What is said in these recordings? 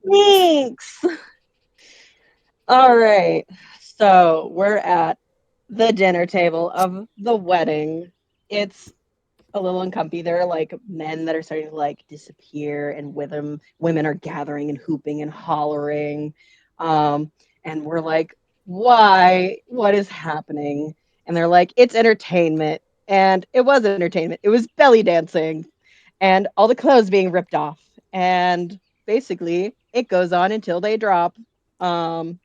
Thanks. All right. So we're at the dinner table of the wedding. It's a little uncomfy. There are like men that are starting to like disappear, and with them, women are gathering and hooping and hollering. Um, and we're like, why? What is happening? And they're like, it's entertainment. And it was entertainment. It was belly dancing and all the clothes being ripped off. And basically, it goes on until they drop. Um,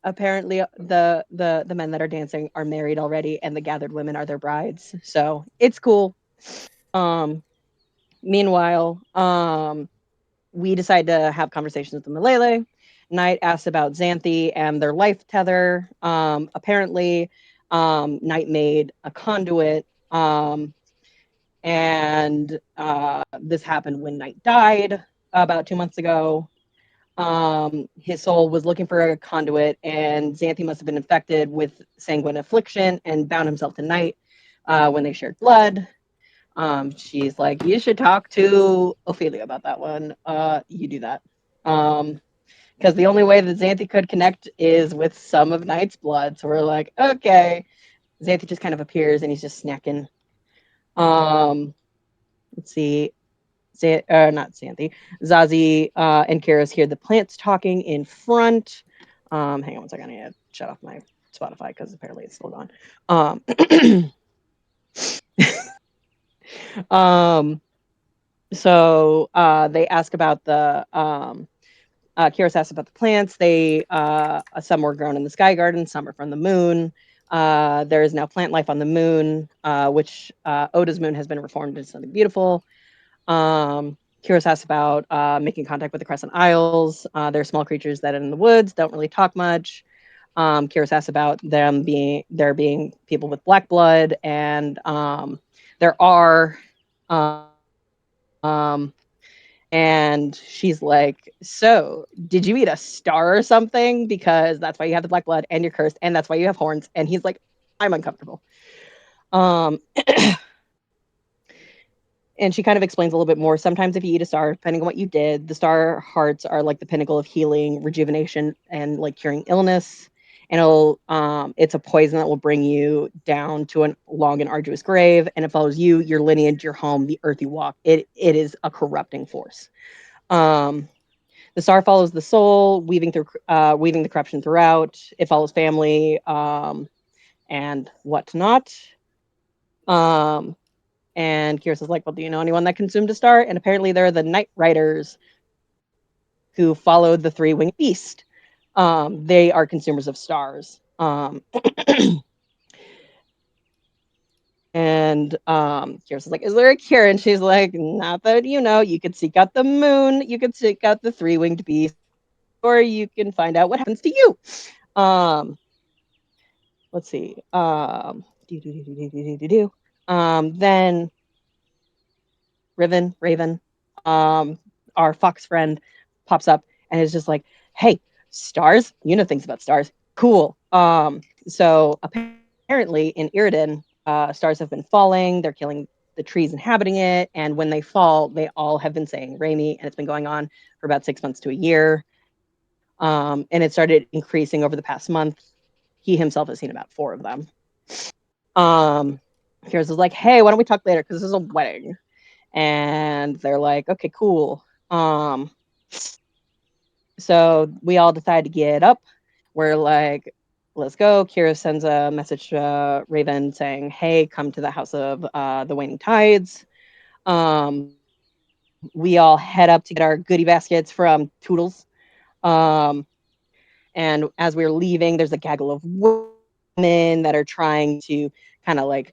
Apparently, the men that are dancing are married already, and the gathered women are their brides. So it's cool. Um, Meanwhile, we decide to have conversations with the Malele. Knight asks about Xanthi and their life tether. Apparently, Knight made a conduit. And this happened when Knight died about 2 months ago. His soul was looking for a conduit, and Xanthi must have been infected with sanguine affliction and bound himself to Knight when they shared blood. She's like, you should talk to Ophelia about that one. You do that. Because the only way that Xanthi could connect is with some of Knight's blood. So we're like, okay. Xanthi just kind of appears and he's just snacking. Um, let's see. Not Xanthi. Zazie and Karis hear the plants talking in front. Hang on one second. I need to shut off my Spotify because apparently it's still gone. Um, so they ask about the Kiros asks about the plants. They some were grown in the sky garden, some are from the moon. There is now plant life on the moon, which Oda's moon has been reformed into something beautiful. Kiros asks about making contact with the Crescent Isles. They're small creatures that are in the woods, don't really talk much. Kiros asks about there being people with black blood, and there are. And she's like, so did you eat a star or something? Because that's why you have the black blood and you're cursed, and that's why you have horns. And he's like, I'm uncomfortable. Um, and she kind of explains a little bit more. Sometimes if you eat a star, depending on what you did, the star hearts are like the pinnacle of healing, rejuvenation, and like curing illness. And it's a poison that will bring you down to a long and arduous grave, and it follows you, your lineage, your home, the earth you walk. It is a corrupting force. Um, the star follows the soul, weaving the corruption throughout. It follows family, and whatnot. Um, and Kyrus is like, well, do you know anyone that consumed a star? And apparently they're the Night Riders who followed the three-winged beast. They are consumers of stars. And Kyrus is like, is there a cure? And she's like, not that you know. You could seek out the moon, you could seek out the three-winged beast, or you can find out what happens to you. Um, let's see. Then Raven, our fox friend, pops up and is just like, "Hey, stars! You know things about stars. Cool." So apparently in Iridan, stars have been falling. They're killing the trees inhabiting it, and when they fall, they all have been saying Raimi, and it's been going on for about 6 months to a year. And it started increasing over the past month. He himself has seen about 4 of them. Um, Kira's is like, hey, why don't we talk later? Because this is a wedding. And they're like, okay, cool. So we all decide to get up. We're like, let's go. Kira sends a message to Raven saying, hey, come to the House of the Waning Tides. We all head up to get our goodie baskets from Toodles. Um, and as we're leaving, there's a gaggle of women that are trying to kind of like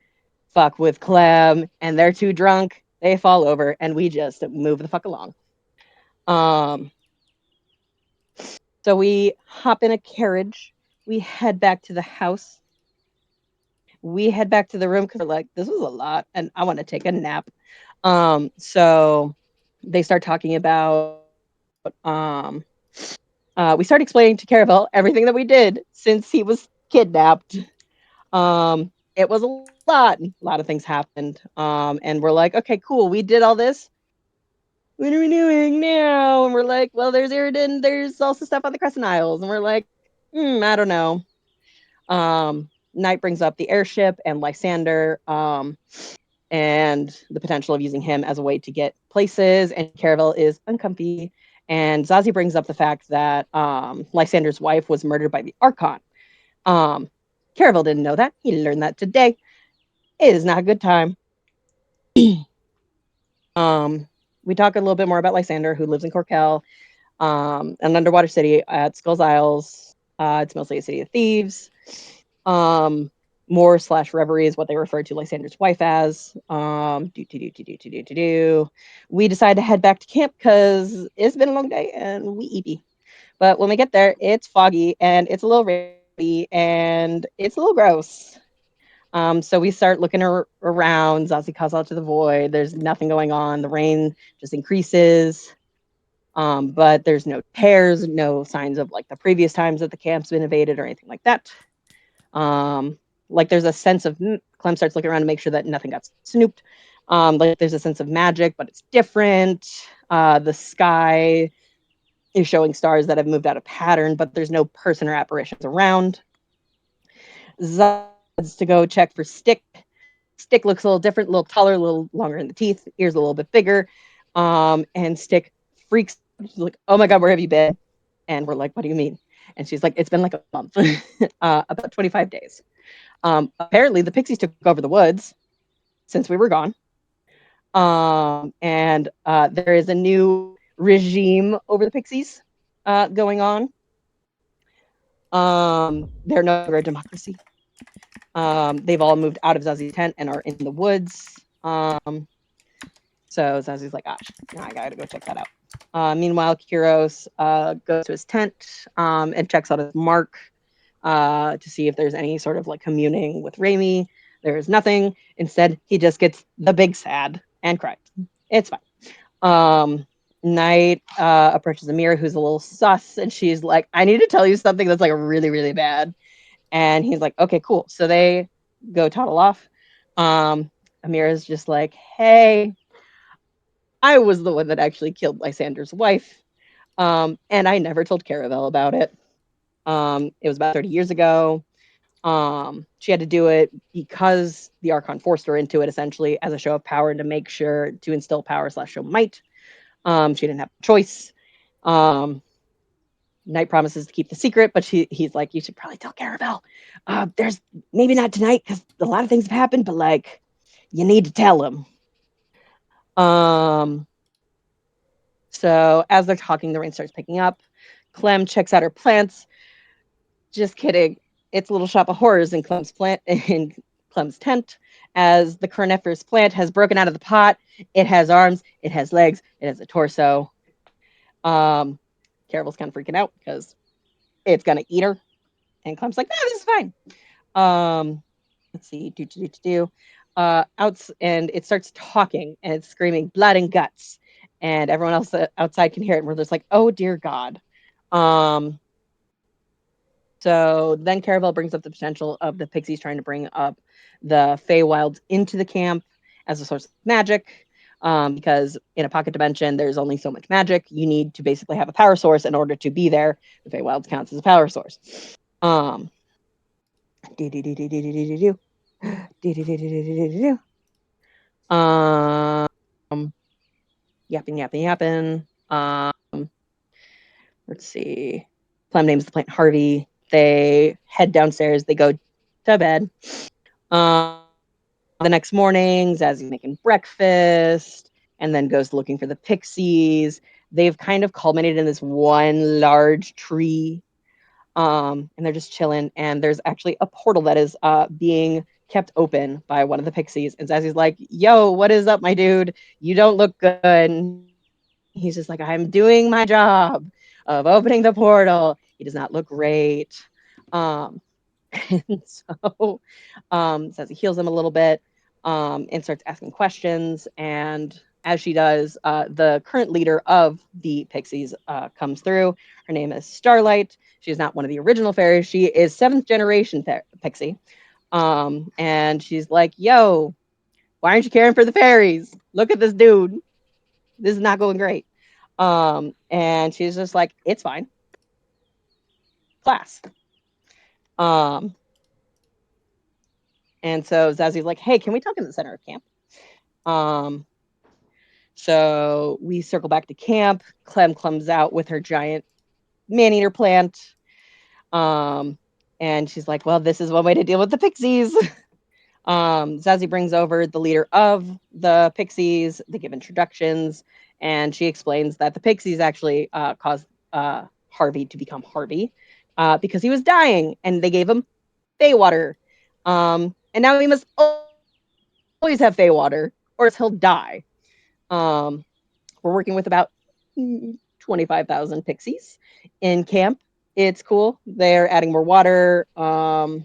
fuck with Clem, and they're too drunk. They fall over, and we just move the fuck along. Um, so we hop in a carriage. We head back to the house. We head back to the room because we're like, this was a lot, and I want to take a nap. So they start talking about we start explaining to Caravel everything that we did since he was kidnapped. It was a lot. A lot of things happened. And we're like, okay, cool. We did all this. What are we doing now? And we're we're like, well, there's Iridan. There's also stuff on the Crescent Isles, and we're like, I don't know. Knight brings up the airship and Lysander, and the potential of using him as a way to get places. And Caravel is uncomfy. And Zazie brings up the fact that Lysander's wife was murdered by the Archon. Caravel didn't know that. He learned that today. It is not a good time. We talk a little bit more about Lysander, who lives in Corkel, an underwater city at Skulls Isles. It's mostly a city of thieves. Moor slash Reverie is what they refer to Lysander's wife as. We decide to head back to camp because it's been a long day and we eepy. But when we get there, it's foggy and it's a little rainy and it's a little gross. So we start looking around. Zazie calls out to the void. There's nothing going on. The rain just increases. But there's no tears, no signs of like the previous times that the camp's been invaded or anything like that. Like there's a sense of Clem starts looking around to make sure that nothing got snooped. Like there's a sense of magic, but it's different. The sky is showing stars that have moved out of pattern, but there's no person or apparitions around. Zed's to go check for Stick. Stick looks a little different, a little taller, a little longer in the teeth, ears a little bit bigger. And Stick freaks. She's like, "Oh my god, where have you been?" And we're like, "What do you mean?" And she's like, "It's been like a month, about 25 days." Apparently, the pixies took over the woods since we were gone. And there is a new regime over the pixies going on. They're no longer a democracy. They've all moved out of Zazie's tent and are in the woods. So Zazie's like, gosh, I gotta go check that out. Meanwhile, Kyros goes to his tent and checks out his mark to see if there's any sort of like communing with Raimi. There is nothing. Instead, he just gets the big sad and cries. It's fine. Knight approaches Amira, who's a little sus, and she's like, I need to tell you something that's like really, really bad. And he's like, okay, cool. So they go toddle off. Amira's just like, hey, I was the one that actually killed Lysander's wife. And I never told Caravel about it. It was about 30 years ago. She had to do it because the Archon forced her into it, essentially, as a show of power to make sure to instill power / show might. She didn't have a choice. Knight promises to keep the secret, but he's like, you should probably tell Caravel. There's maybe not tonight because a lot of things have happened, but like, you need to tell him. So as they're talking, the rain starts picking up. Clem checks out her plants. Just kidding. It's a little shop of horrors in Clem's tent, as the carnivorous plant has broken out of the pot. It has arms, it has legs, it has a torso. Caravel's kind of freaking out because it's gonna eat her, and Clem's like, "No, this is fine." Let's see, and it starts talking and it's screaming blood and guts, and everyone else outside can hear it. And we're just like, "Oh dear God." So then Caravel brings up the potential of the pixies trying to bring up the Feywilds into the camp as a source of magic. Because in a pocket dimension, there's only so much magic. You need to basically have a power source in order to be there. The Feywilds counts as a power source. Yapping. Let's see. Clem names the plant Harvey. They head downstairs. They go to bed. The next morning, Zazzie's making breakfast and then goes looking for the pixies. They've kind of culminated in this one large tree. And they're just chilling. And there's actually a portal that is being kept open by one of the pixies. And Zazzie's like, yo, what is up, my dude? You don't look good. He's just like, I'm doing my job of opening the portal. He does not look great. And so Zazie heals him a little bit and starts asking questions. And as she does, the current leader of the Pixies comes through. Her name is Starlight. She is not one of the original fairies. She is 7th generation Pixie. And she's like, yo, why aren't you caring for the fairies? Look at this dude. This is not going great. And she's just like, it's fine. Class. Um, and so Zazu's like, hey, can we talk in the center of camp? Um, so we circle back to camp. Clem comes out with her giant man-eater plant. And she's like, well, this is one way to deal with the pixies. Zazie brings over the leader of the pixies. They give introductions, and she explains that the pixies actually caused Harvey to become Harvey because he was dying, and they gave him Fey water. And now he must always have Fey water, or else he'll die. We're working with about 25,000 pixies in camp. It's cool. They're adding more water to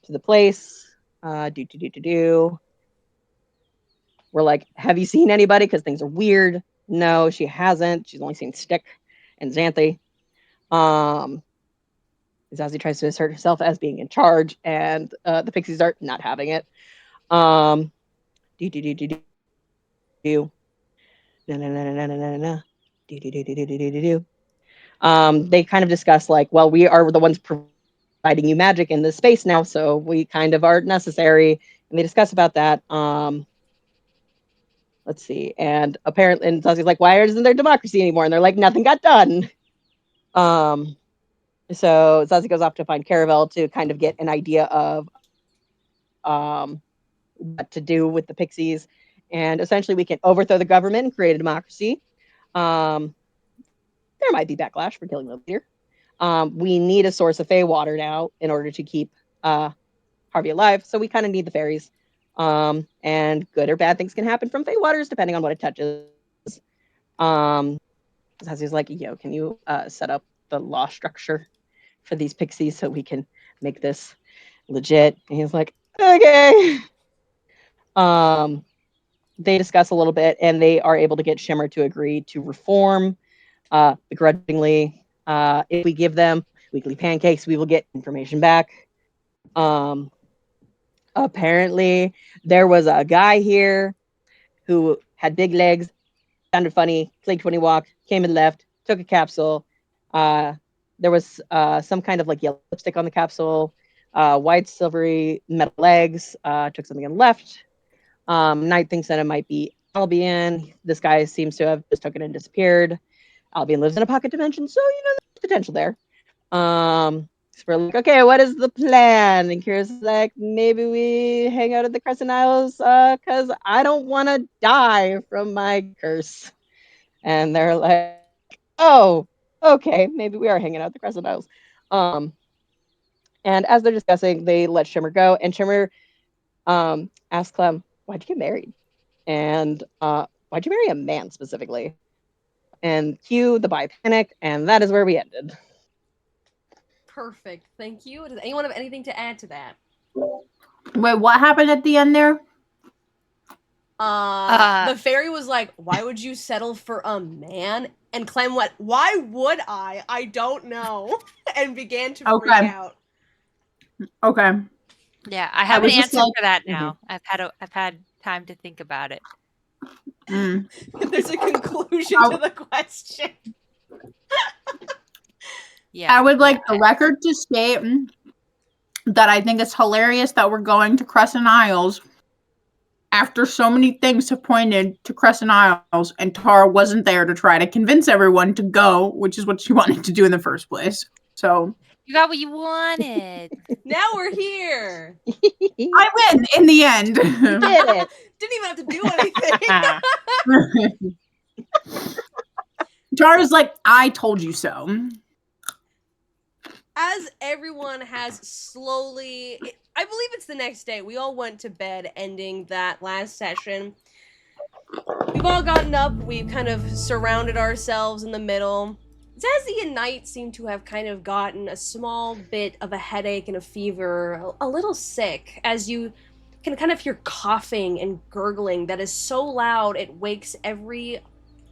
the place. Do. We're like, have you seen anybody? Because things are weird. No, she hasn't. She's only seen Stick and Xanthe. Zazie tries to assert herself as being in charge, and the pixies are not having it. Do. Na. Do. They kind of discuss like, well, we are the ones providing you magic in this space now, so we kind of are necessary. And they discuss about that. Let's see. And apparently, and Zazie's like, why isn't there democracy anymore? And they're like, nothing got done. So Zazie goes off to find Caravel to kind of get an idea of what to do with the pixies. And essentially, we can overthrow the government and create a democracy. There might be backlash for killing the leader. We need a source of Fey water now in order to keep Harvey alive. So we kind of need the fairies. And good or bad things can happen from Fey waters depending on what it touches. Zazie's like, yo, can you set up the law structure for these pixies so we can make this legit? And he's like, okay. They discuss a little bit, and they are able to get Shimmer to agree to reform begrudgingly. If we give them weekly pancakes, we will get information back. Apparently, there was a guy here who had big legs, sounded funny, clicked when he walked, came and left, took a capsule. There was some kind of like yellow lipstick on the capsule, white silvery metal legs, took something and left. Knight thinks that it might be Albion. This guy seems to have just taken and disappeared. Albion lives in a pocket dimension, so there's potential there. So we're like, okay, what is the plan? And Kira's like, maybe we hang out at the Crescent Isles because I don't want to die from my curse. And they're like, oh, okay, maybe we are hanging out at the Crescent Isles. And as they're discussing, they let Shimmer go, and Shimmer asks Clem, why'd you get married? And why'd you marry a man specifically? And cue the bi panic, and that is where we ended. Perfect. Thank you. Does anyone have anything to add to that? Wait, what happened at the end there? The fairy was like, why would you settle for a man? And Clem went, why would I? I don't know. And began to freak out. Okay. Yeah, I have an answer for that now. Mm-hmm. I've had time to think about it. There's a conclusion to the question. Yeah. I would like the record to state that I think it's hilarious that we're going to Crescent Isles after so many things have pointed to Crescent Isles, and Tara wasn't there to try to convince everyone to go, which is what she wanted to do in the first place. So you got what you wanted. Now we're here. I win in the end. You did it. Didn't even have to do anything. Tara's like, I told you so. As everyone has slowly, I believe it's the next day, we all went to bed ending that last session. We've all gotten up, we've kind of surrounded ourselves in the middle. Zazie and Knight seem to have kind of gotten a small bit of a headache and a fever, a little sick, as you can kind of hear coughing and gurgling that is so loud it wakes every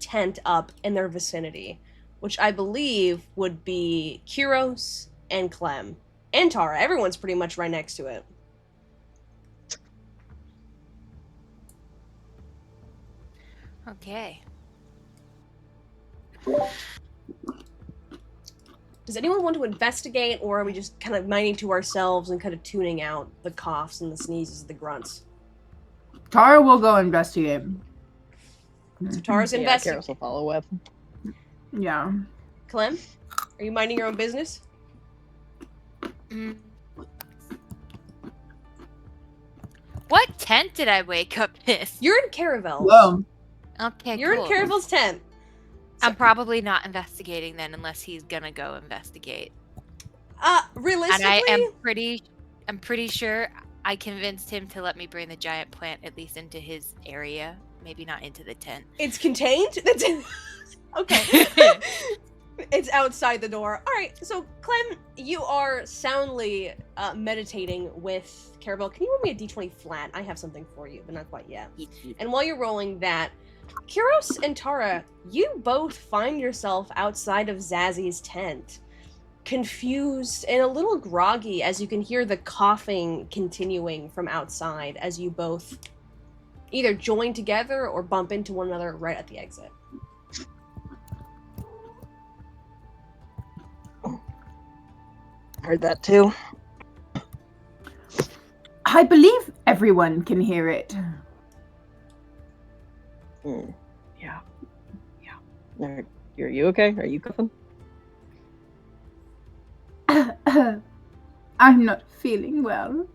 tent up in their vicinity, which I believe would be Kyros and Clem. And Tara. Everyone's pretty much right next to it. Okay. Does anyone want to investigate, or are we just kind of minding to ourselves and kind of tuning out the coughs and the sneezes, the grunts? Tara will go investigate. So Tara's Yeah, investigating. Karos will follow with. Yeah. Clem, are you minding your own business? Mm. What tent did I wake up in? You're in Caravel's. Whoa. Okay, You're cool. in Caravel's tent. I'm probably not investigating then, unless he's gonna go investigate. Realistically, And I'm pretty sure I convinced him to let me bring the giant plant at least into his area, maybe not into the tent. it's contained. That's okay. It's outside the door. All right. So Clem, you are soundly meditating with Caravel. Can you roll me a d20 flat? I have something for you, but not quite yet. And while you're rolling that, Kyros and Tara, you both find yourself outside of Zazzy's tent, confused and a little groggy as you can hear the coughing continuing from outside as you both either join together or bump into one another right at the exit. Heard that too. I believe everyone can hear it. Yeah. Are you okay? Are you coughing? I'm not feeling well.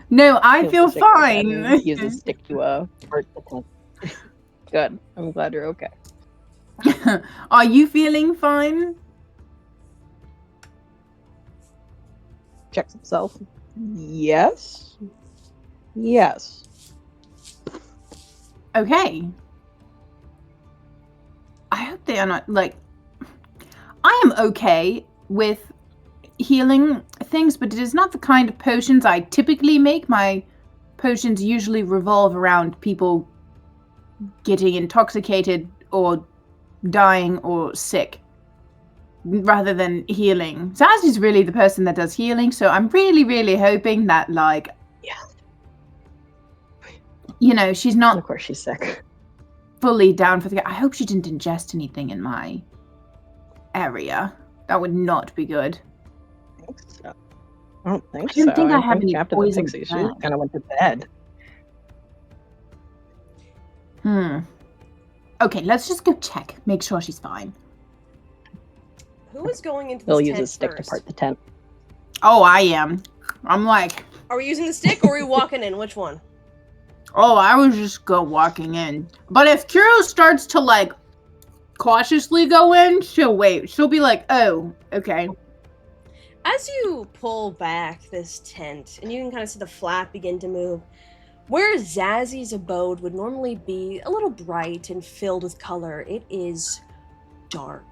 No, I He'll feel just take a fine. pen and use a stick to hurt the tent. Good. I'm glad you're okay. Are you feeling fine? Checks himself. Yes. Yes. Okay. I hope they are not like. I am okay with healing things, but it is not the kind of potions I typically make. My potions usually revolve around people getting intoxicated or dying or sick rather than healing. Zazzy's really the person that does healing, so I'm really, really hoping that, like, Yeah. you know, she's And not of course she's sick. fully down for the. I hope she didn't ingest anything in my area. That would not be good. I think so. I don't think I don't so. think I have any after the poison pixie, she left. kind of went to bed. Okay, let's just go check. Make sure she's fine. Who is going into He'll this use tent his stick to first? part the tent. Oh, I am. I'm like, Are we using the stick or are we walking in? Which one? oh, I was just walking in. But if Kuro starts to, like, cautiously go in, she'll wait. She'll be like, oh, okay. As you pull back this tent, and you can kind of see the flap begin to move, where Zazzy's abode would normally be a little bright and filled with color, it is dark.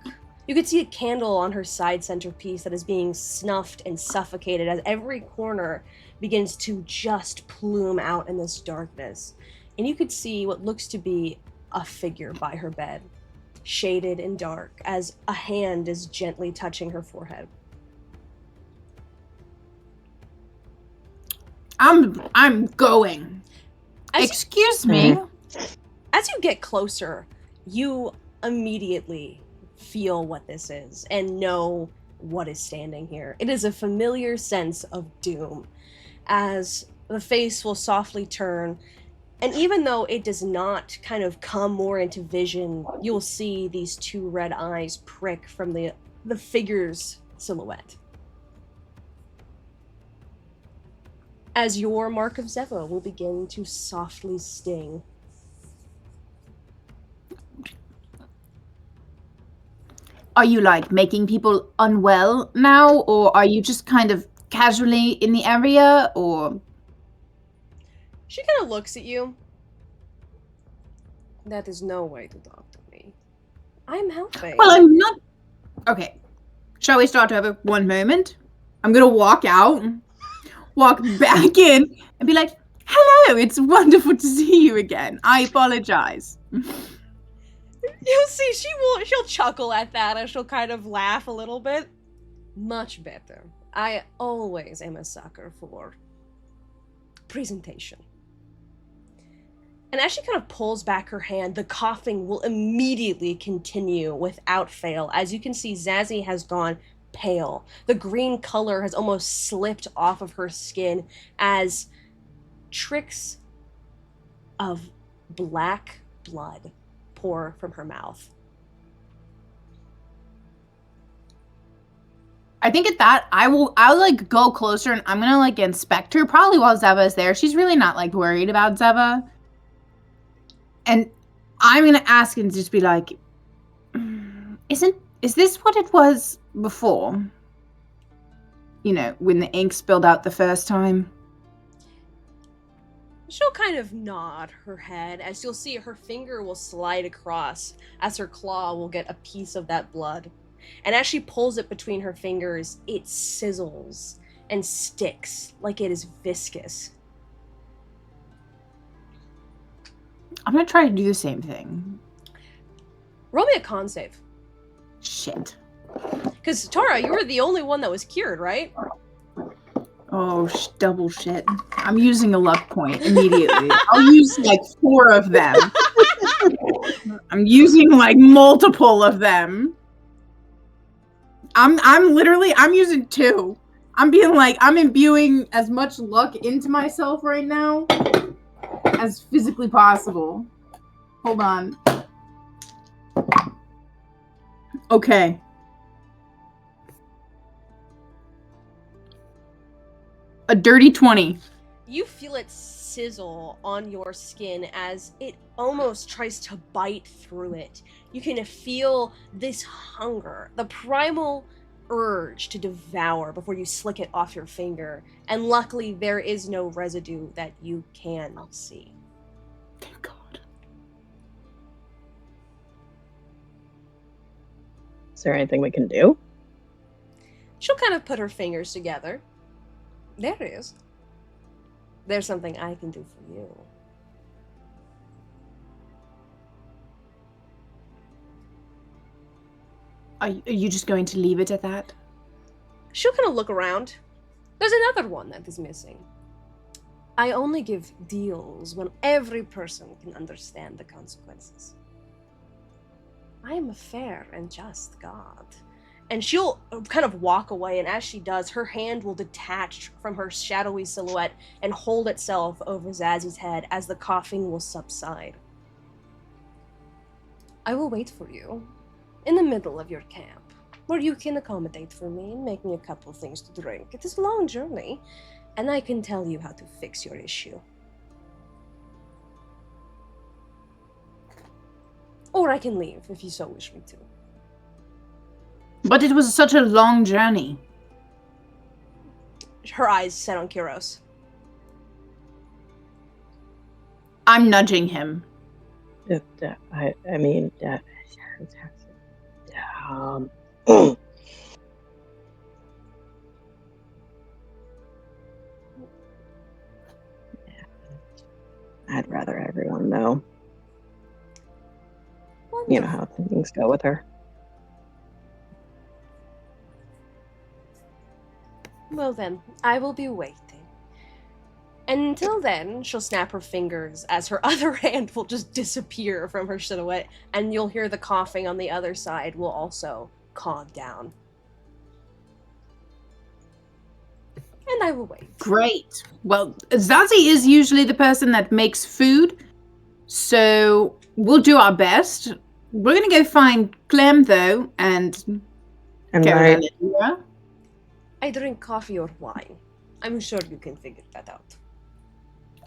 You can see a candle on her side centerpiece that is being snuffed and suffocated as every corner begins to just plume out in this darkness. And you could see what looks to be a figure by her bed, shaded and dark, as a hand is gently touching her forehead. I'm going. Excuse me. As you get closer, you immediately feel what this is and know what is standing here. It is a familiar sense of doom, as the face will softly turn, and even though it does not kind of come more into vision, you'll see these two red eyes prick from the figure's silhouette. As your Mark of Zeva will begin to softly sting. Are you, like, making people unwell now, or are you just kind of casually in the area, or? She kind of looks at you. That is no way to talk to me. I'm helping. Well, I'm not. Okay. Shall we start over? One moment. I'm gonna walk out, walk back in, and be like, hello, it's wonderful to see you again. I apologize. You'll see, she'll chuckle at that and she'll kind of laugh a little bit. Much better. I always am a sucker for presentation. And as she kind of pulls back her hand, the coughing will immediately continue without fail. As you can see, Zazie has gone pale. The green color has almost slipped off of her skin as tricks of black blood pour from her mouth. I think at that, I'll like go closer and I'm gonna like inspect her probably while Zeva is there. She's really not like worried about Zeva. And I'm gonna ask and just be like, is this what it was before? You know, when the ink spilled out the first time? She'll kind of nod her head as you'll see her finger will slide across as her claw will get a piece of that blood. And as she pulls it between her fingers, it sizzles and sticks like it is viscous. I'm gonna try to do the same thing. Roll me a con save. Shit. Because, Tara, you were the only one that was cured, right? Oh, double shit. I'm using a luck point immediately. I'll use like 4 of them. I'm using like multiple of them. I'm using 2. I'm being like, I'm imbuing as much luck into myself right now as physically possible. Hold on. Okay. A dirty 20. You feel it sizzle on your skin as it almost tries to bite through it. You can feel this hunger, the primal urge to devour before you slick it off your finger. And luckily, there is no residue that you can see. Thank God. Is there anything we can do? She'll kind of put her fingers together. There it is. There's something I can do for you. Are you just going to leave it at that? She'll kind of look around. There's another one that is missing. I only give deals when every person can understand the consequences. I am a fair and just God. And she'll kind of walk away, and as she does, her hand will detach from her shadowy silhouette and hold itself over Zazzy's head as the coughing will subside. I will wait for you in the middle of your camp, where you can accommodate for me and make me a couple of things to drink. It is a long journey, and I can tell you how to fix your issue. Or I can leave if you so wish me to. But it was such a long journey. Her eyes set on Kyros. I'm nudging him. I mean, I'd rather everyone know. You know how things go with her. Well then, I will be waiting. And until then, she'll snap her fingers as her other hand will just disappear from her silhouette, and you'll hear the coughing on the other side will also calm down. And I will wait. Great. Well, Zazie is usually the person that makes food, so we'll do our best. We're gonna go find Clem, though, and And I drink coffee or wine. I'm sure you can figure that out.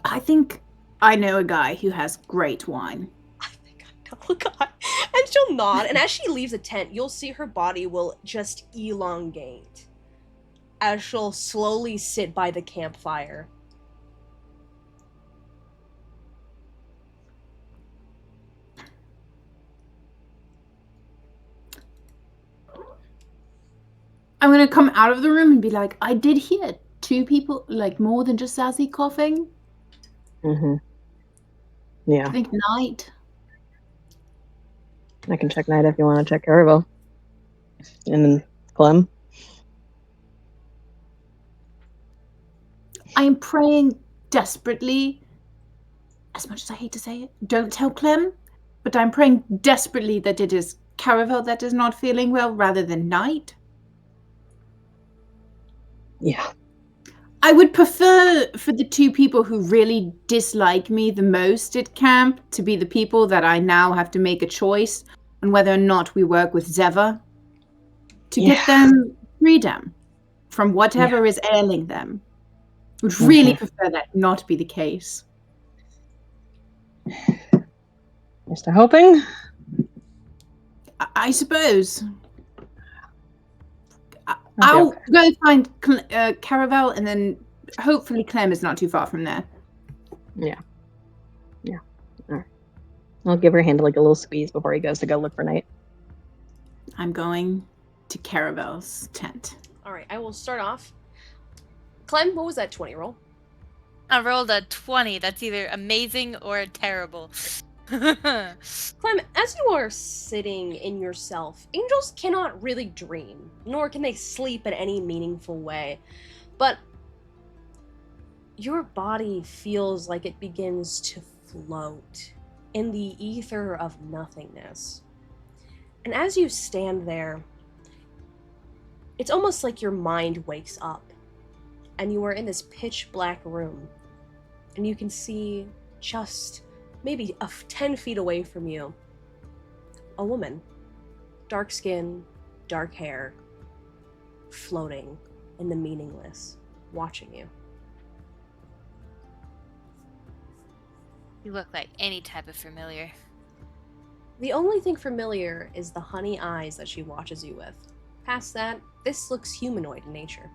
I think I know a guy who has great wine. I think I know a guy. And she'll nod, and as she leaves the tent, you'll see her body will just elongate as she'll slowly sit by the campfire. I'm gonna come out of the room and be like, I did hear 2 people, like more than just Zazie coughing. Mm-hmm. Yeah. I think Night. I can check Night if you want to check Erival. And then Clem. I am praying desperately, as much as I hate to say it, don't tell Clem, but I'm praying desperately that it is Caravel that is not feeling well rather than Knight. Yeah. I would prefer for the two people who really dislike me the most at camp to be the people that I now have to make a choice on whether or not we work with Zeva to get them freedom from whatever is ailing them. Would really prefer that not be the case. You're still hoping? I suppose. I'll go find Caravel, and then hopefully Clem is not too far from there. Yeah. Right. I'll give her hand like a little squeeze before he goes to go look for Knight. I'm going to Caravel's tent. All right, I will start off. Clem, what was that 20 roll? I rolled a 20. That's either amazing or terrible. Clem, as you are sitting in yourself, angels cannot really dream, nor can they sleep in any meaningful way. But your body feels like it begins to float in the ether of nothingness. And as you stand there, it's almost like your mind wakes up, and you are in this pitch black room, and you can see just maybe 10 feet away from you, a woman, dark skin, dark hair, floating in the meaningless, watching you. You look like any type of familiar. The only thing familiar is the honey eyes that she watches you with. Past that, this looks humanoid in nature.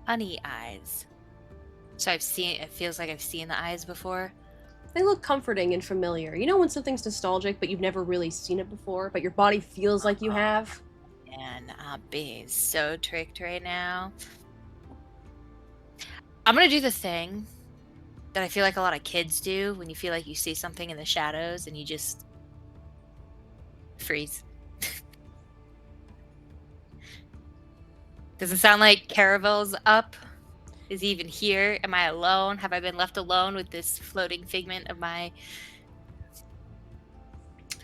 Honey eyes. So it feels like I've seen the eyes before. They look comforting and familiar. You know when something's nostalgic, but you've never really seen it before, but your body feels like you have? And I'm being so tricked right now. I'm gonna do the thing that I feel like a lot of kids do when you feel like you see something in the shadows and you just freeze. Does it sound like Caravel's up? Is he even here? Am I alone? Have I been left alone with this floating figment of my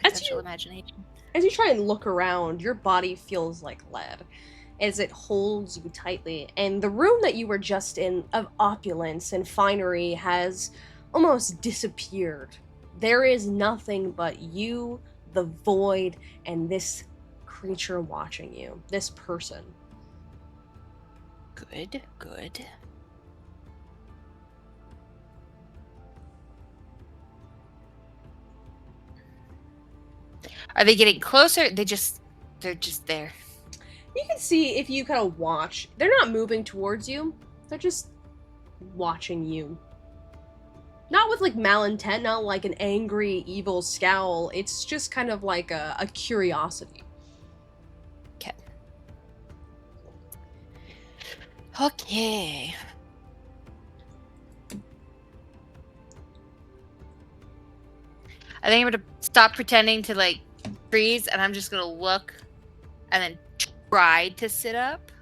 potential imagination? As you try and look around, your body feels like lead as it holds you tightly. And the room that you were just in of opulence and finery has almost disappeared. There is nothing but you, the void, and this creature watching you, this person. Good, good. Are they getting closer? They're just there. You can see if you kind of watch, they're not moving towards you. They're just watching you. Not with like malintent, not like an angry, evil scowl. It's just kind of like a curiosity. Okay. Okay. I think I'm gonna stop pretending to like freeze, and I'm just gonna look, and then try to sit up.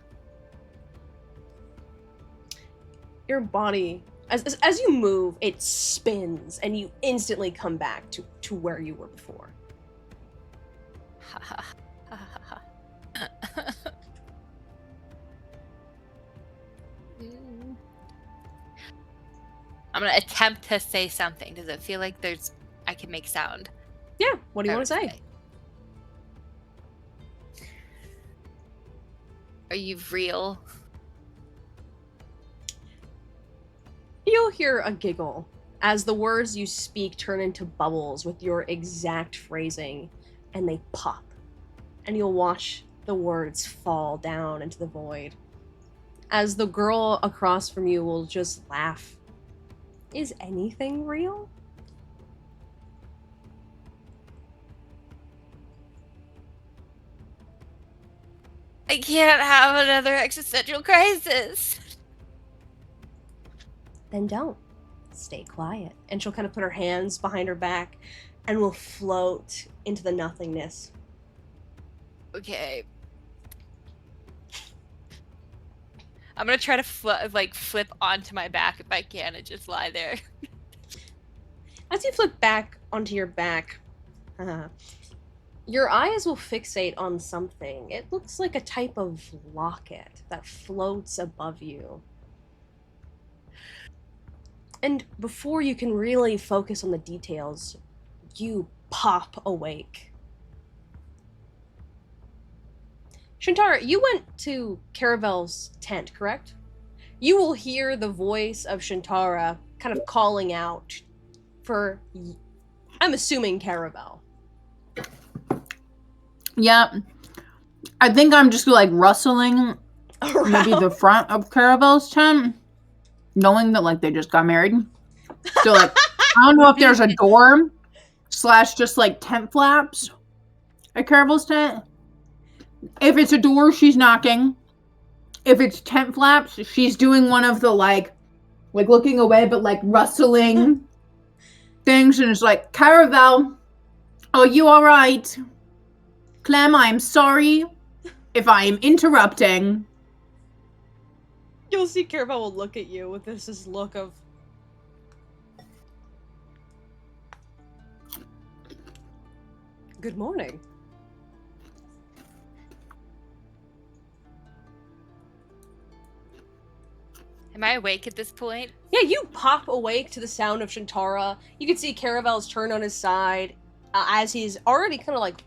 Your body, as you move, it spins, and you instantly come back to where you were before. I'm gonna attempt to say something. Does it feel like I can make sound? Yeah, what do you want to say? Are you real? You'll hear a giggle as the words you speak turn into bubbles with your exact phrasing, and they pop. And you'll watch the words fall down into the void. As the girl across from you will just laugh. Is anything real? I can't have another existential crisis. Then don't. Stay quiet. And she'll kind of put her hands behind her back and will float into the nothingness. Okay. I'm gonna try to flip onto my back if I can and just lie there. As you flip back onto your back, your eyes will fixate on something. It looks like a type of locket that floats above you. And before you can really focus on the details, you pop awake. Shantara, you went to Caravel's tent, correct? You will hear the voice of Shantara kind of calling out for, I'm assuming, Caravel. Yeah. I think I'm just like rustling maybe the front of Caravel's tent, knowing that like they just got married. So like I don't know if there's a door / just like tent flaps at Caravel's tent. If it's a door, she's knocking. If it's tent flaps, she's doing one of the like looking away but like rustling things, and it's like, Caravel, are you alright? Clem, I'm sorry if I am interrupting. You'll see Caravel will look at you with this look of... Good morning. Am I awake at this point? Yeah, you pop awake to the sound of Shantara. You can see Caravel's turn on his side as he's already kind of like...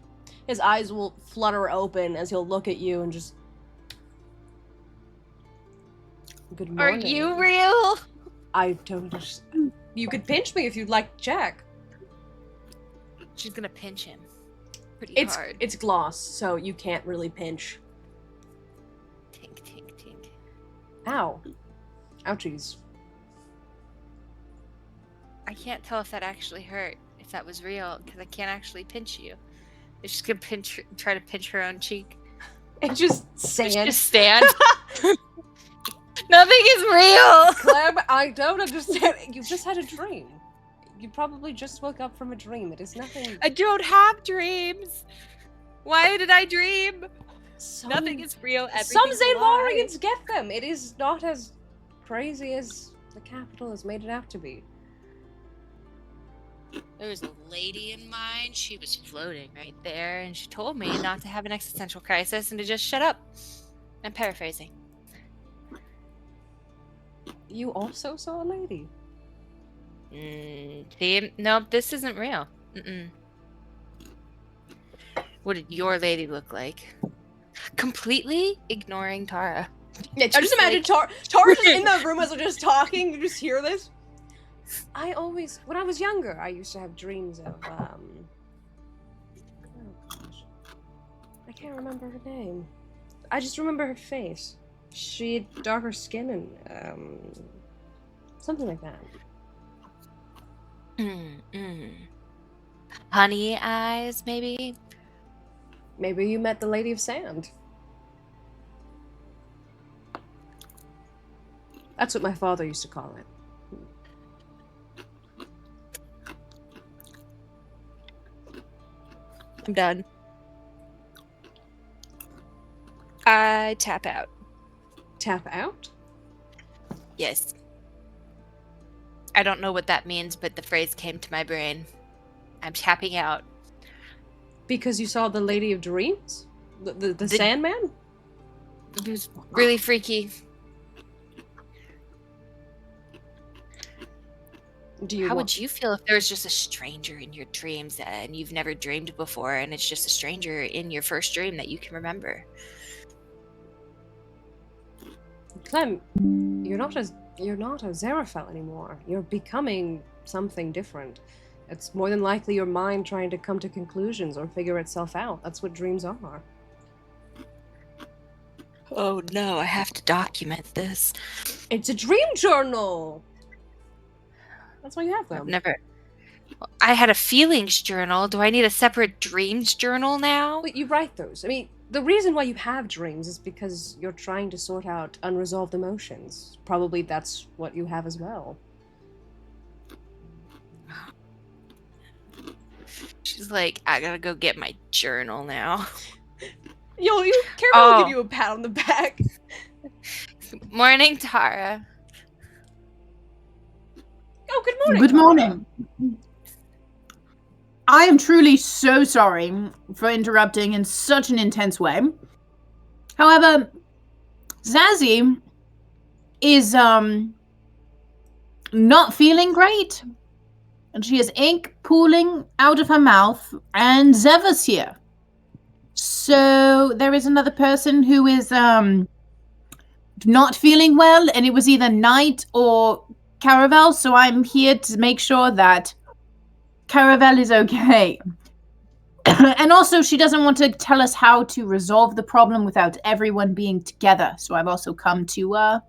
His eyes will flutter open as he'll look at you and just... Good morning. Are you real? I don't understand. You could pinch me if you'd like to check. She's gonna pinch him pretty It's hard. it's gloss, so you can't really pinch. Tink, tink, tink. Ow. Ouchies. I can't tell if that actually hurt, if that was real, because I can't actually pinch you. Is she gonna try to pinch her own cheek? It just sand. Just stand. Nothing is real. Clem, I don't understand. You just had a dream. You probably just woke up from a dream. It is nothing. I don't have dreams. Why did I dream? Nothing is real. Some Everything's a lie. Zaynvarians get them. It is not as crazy as the capital has made it out to be. There was a lady in mine. She was floating right there, and she told me not to have an existential crisis and to just shut up. I'm paraphrasing. You also saw a lady. See, no, this isn't real. What did your lady look like? Completely ignoring Tara. Yeah, I just imagine Tara's just in the room as we're just talking. You just hear this. When I was younger, I used to have dreams of, oh gosh. I can't remember her name. I just remember her face. She had darker skin and, something like that. Honey eyes, maybe? Maybe you met the Lady of Sand. That's what my father used to call it. I'm done. I tap out. Tap out? Yes. I don't know what that means, but the phrase came to my brain. I'm tapping out. Because you saw the Lady of Dreams? The Sandman? It was really freaky. How would you feel if there was just a stranger in your dreams and you've never dreamed before, and it's just a stranger in your first dream that you can remember? Clem, you're not a Xeraphel anymore. You're becoming something different. It's more than likely your mind trying to come to conclusions or figure itself out. That's what dreams are. Oh no, I have to document this. It's a dream journal! That's why you have them. I had a feelings journal. Do I need a separate dreams journal now? But you write those. I mean, the reason why you have dreams is because you're trying to sort out unresolved emotions. Probably that's what you have as well. She's like, I gotta go get my journal now. Carol will give you a pat on the back. Morning, Tara. Oh, good morning. Good Tara. morning. I am truly so sorry for interrupting in such an intense way. However, Zazie is not feeling great. And she has ink pooling out of her mouth, and Zeva's here. So there is another person who is not feeling well, and it was either Knight or Caravel, so I'm here to make sure that Caravel is okay. And also, she doesn't want to tell us how to resolve the problem without everyone being together, so I've also come to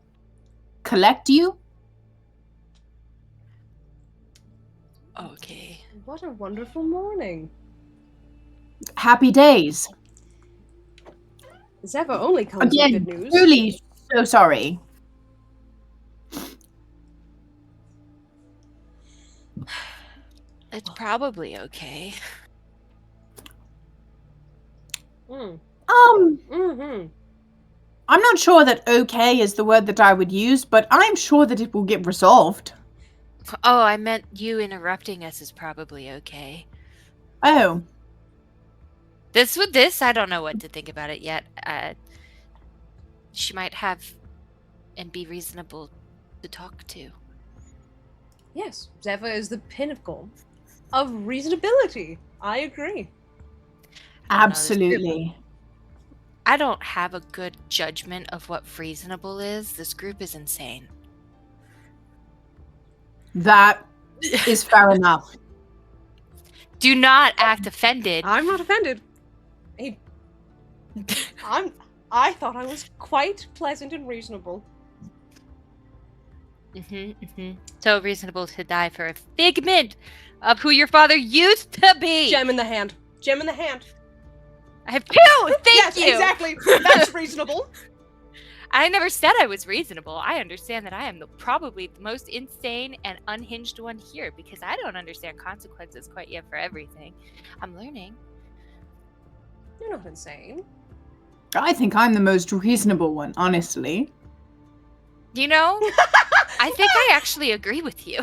collect you. Okay. What a wonderful morning. Happy days. Zeva only comes Again, with good news. truly so sorry. It's probably okay. Mm. I'm not sure that okay is the word that I would use, but I'm sure that it will get resolved. Oh, I meant you interrupting us is probably okay. Oh, This, I don't know what to think about it yet. She might have and be reasonable to talk to. Yes, Zeva is the pinnacle of reasonability. I agree. absolutely. I don't have a good judgment of what reasonable is. This group is insane. That is fair enough. Do not act offended. I'm not offended. I thought I was quite pleasant and reasonable. So reasonable to die for a figment of who your father used to be. Gem in the hand. Gem in the hand. I have two. Thank Yes, you. exactly. That's reasonable. I never said I was reasonable. I understand that I am probably the most insane and unhinged one here because I don't understand consequences quite yet for everything. I'm learning. You're not insane. I think I'm the most reasonable one, honestly. You know, I think I actually agree with you.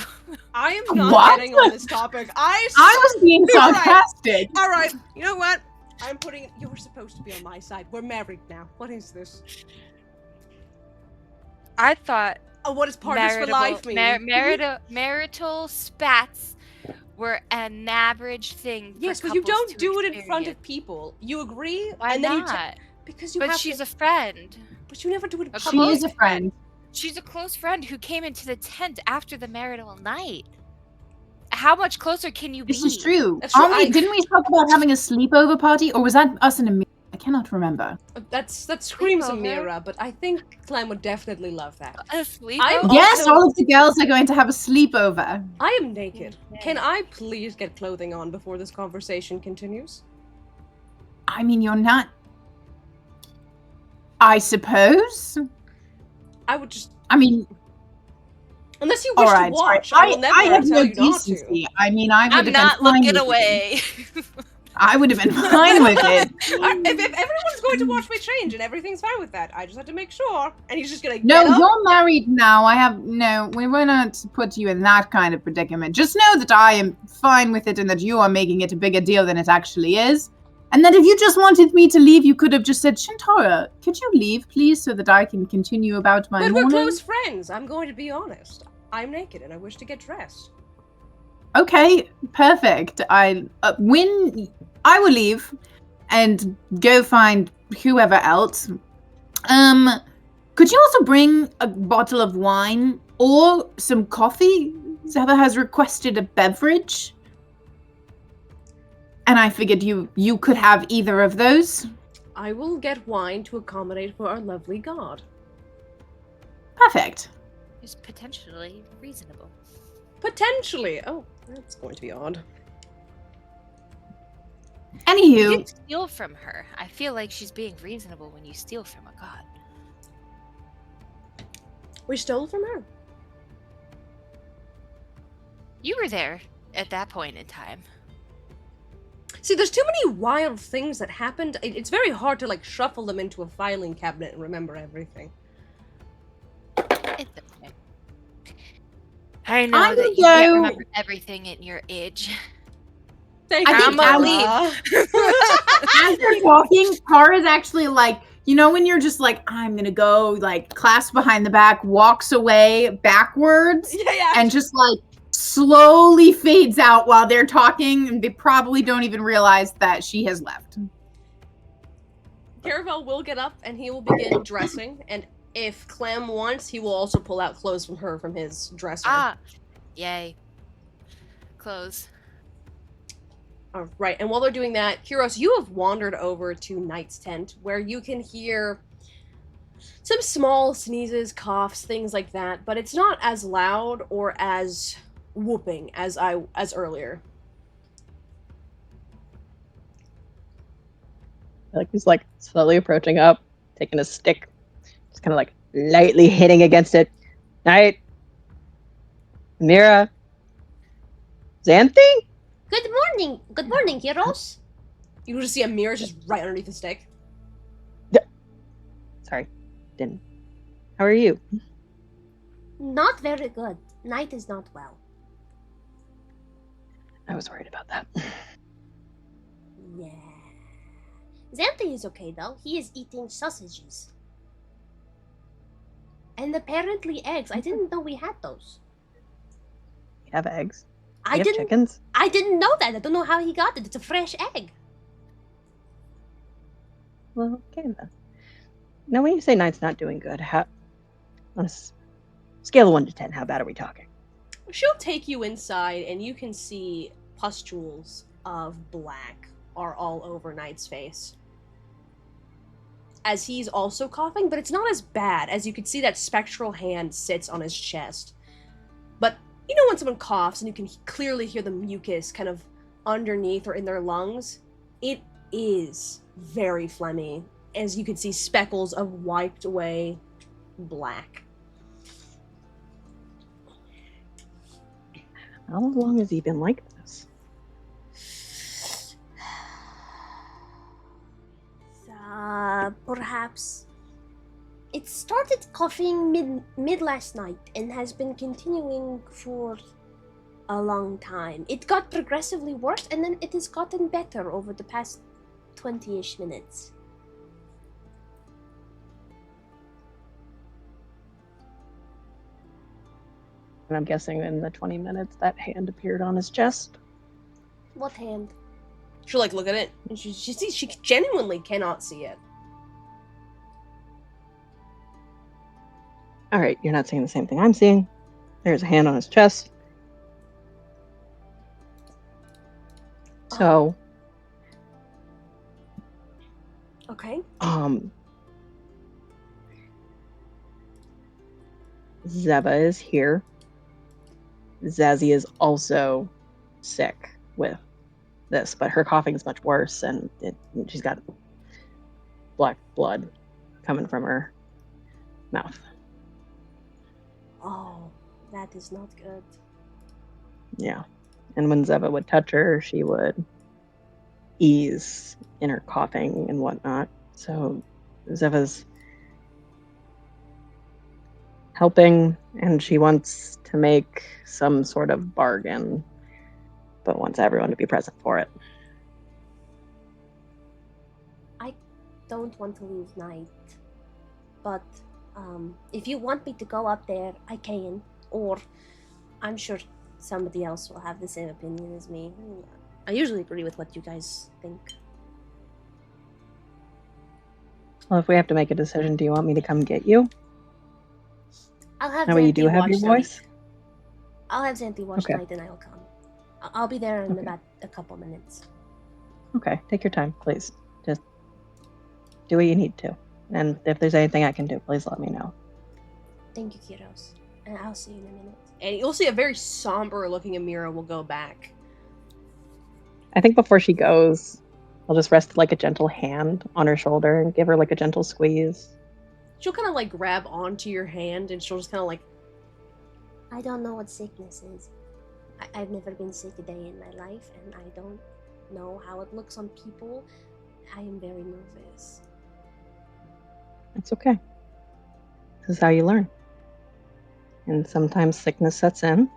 I am not What? getting on this topic. I was being sarcastic. All right. You know what? I'm putting. You're supposed to be on my side. We're married now. What is this? I thought Oh, what does partners for life mean? marital spats were an average thing. Yes, for but you couples don't to do it in front of experience. people. You agree, Why and then not? because you But have she's to. a friend. But you never do it in A She public. is a friend. She's a close friend who came into the tent after the marital night. How much closer can you be? This is true. That's true, Didn't we talk about having a sleepover party, or was that us and Amira? I cannot remember. That screams Sleepover. Amira, but I think Clem would definitely love that. A sleepover? I'm Yes, also- all of the girls are going to have a sleepover. I am naked. Okay. Can I please get clothing on before this conversation continues? I mean, you're not. I suppose. I would just, I mean, unless you wish all right. to Sorry. watch, I will never I have tell no you not to. decency. I mean, I would I'm have not been fine looking with it. away. I would have been fine with it. If everyone's going to watch me change and everything's fine with that, I just have to make sure. And he's just gonna No, get up. you're married now. We were not put you in that kind of predicament. Just know that I am fine with it and that you are making it a bigger deal than it actually is. And that if you just wanted me to leave, you could have just said, Shintara, could you leave, please, so that I can continue about my But morning? we're close friends. I'm going to be honest. I'm naked and I wish to get dressed. Okay, perfect. I will leave and go find whoever else. Could you also bring a bottle of wine or some coffee? Zeva has requested a beverage. And I figured you could have either of those. I will get wine to accommodate for our lovely god. Perfect. It's potentially reasonable. Potentially. Oh, that's going to be odd. You Anywho, can steal from her. I feel like she's being reasonable when you steal from a god. We stole from her. You were there at that point in time. See, there's too many wild things that happened. It's very hard to, like, shuffle them into a filing cabinet and remember everything. I know I'm that gonna you can't go- remember everything in your age. Thank I you, think Tara. As they're talking, Tara's actually like, you know, when you're just like, I'm gonna go, like, clasp behind the back, walks away backwards, yeah. and just like slowly fades out while they're talking, and they probably don't even realize that she has left. Caravel will get up and he will begin dressing, and if Clem wants, he will also pull out clothes from his dresser. Ah, yay. Clothes. All right, and while they're doing that, Kyros, you have wandered over to Knight's tent, where you can hear some small sneezes, coughs, things like that, but it's not as loud or as whooping as earlier. Like he's like slowly approaching up, taking a stick, just kind of like lightly hitting against it. Night, Mira, Xanthi. Good morning, heroes. You just see a mirror just right underneath the stick. Sorry, didn't. How are you? Not very good. Knight is not well. I was worried about that. Yeah. Xanthi is okay though. He is eating sausages. And apparently eggs. I didn't know we had those. We have eggs. I We have didn't chickens. I didn't know that. I don't know how he got it. It's a fresh egg. Well, okay then. Now, when you say Knight's not doing good, how on a scale of 1 to 10, how bad are we talking? She'll take you inside, and you can see pustules of black are all over Knight's face. As he's also coughing, but it's not as bad, as you can see that spectral hand sits on his chest. But you know when someone coughs and you can clearly hear the mucus kind of underneath or in their lungs? It is very phlegmy, as you can see speckles of wiped away black. How long has he been like this? Perhaps. It started coughing mid last night and has been continuing for a long time. It got progressively worse and then it has gotten better over the past 20-ish minutes. And I'm guessing in the 20 minutes that hand appeared on his chest. What hand? She'll like look at it, and she genuinely cannot see it. All right, you're not seeing the same thing I'm seeing. There's a hand on his chest. So, Okay. Zeva is here. Zazie is also sick with this, but her coughing is much worse, and she's got black blood coming from her mouth. Oh, that is not good. Yeah. And when Zeva would touch her, she would ease in her coughing and whatnot. So Zeva's helping, and she wants to make some sort of bargain, but wants everyone to be present for it. I don't want to leave Night, but if you want me to go up there, I can. Or I'm sure somebody else will have the same opinion as me. I usually agree with what you guys think. Well, if we have to make a decision, do you want me to come get you? I'll have That way you Xanthi do have watch your Night. voice? I'll have Xanthi watch Okay. Night and I'll come. I'll be there in Okay. about a couple minutes. Okay, take your time, please. Just do what you need to. And if there's anything I can do, please let me know. Thank you, Kyros. And I'll see you in a minute. And you'll see a very somber looking Amira will go back. I think before she goes, I'll just rest like a gentle hand on her shoulder and give her like a gentle squeeze. She'll kind of like grab onto your hand, and she'll just kind of like, I don't know what sickness is. I've never been sick a day in my life, and I don't know how it looks on people. I am very nervous. It's okay. This is how you learn. And sometimes sickness sets in,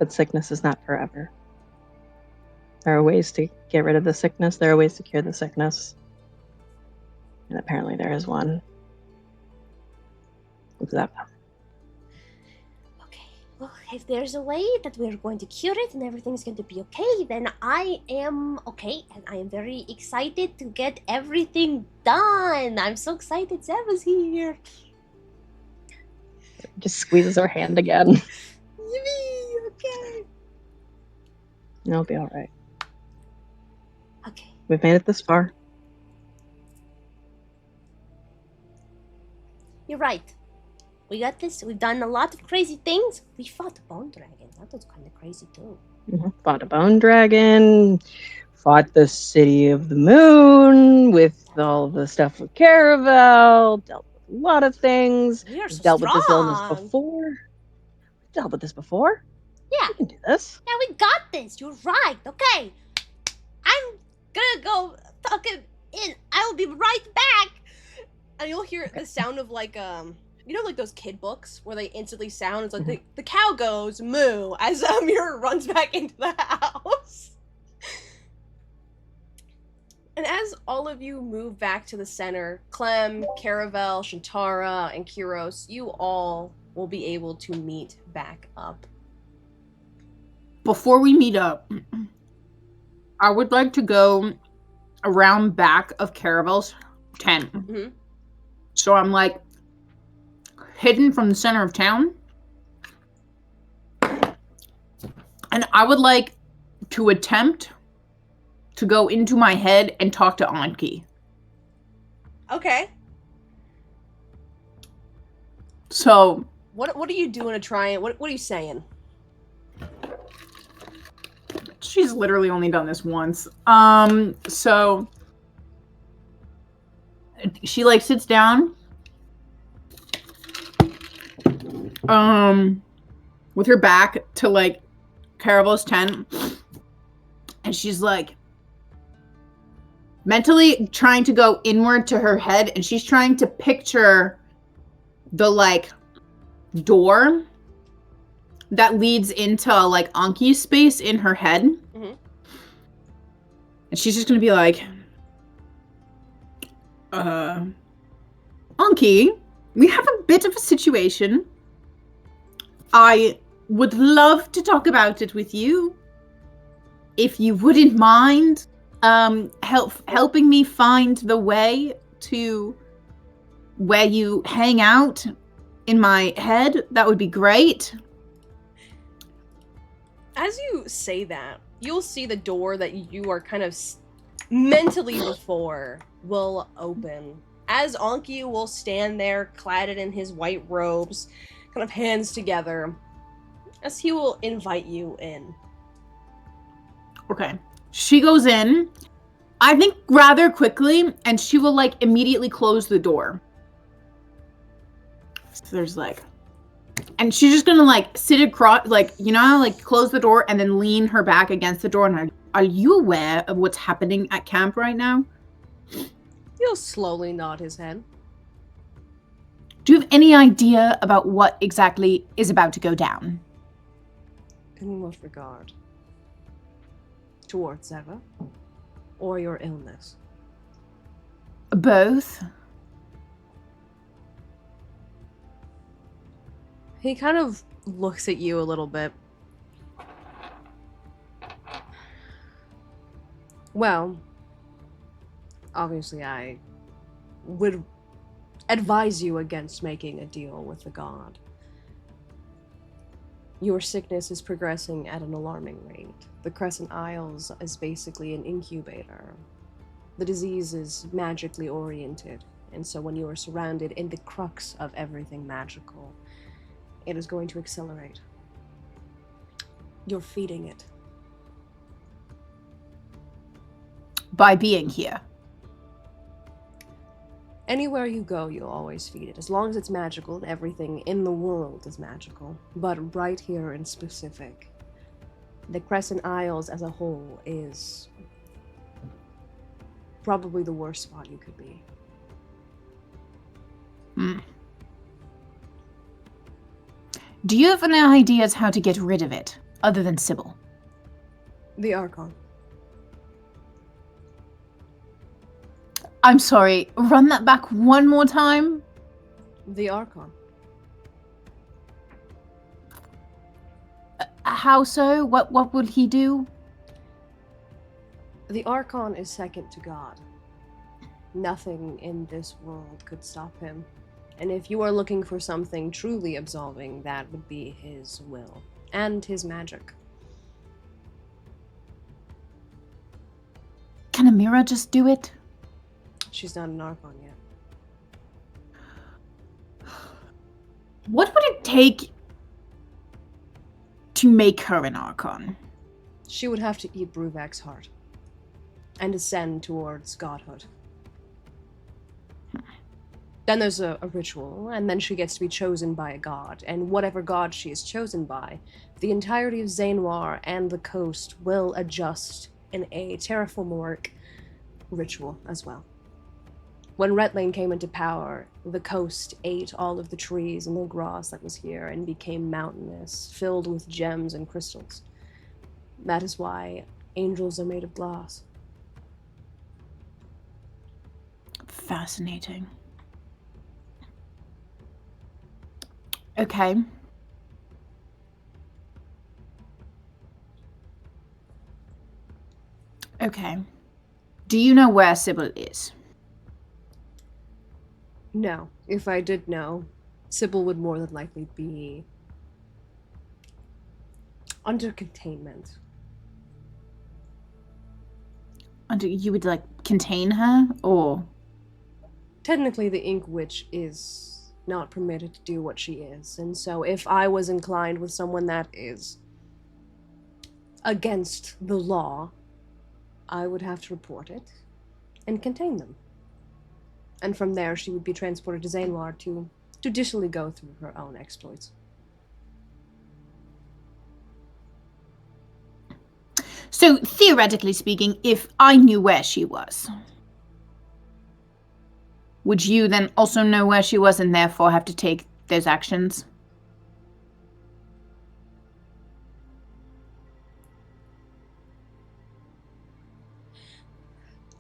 But sickness is not forever. There are ways to get rid of the sickness. There are ways to cure the sickness. And apparently there is one. What's that? Okay, well, if there's a way that we're going to cure it and everything's going to be okay, then I am okay, and I am very excited to get everything done. I'm so excited Zeva's here. Just squeezes her hand again. Yippee! Okay. It'll be all right. Okay. We've made it this far. You're right. We got this. We've done a lot of crazy things. We fought a bone dragon. That was kind of crazy too. Fought a bone dragon. Fought the city of the moon with all the stuff with Caravel. Dealt with a lot of things. We are so Dealt with this illness strong. before. We've dealt with this before. Yeah. We can do this. Yeah, we got this. You're right. Okay. I'm gonna go tuck it in. I will be right back. And you'll hear the sound of like you know, like those kid books where they instantly sound. It's like the cow goes moo as Mira runs back into the house. And as all of you move back to the center, Clem, Caravel, Shantara, and Kyros, you all will be able to meet back up. Before we meet up, I would like to go around back of Caravel's tent. Mm-hmm. So I'm like hidden from the center of town. And I would like to attempt to go into my head and talk to Anki. Okay. So What are you doing to try and what are you saying? she's literally only done this once. So she like sits down with her back to like Caravel's tent, and she's like mentally trying to go inward to her head, and she's trying to picture the like door that leads into like Anki's space in her head. Mhm. And she's just gonna be like, Anki, we have a bit of a situation. I would love to talk about it with you. If you wouldn't mind helping me find the way to where you hang out in my head, that would be great. As you say that, you'll see the door that you are kind of mentally before will open. As Anki will stand there, clad in his white robes, kind of hands together, as he will invite you in. Okay. She goes in, I think rather quickly, and she will like immediately close the door. So there's like, and she's just gonna like sit across, like, you know how like close the door and then lean her back against the door. And are you aware of what's happening at camp right now? He'll slowly nod his head. Do you have any idea about what exactly is about to go down? In what regard? Towards Zeva? Or your illness? Both. He kind of looks at you a little bit. Well, obviously I would advise you against making a deal with the god. Your sickness is progressing at an alarming rate. The Crescent Isles is basically an incubator. The disease is magically oriented, and so when you are surrounded in the crux of everything magical, it is going to accelerate. You're feeding it. By being here. Anywhere you go, you'll always feed it. As long as it's magical, and everything in the world is magical. But right here in specific, the Crescent Isles as a whole is probably the worst spot you could be. Do you have any ideas how to get rid of it? other than Sybil? The Archon. I'm sorry, run that back one more time? The Archon. How so? What would he do? The Archon is second to God. Nothing in this world could stop him. And if you are looking for something truly absolving, that would be his will. And his magic. Can Amira just do it? She's not an Archon yet. What would it take to make her an Archon? She would have to eat Bruvak's heart. And ascend towards godhood. Then there's a ritual, and then she gets to be chosen by a god. And whatever god she is chosen by, the entirety of Zainwar and the coast will adjust in a terraformoric ritual as well. When Retlane came into power, the coast ate all of the trees and the grass that was here and became mountainous, filled with gems and crystals. That is why angels are made of glass. Fascinating. Okay. Okay. Do you know where Sybil is? No. If I did know, Sybil would more than likely be under containment. You would, like, contain her, or? Technically, the Ink Witch is not permitted to do what she is, and so if I was inclined with someone that is against the law, I would have to report it and contain them. And from there, she would be transported to Zainwar to judicially go through her own exploits. So, theoretically speaking, if I knew where she was, would you then also know where she was and therefore have to take those actions?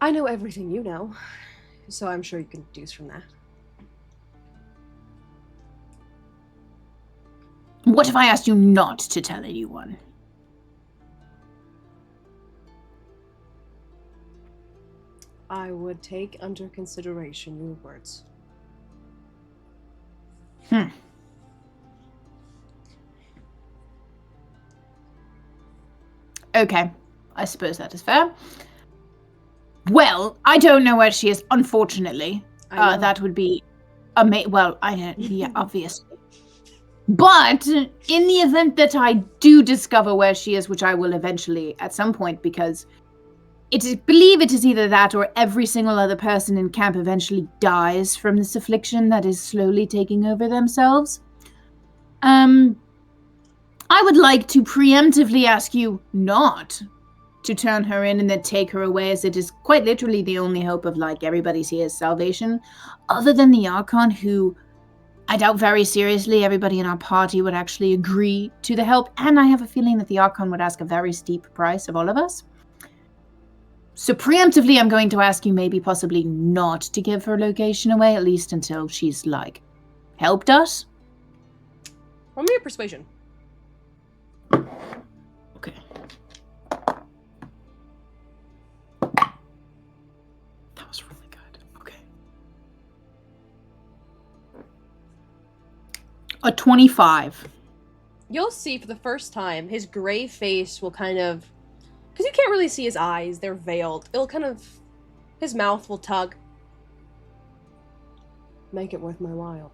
I know everything you know, so I'm sure you can deduce from that. What if I asked you not to tell anyone? I would take under consideration your words. Okay, I suppose that is fair. Well, I don't know where she is, unfortunately. I know. That would be well, I don't, yeah, obviously. But in the event that I do discover where she is, which I will eventually at some point, because believe it is either that or every single other person in camp eventually dies from this affliction that is slowly taking over themselves. I would like to preemptively ask you not to turn her in and then take her away, as it is quite literally the only hope of, like, everybody's here's salvation, other than the Archon, who I doubt very seriously everybody in our party would actually agree to the help, and I have a feeling that the Archon would ask a very steep price of all of us. So preemptively, I'm going to ask you maybe possibly not to give her location away, at least until she's, like, helped us. Roll me a persuasion. Okay. That was really good. Okay. A 25. You'll see for the first time, his gray face will kind of... Because you can't really see his eyes, they're veiled. It'll kind of... His mouth will tug. Make it worth my while.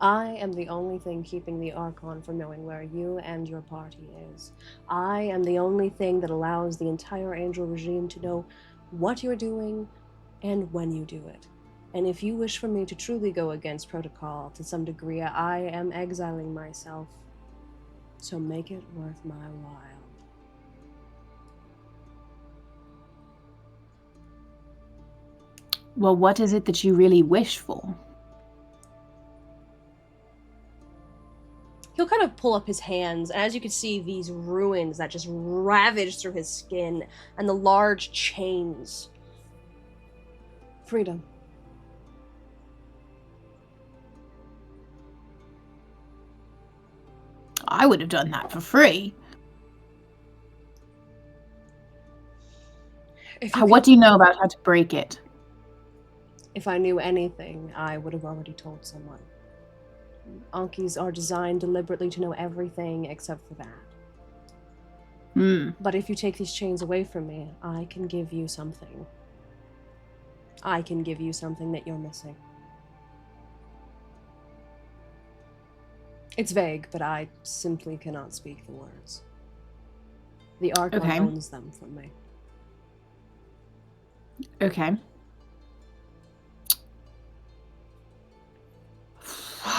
I am the only thing keeping the Archon from knowing where you and your party is. I am the only thing that allows the entire Angel regime to know what you're doing and when you do it. And if you wish for me to truly go against protocol to some degree, I am exiling myself. So make it worth my while. Well, what is it that you really wish for? He'll kind of pull up his hands, and as you can see, these ruins that just ravage through his skin, and the large chains. Freedom. I would have done that for free. What do you know about how to break it? If I knew anything, I would have already told someone. Ankis are designed deliberately to know everything except for that. But if you take these chains away from me, I can give you something. I can give you something that you're missing. It's vague, but I simply cannot speak the words. The Archon owns them from me. Okay.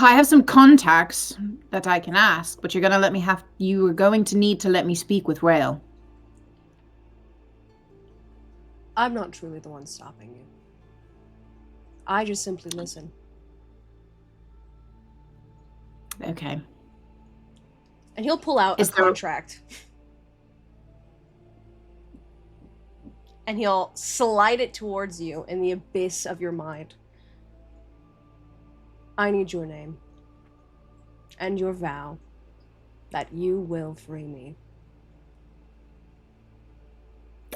I have some contacts that I can ask, but you are going to need to let me speak with Rael. I'm not truly the one stopping you. I just simply listen. Okay. And he'll pull out a contract. And he'll slide it towards you in the abyss of your mind. I need your name. And your vow that you will free me.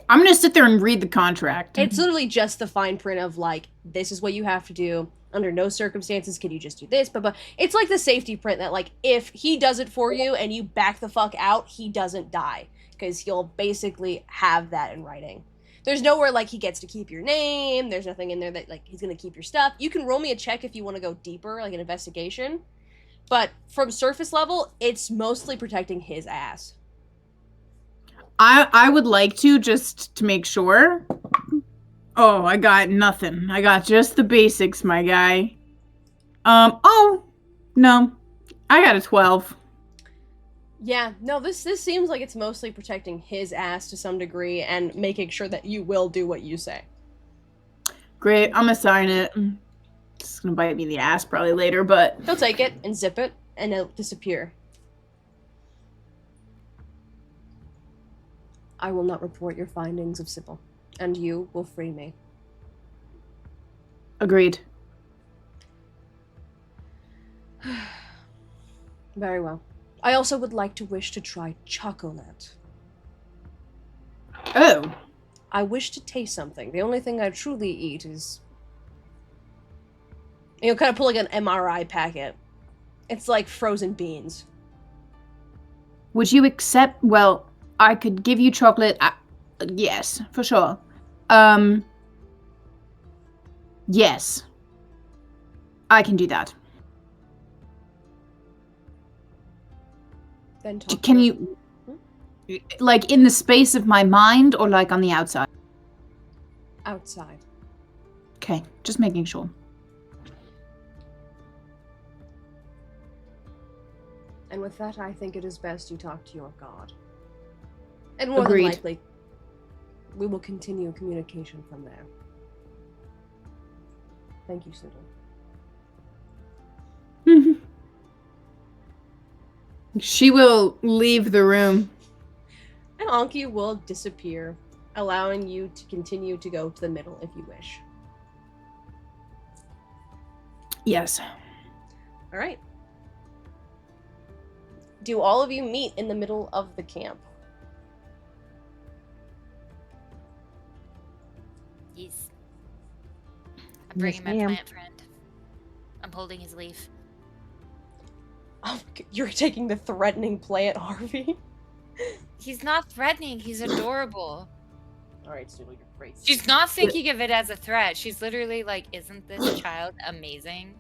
I'm gonna sit there and read the contract. It's literally just the fine print of, like, this is what you have to do. Under no circumstances can you just do this. But it's like the safety print that, like, if he does it for you and you back the fuck out, he doesn't die. Because he'll basically have that in writing. There's nowhere, like, he gets to keep your name. There's nothing in there that, like, he's going to keep your stuff. You can roll me a check if you want to go deeper, like an investigation. But from surface level, it's mostly protecting his ass. I would like to, just to make sure. Oh, I got nothing. I got just the basics, my guy. Oh, no. I got a 12. Yeah, no, this seems like it's mostly protecting his ass to some degree and making sure that you will do what you say. Great, I'm gonna sign it. It's gonna bite me in the ass probably later, but... He'll take it and zip it, and it'll disappear. I will not report your findings of Sybil, and you will free me. Agreed. Very well. I also would like to wish to try chocolate. Oh. I wish to taste something. The only thing I truly eat is... You'll kind of pull like an MRI packet. It's like frozen beans. Would you accept... Well, I could give you chocolate. Yes, for sure. Yes. I can do that. Then can you... Like, in the space of my mind, or like on the outside? Outside. Okay, just making sure. And with that, I think it is best you talk to your god. And more Agreed. than likely, we will continue communication from there. Thank you, Sybil. She will leave the room. And Anki will disappear, allowing you to continue to go to the middle if you wish. Yes. All right. Do all of you meet in the middle of the camp? Yes. I'm bringing my plant friend. I'm holding his leaf. Oh, you're taking the threatening plant, Harvey? He's not threatening. He's adorable. All right, Snoodle, you're great. She's not thinking of it as a threat. She's literally like, "Isn't this child amazing?"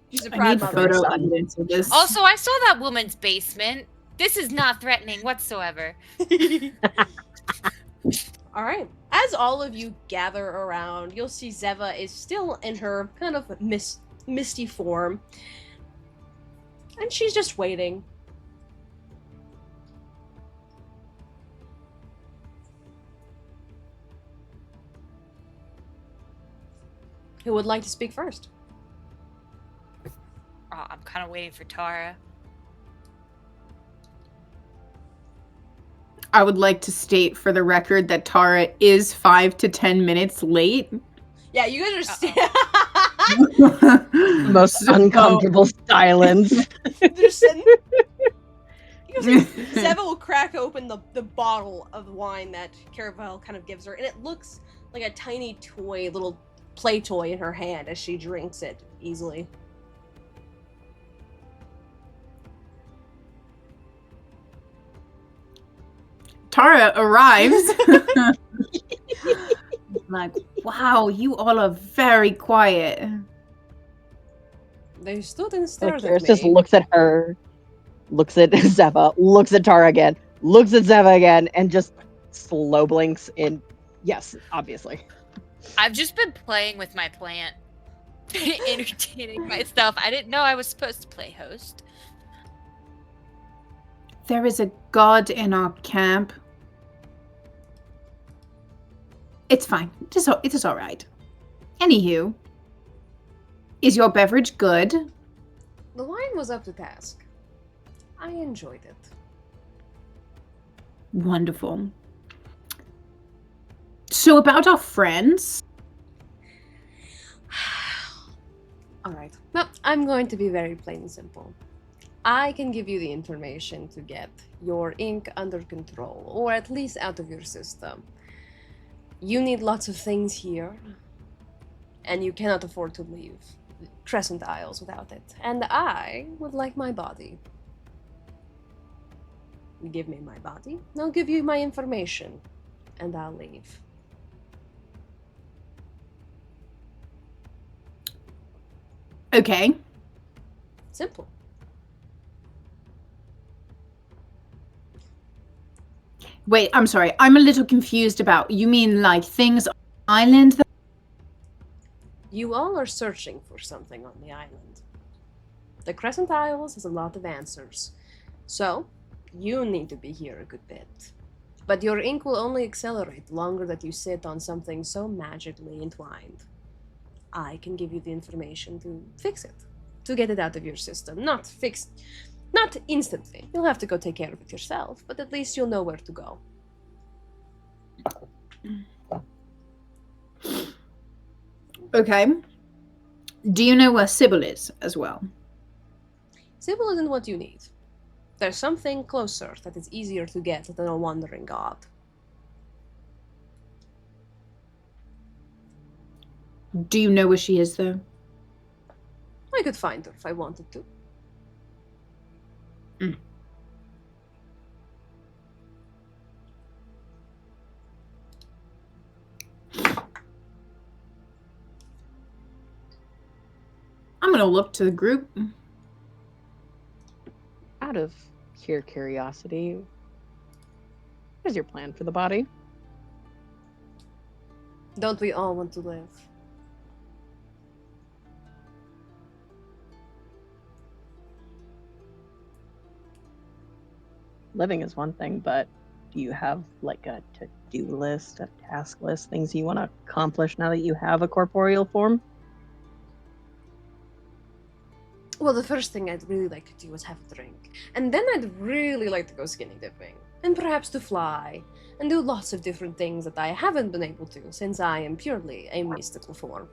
She's a proud mother. Photo evidence of this. Also, I saw that woman's basement. This is not threatening whatsoever. All right. As all of you gather around, you'll see Zeva is still in her kind of misty form. And she's just waiting. Who would like to speak first? Oh, I'm kind of waiting for Tara. I would like to state for the record that Tara is 5 to 10 minutes late. Yeah, you guys are Most So- uncomfortable silence. They're sitting. Zeva will crack open the bottle of wine that Caravel kind of gives her, and it looks like a tiny toy, little play toy in her hand as she drinks it easily. Tara arrives. Like, wow, you all are very quiet. They stood and stared Karis at just me. looks at her, looks at Zeva, looks at Tara again, looks at Zeva again, and just slow blinks in. Yes, obviously. I've just been playing with my plant, entertaining myself. I didn't know I was supposed to play host. There is a god in our camp. It's fine. It is all right. Anywho, is your beverage good? The wine was up to task. I enjoyed it. Wonderful. So about our friends. Alright. Well, I'm going to be very plain and simple. I can give you the information to get your ink under control, or at least out of your system. You need lots of things here, and you cannot afford to leave Crescent Isles without it. And I would like my body. Give me my body, I'll give you my information, and I'll leave. Okay. Simple. Wait, I'm sorry. I'm a little confused about. You mean like things on the island? You all are searching for something on the island. The Crescent Isles has a lot of answers, so you need to be here a good bit. But your ink will only accelerate the longer that you sit on something so magically entwined. I can give you the information to fix it, to get it out of your system. Not instantly. You'll have to go take care of it yourself, but at least you'll know where to go. Okay. Do you know where Sybil is as well? Sybil isn't what you need. There's something closer that is easier to get than a wandering god. Do you know where she is though? I could find her if I wanted to. I'm gonna look to the group. Out of pure curiosity, what is your plan for the body? Don't we all want to live? Living is one thing, but do you have like a to-do list, a task list, things you want to accomplish now that you have a corporeal form? Well, the first thing I'd really like to do is have a drink. And then I'd really like to go skinny dipping. And perhaps to fly. And do lots of different things that I haven't been able to, since I am purely a mystical form.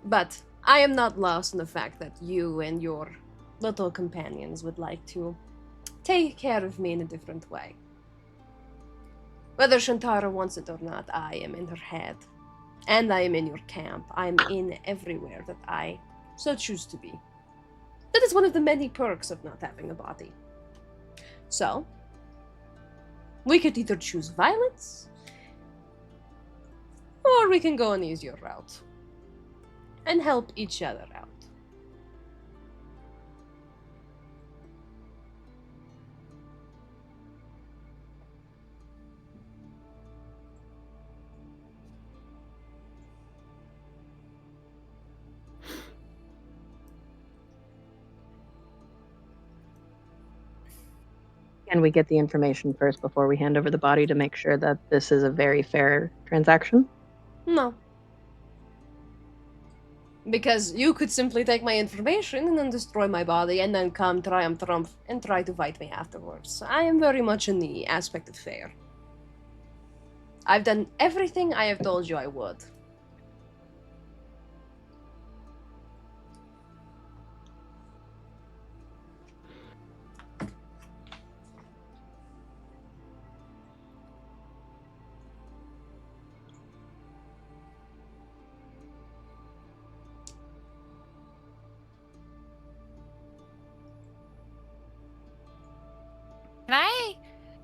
But I am not lost in the fact that you and your little companions would like to take care of me in a different way. Whether Shantara wants it or not, I am in her head. And I am in your camp. I am in everywhere that I so choose to be. That is one of the many perks of not having a body. So, we could either choose violence, or we can go an easier route and help each other out. Can we get the information first before we hand over the body to make sure that this is a very fair transaction? No. Because you could simply take my information and then destroy my body and then come triumph and try to fight me afterwards. I am very much in the aspect of fair. I've done everything I have told you I would. Can I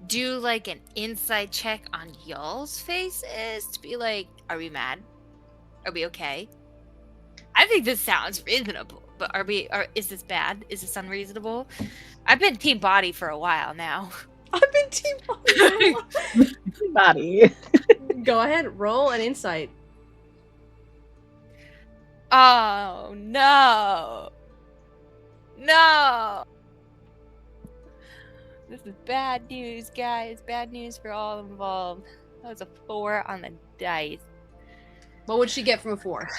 do like an inside check on y'all's faces to be like, are we mad? Are we okay? I think this sounds reasonable, but is this bad? Is this unreasonable? I've been team body for a while now. I've been team body. Body. Go ahead, roll an insight. Oh no. No. This is bad news, guys. Bad news for all involved. That was a 4 on the dice. What would she get from a 4?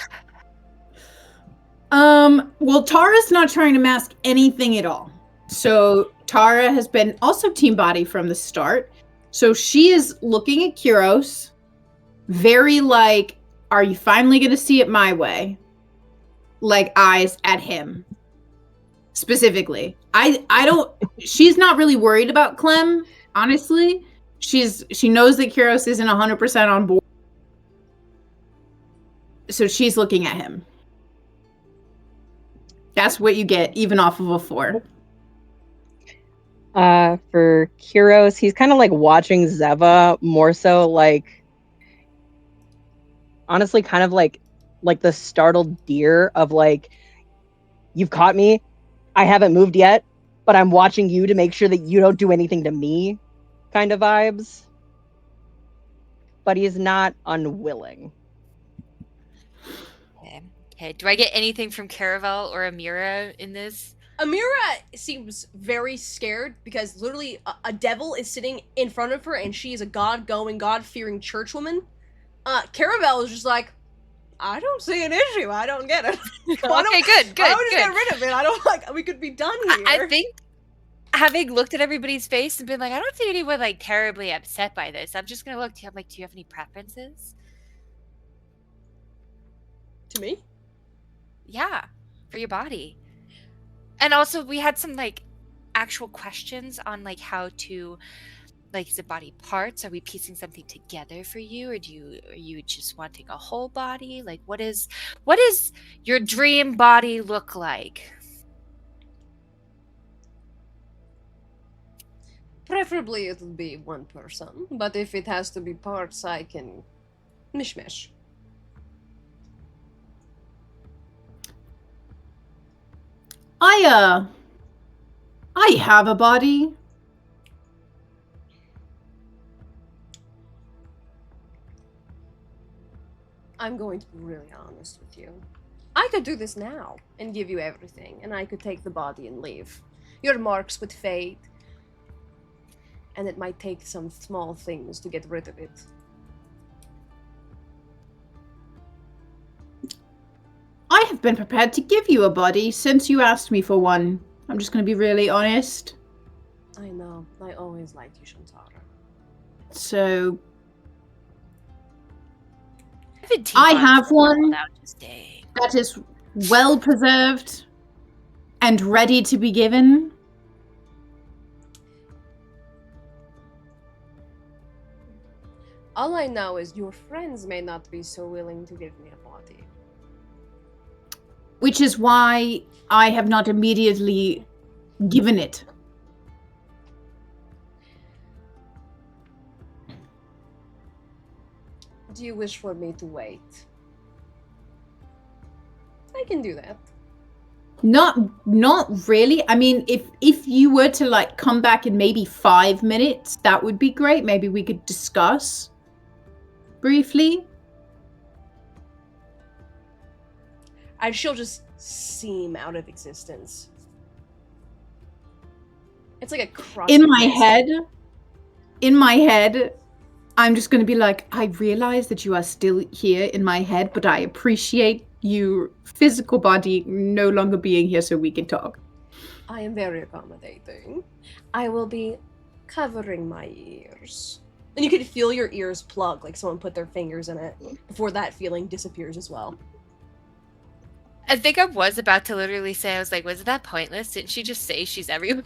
Well, Tara's not trying to mask anything at all. So Tara has been also team body from the start. So she is looking at Kyros, very like, are you finally going to see it my way? Like eyes at him. Specifically. She's not really worried about Clem, honestly. She knows that Kyros isn't 100% on board. So she's looking at him. That's what you get, even off of a 4. For Kyros, he's kind of like watching Zeva more so like, honestly, kind of like the startled deer of like, you've caught me, I haven't moved yet, but I'm watching you to make sure that you don't do anything to me kind of vibes. But he is not unwilling. Okay. Do I get anything from Caravel or Amira in this? Amira seems very scared because literally a devil is sitting in front of her and she is a god-going, god-fearing churchwoman. Caravel is just like, I don't see an issue. I don't get it. Okay, good. I would just get rid of it. I don't like. We could be done here. I think, having looked at everybody's face and been like, I don't see anyone like terribly upset by this. I'm just gonna look. Do you have any preferences? To me? Yeah, for your body. And also, we had some like actual questions on like how to, like, is it body parts? Are we piecing something together for you, or are you just wanting a whole body? Like, what is your dream body look like? Preferably it'll be one person, but if it has to be parts, I can mishmash. I have a body. I'm going to be really honest with you. I could do this now and give you everything, and I could take the body and leave. Your marks would fade, and it might take some small things to get rid of it. I have been prepared to give you a body since you asked me for one. I'm just going to be really honest. I know. I always liked you, Shantara. So I have one that is well preserved and ready to be given. All I know is your friends may not be so willing to give me a body. Which is why I have not immediately given it. Do you wish for me to wait? I can do that. Not really. I mean, if you were to like come back in maybe 5 minutes, that would be great. Maybe we could discuss briefly. She'll just seem out of existence. It's like a cross. In my head, I'm just going to be like, I realize that you are still here in my head, but I appreciate your physical body no longer being here so we can talk. I am very accommodating. I will be covering my ears. And you can feel your ears plug, like someone put their fingers in it, before that feeling disappears as well. I think I was about to literally say, I was like, was that pointless? Didn't she just say she's everywhere?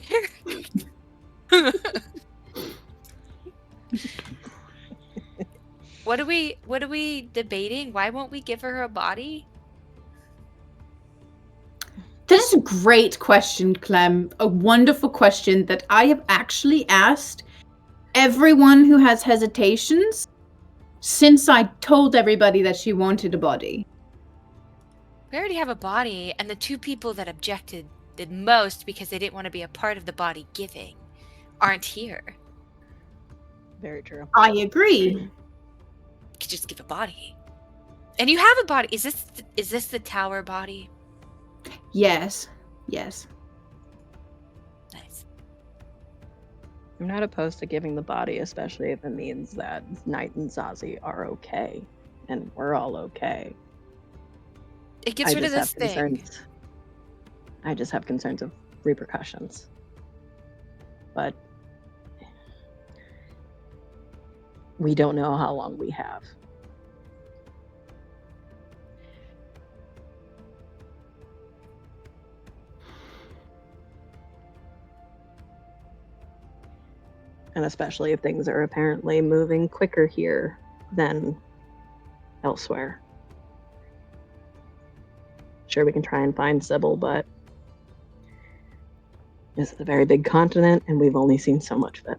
What are we debating? Why won't we give her a body? That is a great question, Clem. A wonderful question that I have actually asked everyone who has hesitations since I told everybody that she wanted a body. We already have a body, and the two people that objected the most because they didn't want to be a part of the body giving aren't here. Very true. I agree. You could just give a body. And you have a body. Is this the tower body? Yes. Yes. Nice. I'm not opposed to giving the body, especially if it means that Knight and Zazie are okay, and we're all okay. It gets rid of this thing. I just have concerns of repercussions. But we don't know how long we have. And especially if things are apparently moving quicker here than elsewhere. Sure, we can try and find Sybil, but this is a very big continent, and we've only seen so much of it.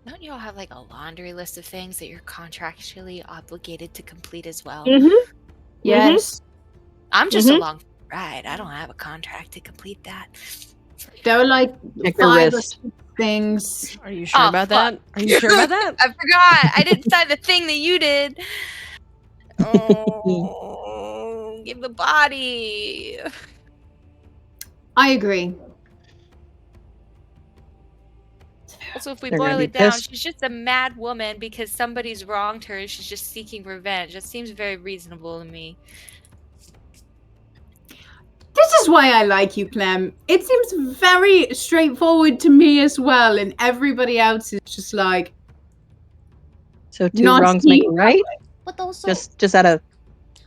Don't you all have like a laundry list of things that you're contractually obligated to complete as well? Mm-hmm. Yes. I'm just along for the ride. I don't have a contract to complete that. There were like Check your 5 or wrist. 6 things. Are you sure Oh, about fuck. that? Are you sure about that? I forgot. I didn't sign the thing that you did. Oh, give the body. I agree. Also, if we They're gonna boil be it down, pissed. she's just a mad woman because somebody's wronged her and she's just seeking revenge. That seems very reasonable to me. This is why I like you, Clem. It seems very straightforward to me as well, and everybody else is just like, So two Not wrongs make a seeing right? But also, Just out of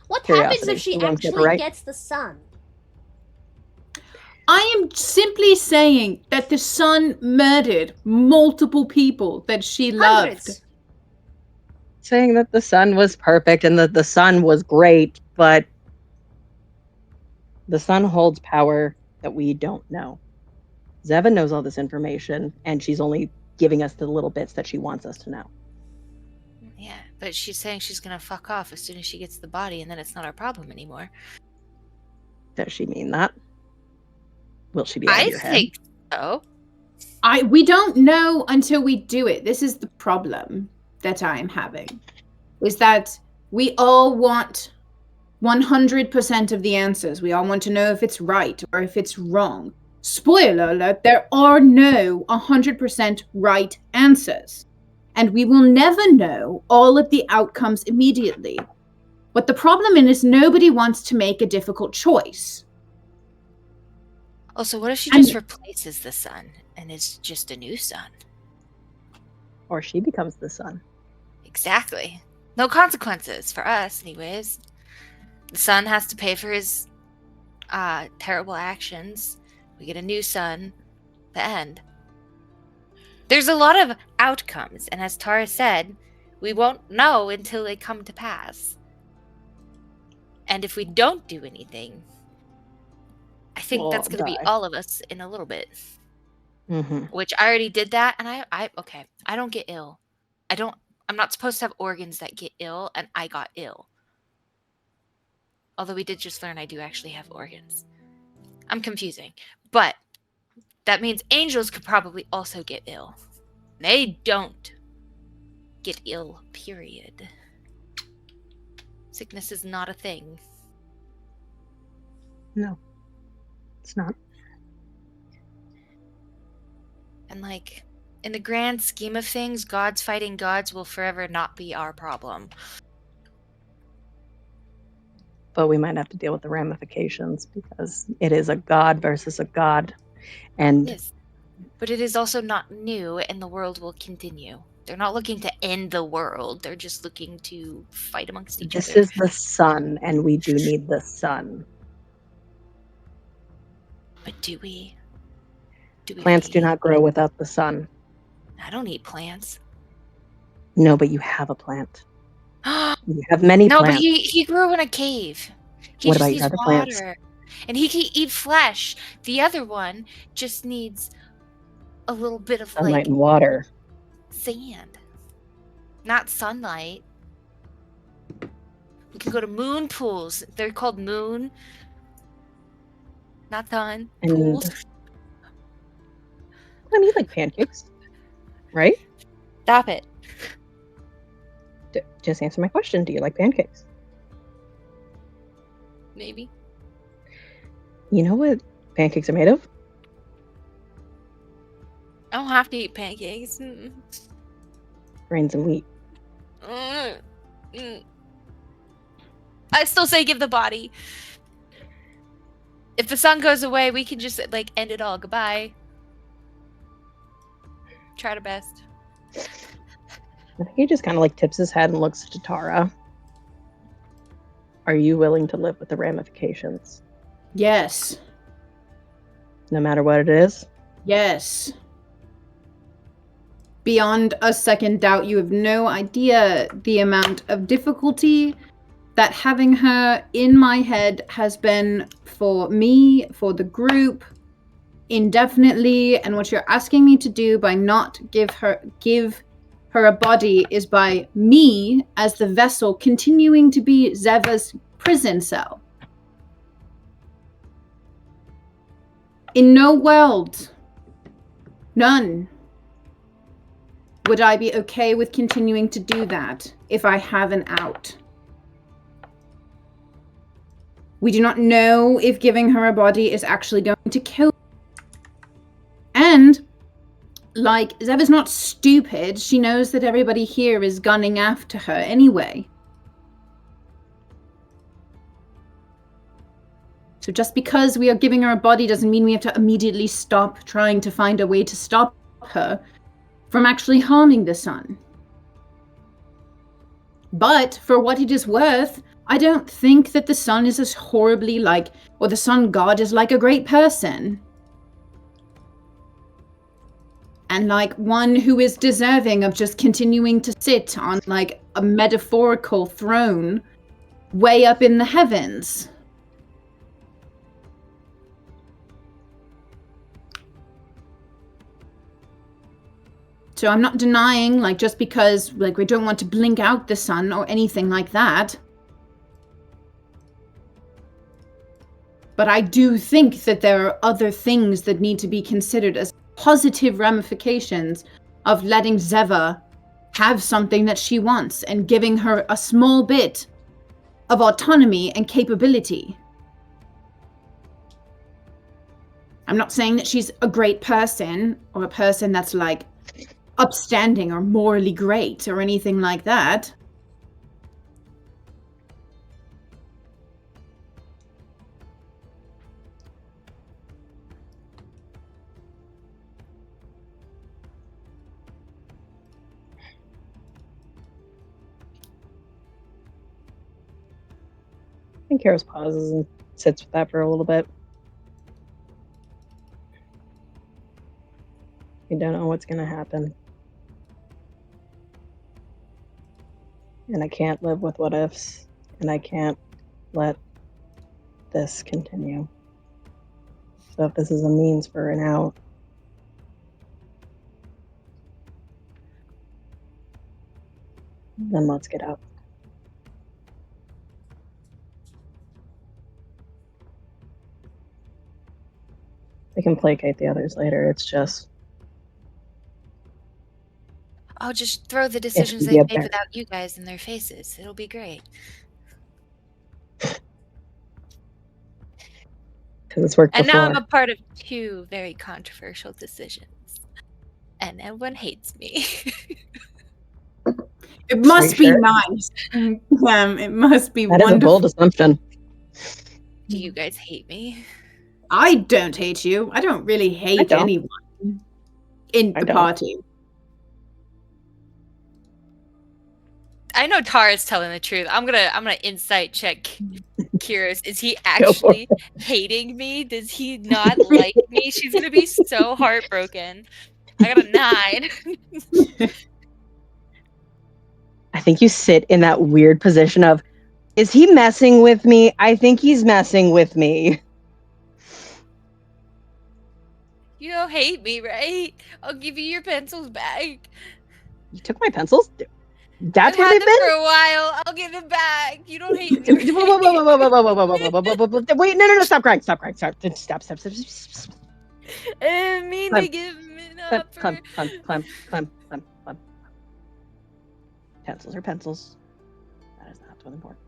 what happens curiosity, if she who wants to get actually right? gets the sun? I am simply saying that the son murdered multiple people that she loved. Hundreds. saying that the sun was perfect and that the sun was great, but the sun holds power that we don't know. Zeva knows all this information, and she's only giving us the little bits that she wants us to know. Yeah, but she's saying she's gonna fuck off as soon as she gets the body and then it's not our problem anymore. Does she mean that? Will she be out of I your head? think so. We don't know until we do it. This is the problem that I am having. Is that we all want 100% of the answers. We all want to know if it's right or if it's wrong. Spoiler alert, there are no 100% right answers. And we will never know all of the outcomes immediately. What the problem is nobody wants to make a difficult choice. Also, what if she And- just replaces the sun and is just a new sun? Or she becomes the sun. Exactly. No consequences for us, anyways. The sun has to pay for his terrible actions. We get a new sun. The end. There's a lot of outcomes, and as Tara said, we won't know until they come to pass. And if we don't do anything, I think We'll that's going to be die. all of us in a little bit. Mm-hmm. Which I already did that, and I don't get ill. I'm not supposed to have organs that get ill, and I got ill. Although we did just learn I do actually have organs. I'm confusing. But that means angels could probably also get ill. They don't get ill, period. Sickness is not a thing. No, it's not. And like, in the grand scheme of things, gods fighting gods will forever not be our problem. but we might have to deal with the ramifications because it is a god versus a god. And Yes. But it is also not new, and the world will continue. They're not looking to end the world. They're just looking to fight amongst each this other. is the sun, and we do need the sun. But do we? Plants do really? not grow without the sun. I don't eat plants. No, but you have a plant. No, You have many but plants. he grew in a cave. He What just about needs your other water. plants? And he can eat flesh. The other one just needs a little bit of Sunlight like and water. sand. Not sunlight. We can go to moon pools. They're called moon. Not sun. And Pools. I mean, like pancakes, right? Stop it. Just answer my question. Do you like pancakes? Maybe. You know what pancakes are made of? I don't have to eat pancakes. Mm. Grains and wheat. Mm. I still say give the body. If the sun goes away, we can just like end it all. Goodbye. Try our best. I think he just kind of like tips his head and looks to Tara. Are you willing to live with the ramifications, Yes. no matter what it is? Yes. Beyond a second doubt, you have no idea the amount of difficulty that having her in my head has been for me, for the group, indefinitely. And what you're asking me to do by not give her a body is by me, as the vessel, continuing to be Zeva's prison cell. In no world, none, would I be okay with continuing to do that if I have an out. We do not know if giving her a body is actually going to kill her. And, like, Zeva's not stupid. She knows that everybody here is gunning after her anyway. So just because we are giving her a body doesn't mean we have to immediately stop trying to find a way to stop her from actually harming the sun. But for what it is worth, I don't think that the sun is as horribly or the sun god is like a great person. And like one who is deserving of just continuing to sit on like a metaphorical throne way up in the heavens. So I'm not denying, like, just because, like, we don't want to blink out the sun or anything like that. But I do think that there are other things that need to be considered as positive ramifications of letting Zeva have something that she wants and giving her a small bit of autonomy and capability. I'm not saying that she's a great person or a person that's, like, upstanding or morally great or anything like that. I think Karos pauses and sits with that for a little bit. You don't know what's going to happen. And I can't live with what ifs, and I can't let this continue. So if this is a means for an out, then let's get out. We can placate the others later. It's just I'll just throw the decisions we they've get made there. without you guys in their faces. It'll be great. because it's worked And before. now I'm a part of 2 very controversial decisions. And everyone hates me. It must you be sure? nice. It must be That is a wonderful. bold assumption. Do you guys hate me? I don't hate you. I don't really hate don't. anyone in I the don't. party. I know Tara's telling the truth. I'm gonna insight check Kyrus. Is he for actually hating me? Does he not like me? She's gonna be so heartbroken. I got a 9. I think you sit in that weird position of, is he messing with me? I think he's messing with me. You don't hate me, right? I'll give you your pencils back. You took my pencils? That's I've where had they've them been? for a while. I'll give them back. You don't hate me. Whoa, Right? whoa, whoa, whoa, whoa, whoa, whoa, whoa, whoa, whoa, whoa, whoa, whoa, whoa. Wait, no, stop crying, stop. I didn't mean to Clem, give it Clem, up for. Clem. Pencils are pencils. That is not what's important.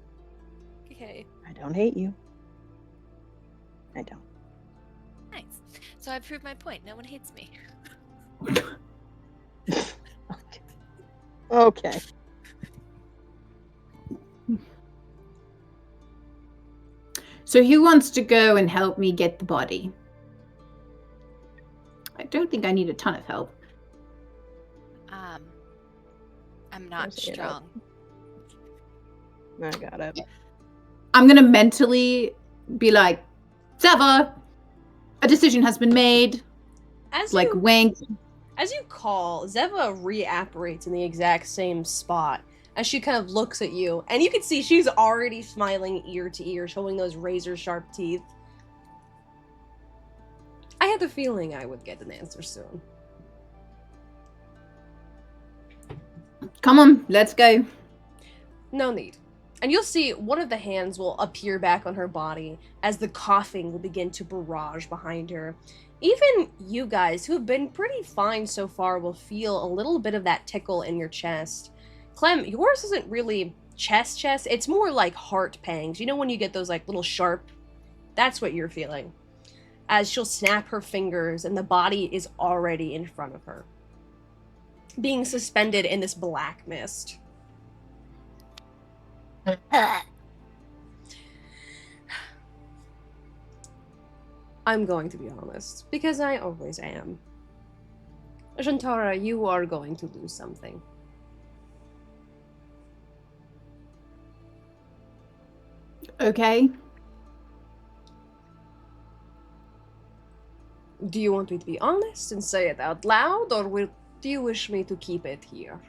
Okay, I don't hate you. I don't. nice. So I proved my point. No one hates me. Okay. So who wants to go and help me get the body? I don't think I need a ton of help. I'm not Say it strong. I got it. I'm gonna mentally be like, Zeva, a decision has been made. As Like you wink. As you call, Zeva reapparates in the exact same spot as she kind of looks at you, and you can see she's already smiling ear to ear, showing those razor sharp teeth. I had the feeling I would get an answer soon. Come on, let's go. No need. And you'll see one of the hands will appear back on her body as the coughing will begin to barrage behind her. Even you guys, who have been pretty fine so far, will feel a little bit of that tickle in your chest. Clem, yours isn't really chest, it's more like heart pangs. You know when you get those like little sharp? That's what you're feeling. As she'll snap her fingers and the body is already in front of her, being suspended in this black mist. I'm going to be honest, because I always am. Shantara, you are going to lose something. Okay. Do you want me to be honest and say it out loud, or do you wish me to keep it here?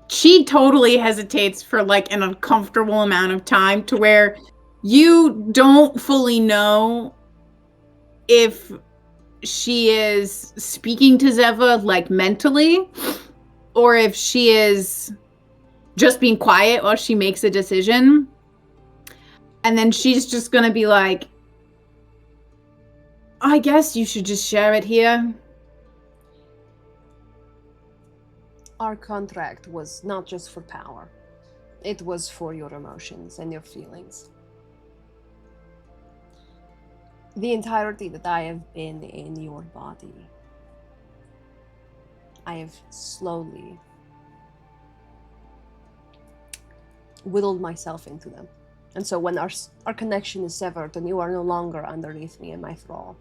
She totally hesitates for like an uncomfortable amount of time to where you don't fully know if she is speaking to Zeva like mentally or if she is just being quiet while she makes a decision. And then she's just gonna be like, I guess you should just share it here. Our contract was not just for power. It was for your emotions and your feelings. The entirety that I have been in your body, I have slowly whittled myself into them. And so when our connection is severed and you are no longer underneath me in my thrall,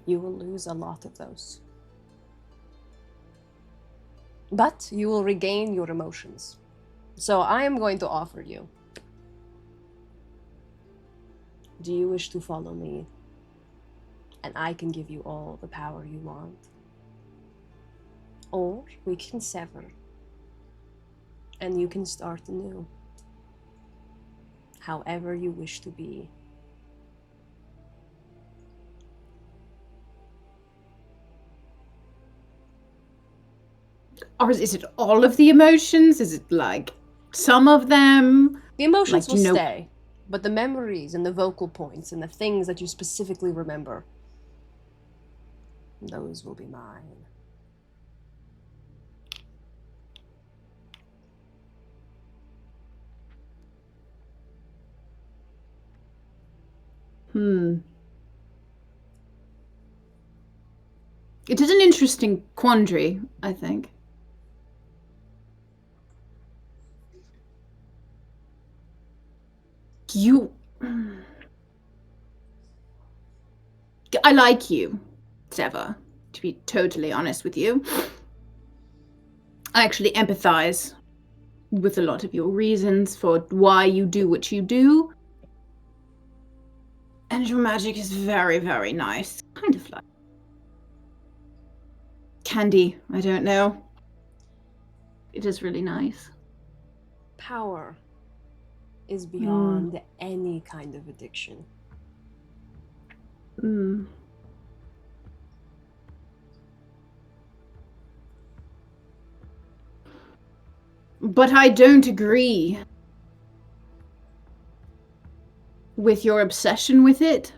you will lose a lot of those. But you will regain your emotions. So I am going to offer you. Do you wish to follow me? And I can give you all the power you want. Or we can sever. And you can start anew. However you wish to be. Or is it all of the emotions? Is it like some of them? The emotions Like, will you know- stay, but the memories and the vocal points and the things that you specifically remember, those will be mine. It is an interesting quandary, I think. You... I like you, Seva, to be totally honest with you. I actually empathize with a lot of your reasons for why you do what you do. And your magic is very, very nice. Kind of like candy, I don't know. It is really nice. Power is beyond any kind of addiction. Mm. But I don't agree with your obsession with it.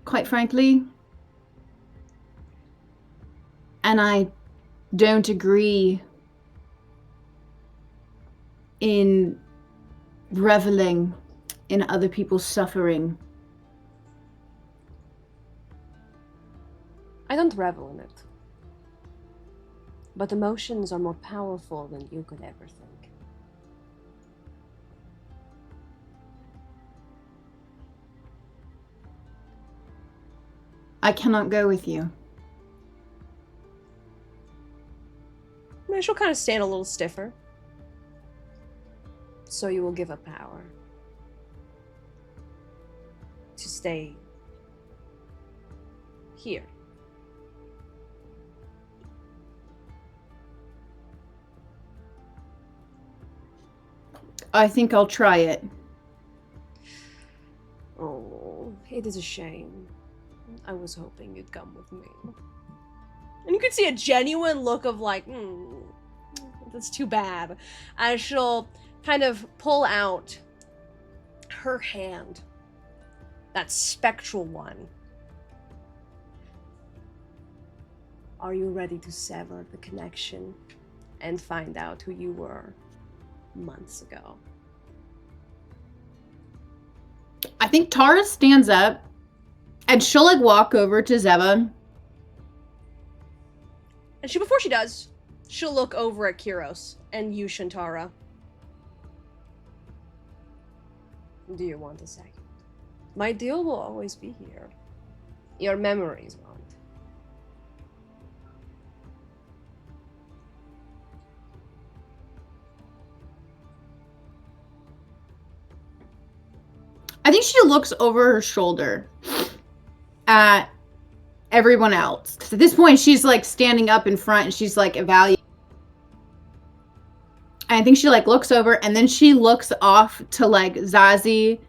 Quite frankly. And I don't agree in reveling in other people's suffering. I don't revel in it. But emotions are more powerful than you could ever think. I cannot go with you. I mean, she'll kind of stand a little stiffer. So you will give up power. To stay here. I think I'll try it. Oh, it is a shame. I was hoping you'd come with me. And you can see a genuine look of like, that's too bad. As she'll kind of pull out her hand. That spectral one. Are you ready to sever the connection and find out who you were months ago? I think Tara stands up and she'll like walk over to Seva. And before she does, she'll look over at Kyros and you, Shantara. Do you want a second? My deal will always be here. Your memories won't. I think she looks over her shoulder at everyone else. 'Cause at this point, she's like standing up in front and she's like evaluating. And I think she like looks over and then she looks off to like Zazie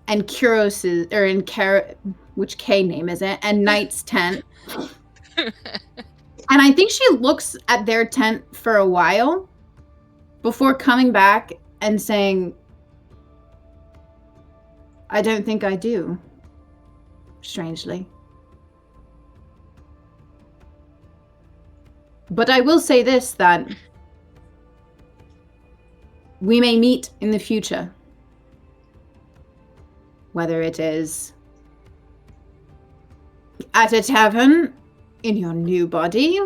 and Kuros's, or in which K name is it? And Knight's tent. And I think she looks at their tent for a while before coming back and saying, I don't think I do. Strangely. But I will say this, that we may meet in the future. Whether it is at a tavern, in your new body,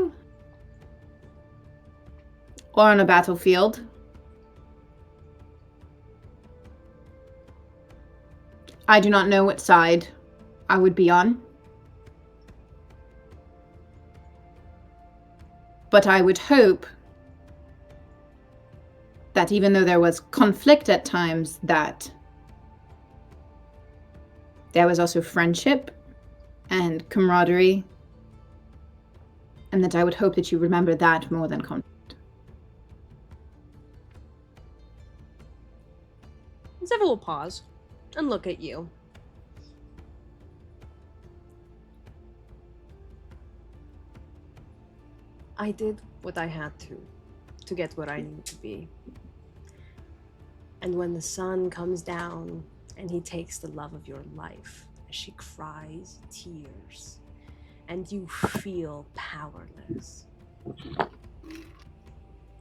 or on a battlefield. I do not know what side I would be on. But I would hope that even though there was conflict at times, that there was also friendship and camaraderie, and that I would hope that you remember that more than conflict. Zeva will pause and look at you. I did what I had to get where I need to be. And when the sun comes down and he takes the love of your life, she cries tears, and you feel powerless.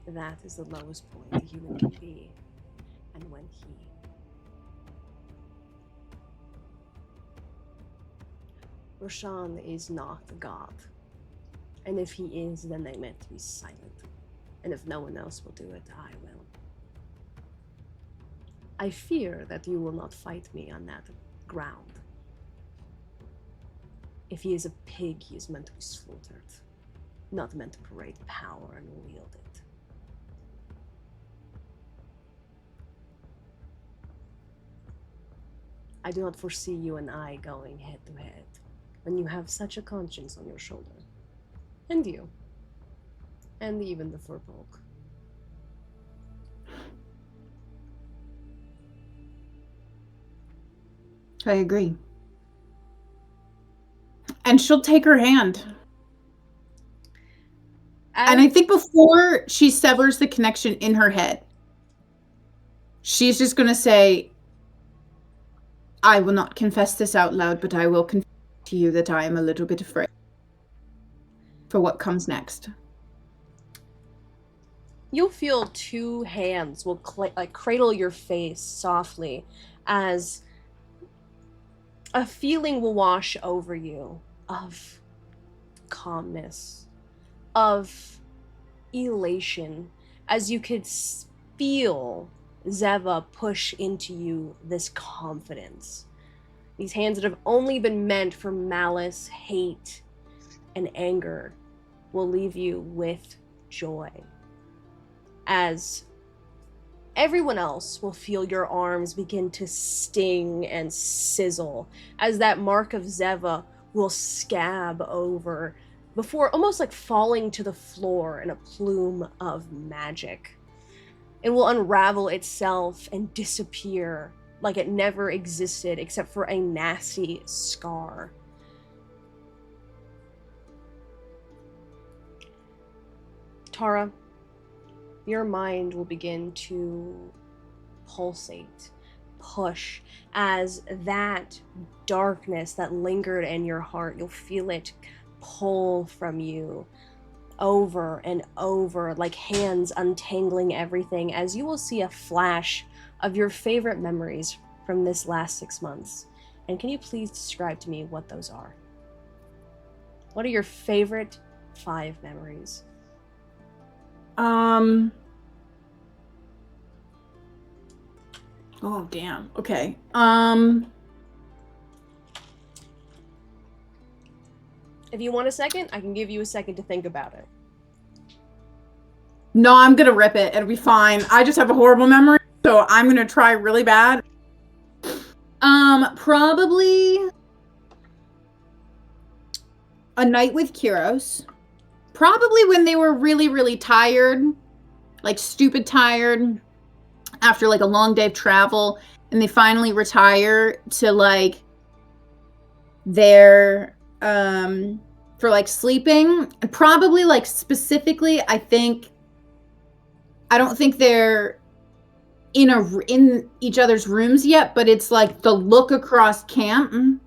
That is the lowest point a human can be. And when he Roshan is not a god. And if he is, then they meant to be silent. And if no one else will do it, I will. I fear that you will not fight me on that ground. If he is a pig, he is meant to be slaughtered, not meant to parade power and wield it. I do not foresee you and I going head to head when you have such a conscience on your shoulder. And you. And even the Furbolg. I agree. And she'll take her hand. And I think before she severs the connection in her head, she's just going to say, I will not confess this out loud, but I will confess to you that I am a little bit afraid for what comes next. You'll feel two hands will cradle your face softly as a feeling will wash over you of calmness, of elation, as you could feel Zeva push into you this confidence. These hands that have only been meant for malice, hate, and anger will leave you with joy. As everyone else will feel your arms begin to sting and sizzle, as that mark of Zeva will scab over before almost like falling to the floor in a plume of magic. It will unravel itself and disappear like it never existed except for a nasty scar. Tara, your mind will begin to pulsate, push, as that darkness that lingered in your heart, you'll feel it pull from you over and over, like hands untangling everything, as you will see a flash of your favorite memories from this last 6 months. And can you please describe to me what those are? What are your favorite 5 memories? Oh, damn. Okay. If you want a second, I can give you a second to think about it. No, I'm gonna rip it. It'll be fine. I just have a horrible memory, so I'm gonna try really bad. Probably a night with Kyros. Probably when they were really, really tired, like stupid tired, after like a long day of travel, and they finally retire to like their for like sleeping. And probably like specifically, I don't think they're in each other's rooms yet, but it's like the look across camp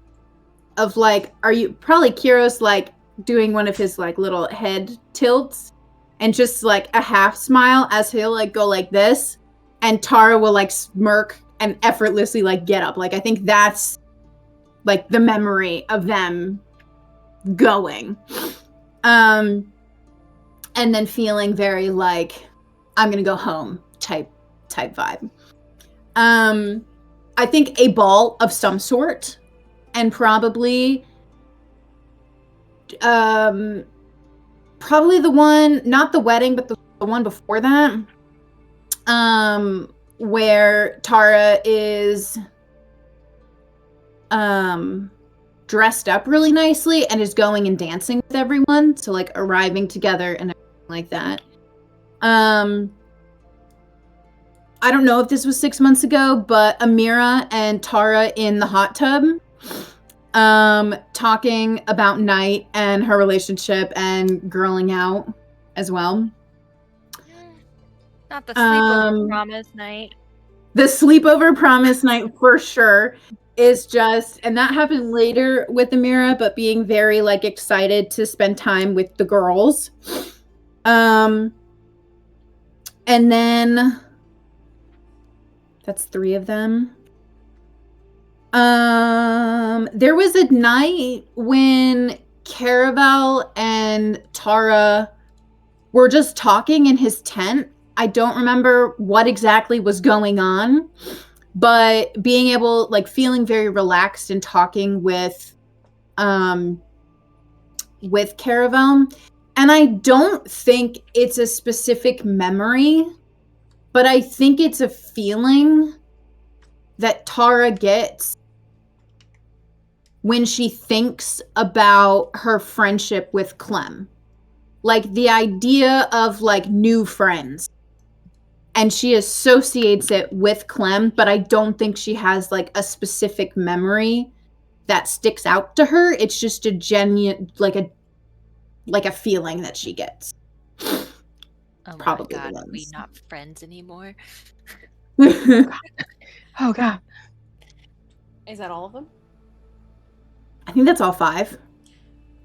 of like, are you probably Kyros like doing one of his like little head tilts and just like a half smile as he'll like go like this, and Tara will like smirk and effortlessly like get up. Like I think that's like the memory of them going. And then feeling very like I'm gonna go home type vibe. I think a ball of some sort, and probably the one, not the wedding, but the one before that, where Tara is dressed up really nicely and is going and dancing with everyone, so like arriving together and everything like that. I don't know if this was 6 months ago, but Amira and Tara in the hot tub, talking about Night and her relationship and girling out as well. Not the sleepover promise night. The sleepover promise night for sure is just, and that happened later with Amira, but being very like excited to spend time with the girls. And then that's 3 of them. There was a night when Caravel and Tara were just talking in his tent. I don't remember what exactly was going on, but being able, like, feeling very relaxed and talking with Caravel. And I don't think it's a specific memory, but I think it's a feeling that Tara gets when she thinks about her friendship with Clem. Like the idea of like new friends. And she associates it with Clem, but I don't think she has like a specific memory that sticks out to her. It's just a genuine, like a feeling that she gets. Oh Probably my the god, are we ones. not friends anymore? Oh god. Is that all of them? I think that's all 5.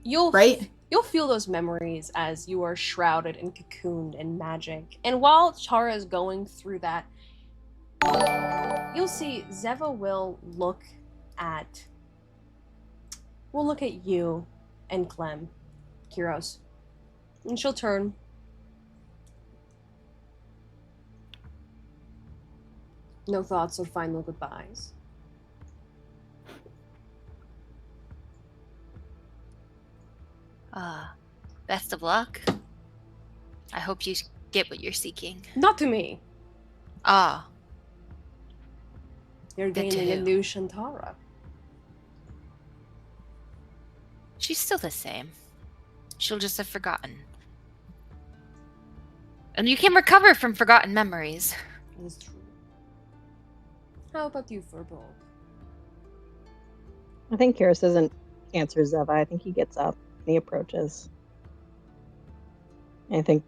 You'll Right? You'll feel those memories as you are shrouded and cocooned in magic. And while Tara is going through that, you'll see Zeva will look at you and Clem, Kyros. And she'll turn. No thoughts or final goodbyes. Best of luck. I hope you get what you're seeking. Not to me. Ah, You're Then to gaining a who? new Shantara. she's still the same. She'll just have forgotten. And you can recover from forgotten memories. That is true. How about you, Furbolg? I think Kyrus doesn't answer Zeva. I think he gets up and he approaches. I think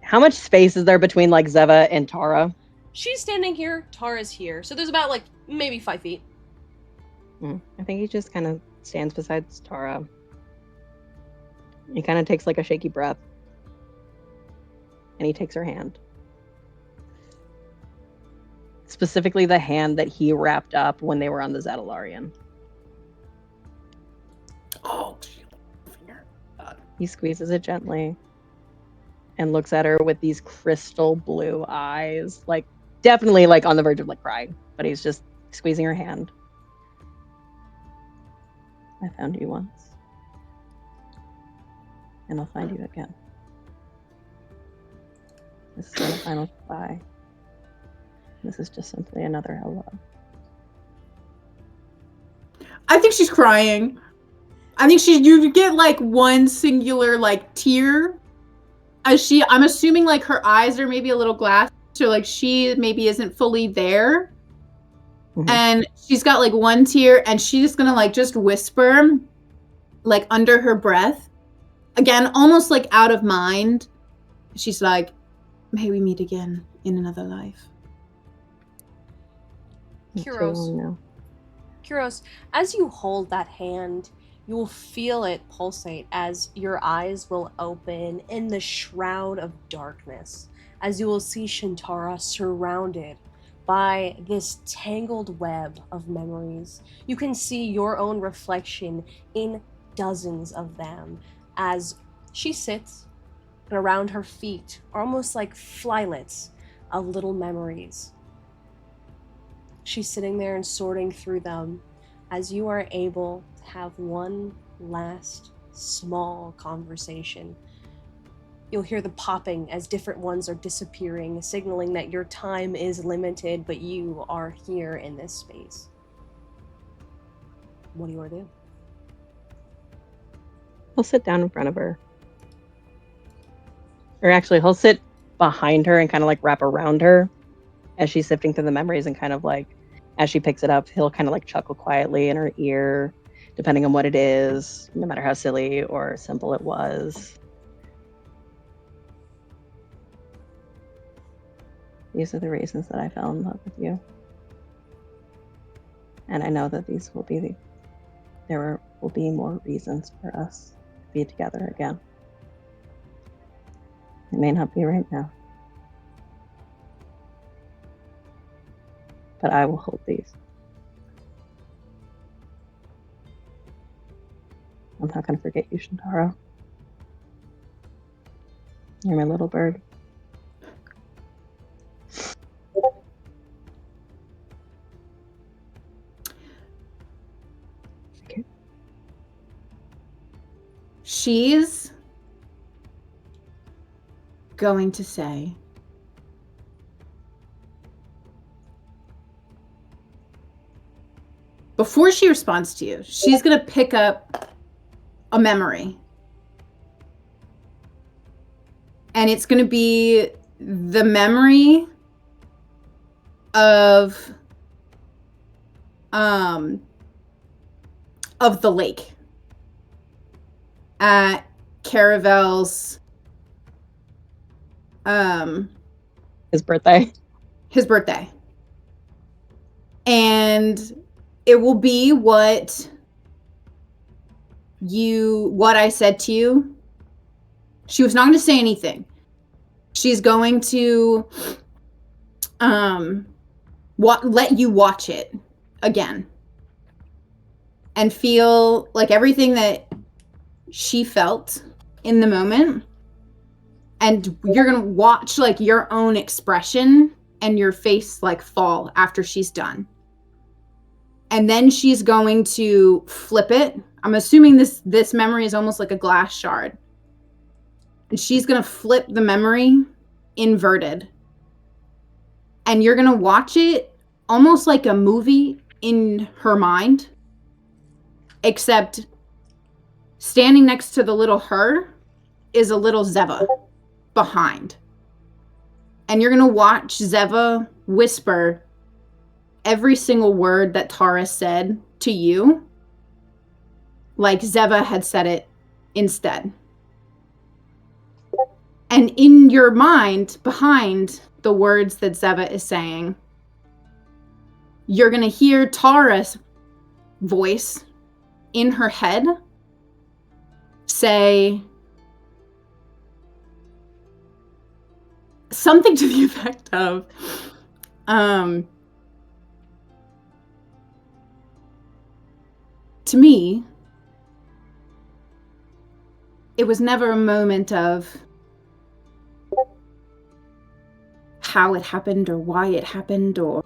how much space is there between like Zeva and Tara? She's standing here, Tara's here. So there's about like maybe 5 feet. I think he just kind of stands beside Tara. He kind of takes like a shaky breath. And he takes her hand. Specifically the hand that he wrapped up when they were on the Zadalarian. Oh, He squeezes it gently and looks at her with these crystal blue eyes. Like, definitely like on the verge of like crying. But he's just squeezing her hand. I found you once. And I'll find you again. This is not a final goodbye. This is just simply another hello. I think she's crying. I think you get like one singular like tear as I'm assuming like her eyes are maybe a little glassy, so like she maybe isn't fully there. Mhm. And she's got like one tear and she's just gonna like just whisper like under her breath. Again, almost like out of mind. She's like, may we meet again in another life. Not too Kyros. long now. Kyros, as you hold that hand, you will feel it pulsate as your eyes will open in the shroud of darkness, as you will see Shantara surrounded by this tangled web of memories. You can see your own reflection in dozens of them as she sits, and around her feet are almost like flylets of little memories. She's sitting there and sorting through them as you are able to have one last small conversation. You'll hear the popping as different ones are disappearing, signaling that your time is limited, but you are here in this space. What do you want to do? He'll sit down in front of her. Or actually, he'll sit behind her and kind of like wrap around her as she's sifting through the memories, and kind of like, as she picks it up, he'll kind of like chuckle quietly in her ear, depending on what it is, no matter how silly or simple it was. These are the reasons that I fell in love with you. And I know that these will be there will be more reasons for us to be together again. It may not be right now. But I will hold these. I'm not gonna forget you, Shintaro. You're my little bird. Okay. She's going to say, before she responds to you, she's going to pick up a memory. And it's going to be the memory of the lake at Caravel's His birthday. And it will be what I said to you. She was not going to say anything. She's going to let you watch it again and feel like everything that she felt in the moment. And you're going to watch like your own expression and your face like fall after she's done. And then she's going to flip it. I'm assuming this memory is almost like a glass shard. And she's going to flip the memory inverted. And you're going to watch it almost like a movie in her mind. Except standing next to the little her is a little Zeva behind. And you're going to watch Zeva whisper every single word that Tara said to you, like Zeva had said it instead. And in your mind, behind the words that Zeva is saying, you're going to hear Tara's voice in her head say something to the effect of, to me, it was never a moment of how it happened or why it happened or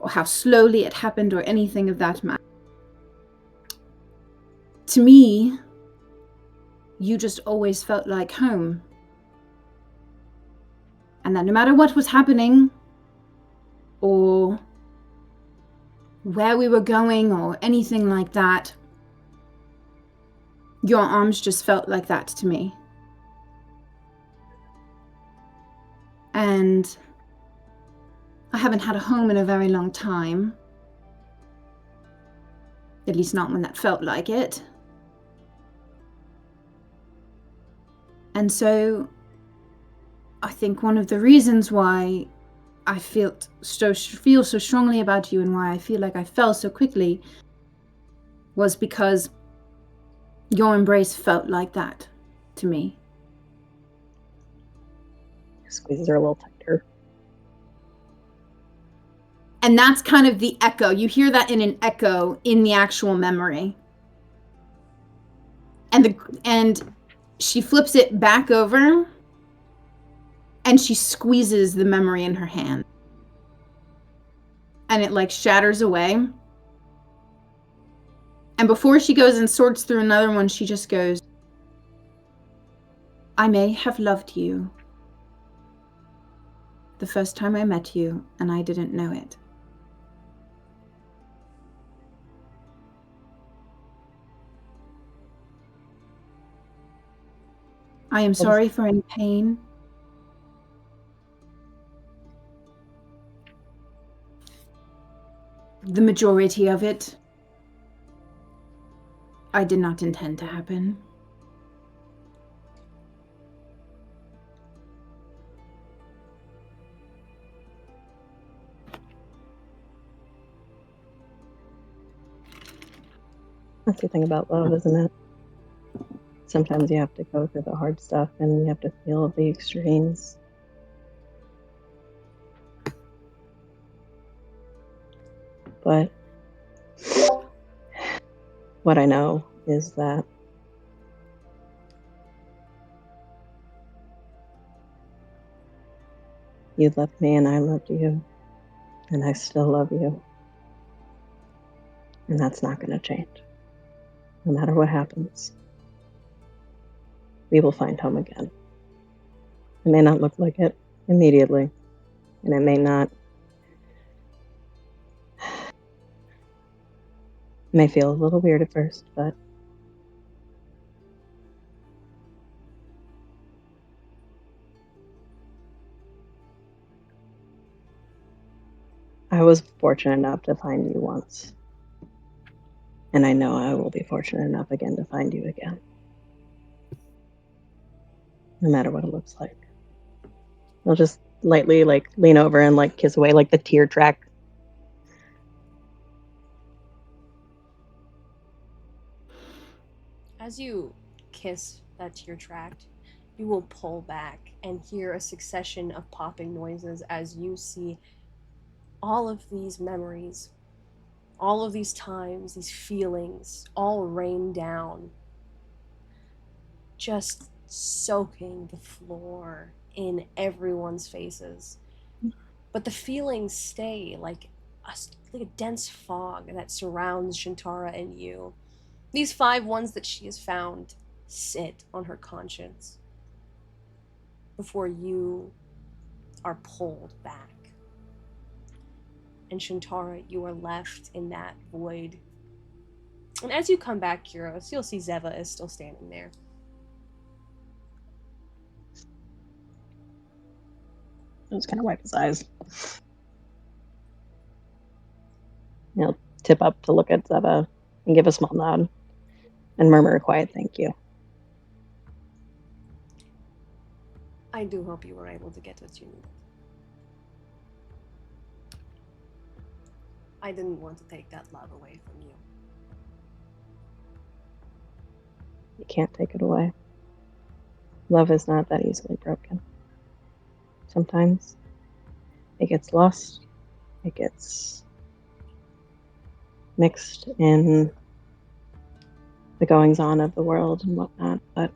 how slowly it happened or anything of that matter. To me, you just always felt like home. And that no matter what was happening or where we were going or anything like that, your arms just felt like that to me. And I haven't had a home in a very long time. At least not when that felt like it. And so I think one of the reasons why I feel so strongly about you and why I feel like I fell so quickly was because your embrace felt like that to me. Squeezes her a little tighter. And that's kind of the echo. You hear that in an echo in the actual memory. And she flips it back over and she squeezes the memory in her hand. And it like shatters away. And before she goes and sorts through another one, she just goes, I may have loved you the first time I met you, and I didn't know it. I am sorry for any pain. The majority of it, I did not intend to happen. That's the thing about love, isn't it? Sometimes you have to go through the hard stuff and you have to feel the extremes. But What I know is that you loved me and I loved you, and I still love you. And that's not going to change. No matter what happens, we will find home again. It may not look like it immediately, and it may not. It may feel a little weird at first, but I was fortunate enough to find you once. And I know I will be fortunate enough again to find you again. No matter what it looks like. I'll just lightly lean over and kiss away the tear track. As you kiss that tear tract, you will pull back and hear a succession of popping noises as you see all of these memories, all of these times, these feelings, all rain down, just soaking the floor in everyone's faces. But the feelings stay like a dense fog that surrounds Shantara and you. These 5 ones that she has found sit on her conscience before you are pulled back. And Shantara, you are left in that void. And as you come back, Kyros, you'll see Zeva is still standing there. I just kind of wipe his eyes. He'll tip up to look at Zeva and give a small nod and murmur a quiet thank you. I do hope you were able to get what you needed. I didn't want to take that love away from you. You can't take it away. Love is not that easily broken. Sometimes it gets lost, it gets mixed in the goings-on of the world and whatnot, but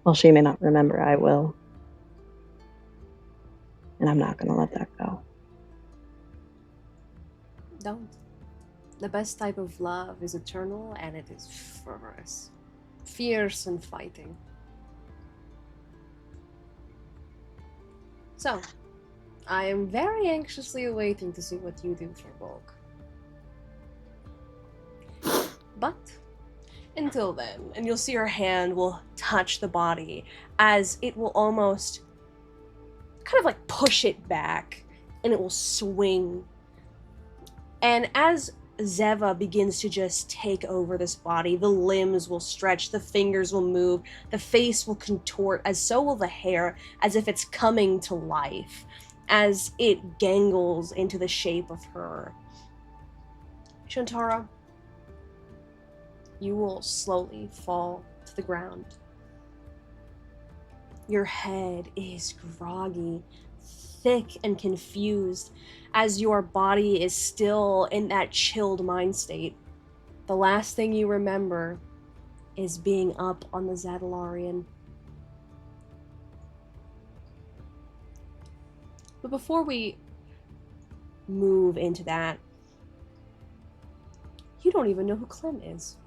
while she may not remember, I will. And I'm not going to let that go. Don't. The best type of love is eternal, and it is fervorous, fierce and fighting. So, I am very anxiously awaiting to see what you do for Volk. But, until then, and you'll see her hand will touch the body as it will almost kind of push it back, and it will swing. And as Zeva begins to just take over this body, the limbs will stretch, the fingers will move, the face will contort, as so will the hair, as if it's coming to life, as it gangles into the shape of her. Shantara, you will slowly fall to the ground. Your head is groggy, thick and confused, as your body is still in that chilled mind state. The last thing you remember is being up on the Zadalarian. But before we move into that, you don't even know who Clem is.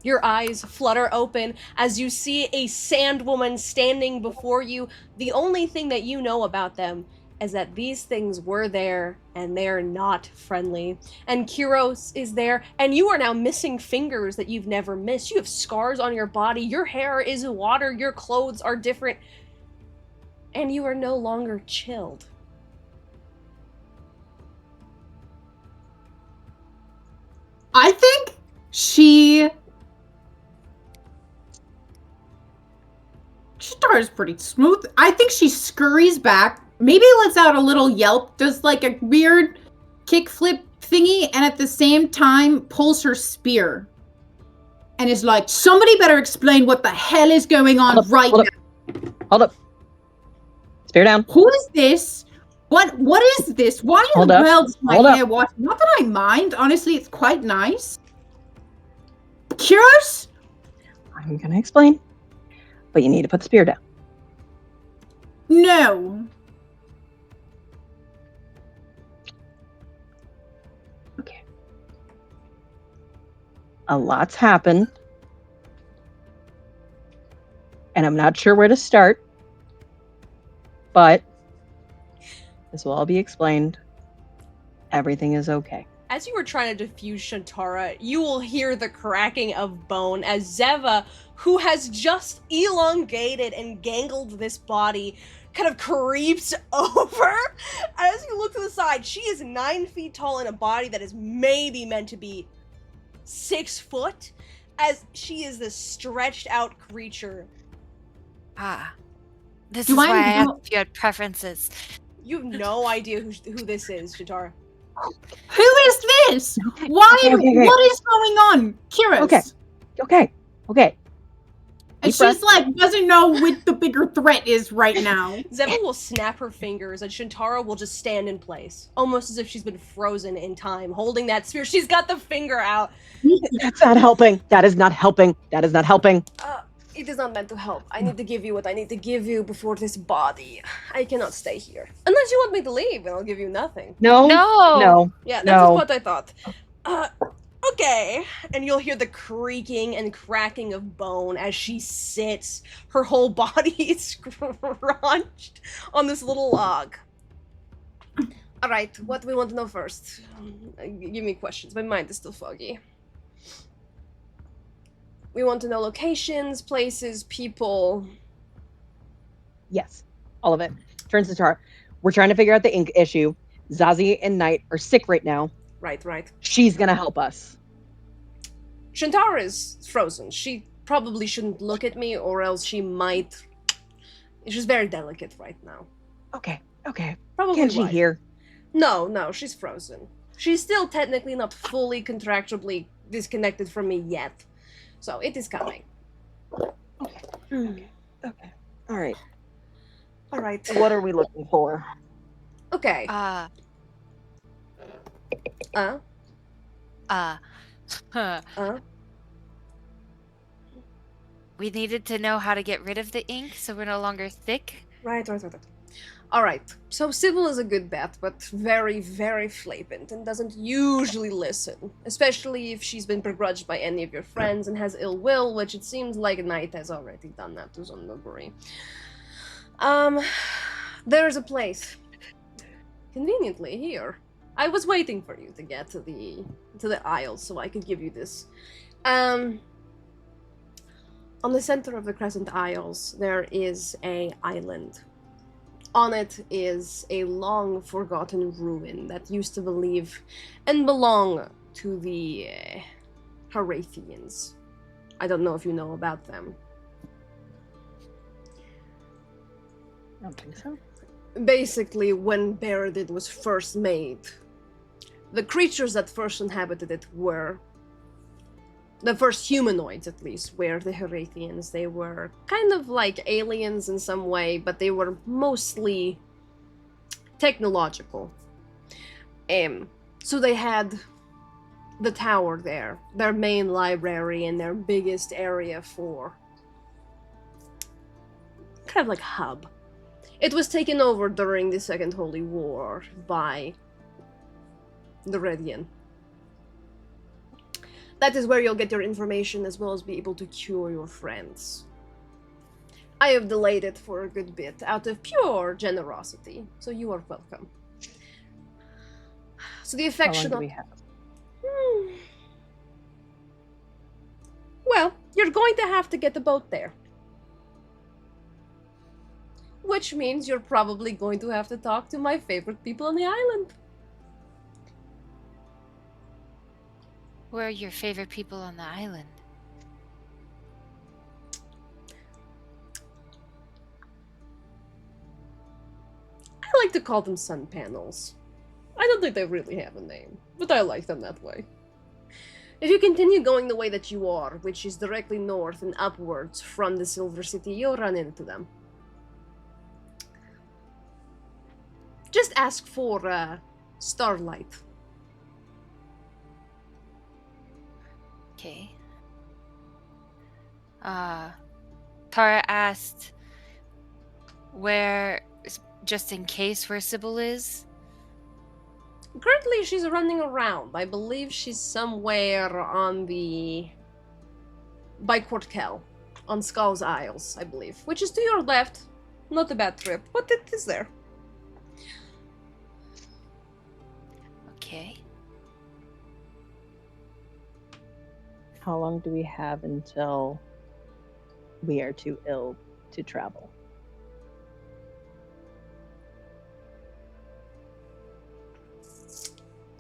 Your eyes flutter open as you see a sand woman standing before you. The only thing that you know about them is that these things were there, and they're not friendly. And Kyros is there, and you are now missing fingers that you've never missed. You have scars on your body, your hair is water, your clothes are different, and you are no longer chilled. I think she starts pretty smooth. I think she scurries back, maybe lets out a little yelp, does a weird kickflip thingy, and at the same time pulls her spear. And is like, somebody better explain what the hell is going on right now. Hold up. Spear down. Who is this? What is this? Why in Hold the up. world is my Hold up. hair washed? Not that I mind. Honestly, it's quite nice. Curious? I'm gonna explain, but you need to put the spear down. No. Okay. A lot's happened, and I'm not sure where to start, but this will all be explained. Everything is okay. As you were trying to defuse Shantara, you will hear the cracking of bone as Zeva, who has just elongated and gangled this body, kind of creeps over. And as you look to the side, she is 9 feet tall in a body that is maybe meant to be 6 foot, as she is this stretched out creature. Ah. This Do is I why I know- asked if you had preferences. You have no idea who this is, Shantara. Who is this? Why? Okay. What is going on? Curious. Okay. Okay. And Deep breath. she's like, doesn't know what the bigger threat is right now. Zeva will snap her fingers and Shantara will just stand in place, almost as if she's been frozen in time, holding that spear. She's got the finger out. That's not helping. That is not helping. That is not helping. It is not meant to help. I need to give you what I need to give you before this body. I cannot stay here. Unless you want me to leave, and I'll give you nothing. No. No. No. Yeah, No. that's what I thought. Okay. And you'll hear the creaking and cracking of bone as she sits. Her whole body is scrunched on this little log. Alright, what do we want to know first? Give me questions. My mind is still foggy. We want to know locations, places, people. Yes. All of it. Turns to Tara. We're trying to figure out the ink issue. Zazie and Knight are sick right now. Right. She's gonna help us. Shantara is frozen. She probably shouldn't look at me, or else she might. She's very delicate right now. Okay. Probably Can she why. hear? No, she's frozen. She's still technically not fully contractually disconnected from me yet. So it is coming. Okay. All right. Alright. What are we looking for? Okay. Huh. We needed to know how to get rid of the ink so we're no longer thick. Right. Alright. So Sybil is a good bet, but very, very flippant and doesn't usually listen. Especially if she's been begrudged by any of your friends and has ill will, which it seems like Knight has already done that to Zondoburi. There's a place. Conveniently here. I was waiting for you to get to the Isles so I could give you this. On the center of the Crescent Isles, there is a island. On it is a long forgotten ruin that used to believe and belong to the Harathians. I don't know if you know about them. I don't think so. Basically, when Beredid was first made, the creatures that first inhabited it were the first humanoids, at least, were the Harathians. They were kind of like aliens in some way, but they were mostly technological. So they had the tower there, their main library, and their biggest area for kind of like hub. It was taken over during the Second Holy War by the Redian. That is where you'll get your information as well as be able to cure your friends. I have delayed it for a good bit out of pure generosity, so you are welcome. So the How long affection do of... we have? Well, you're going to have to get the boat there. Which means you're probably going to have to talk to my favorite people on the island. Who are your favorite people on the island? I like to call them sun panels. I don't think they really have a name, but I like them that way. If you continue going the way that you are, which is directly north and upwards from the Silver City, you'll run into them. Just ask for Starlight. Okay. Tara asked where, just in case, where Sybil is. Currently, she's running around. I believe she's somewhere on by Cortkel, on Skull's Isles, I believe, which is to your left. Not a bad trip, but it is there. Okay. How long do we have until we are too ill to travel?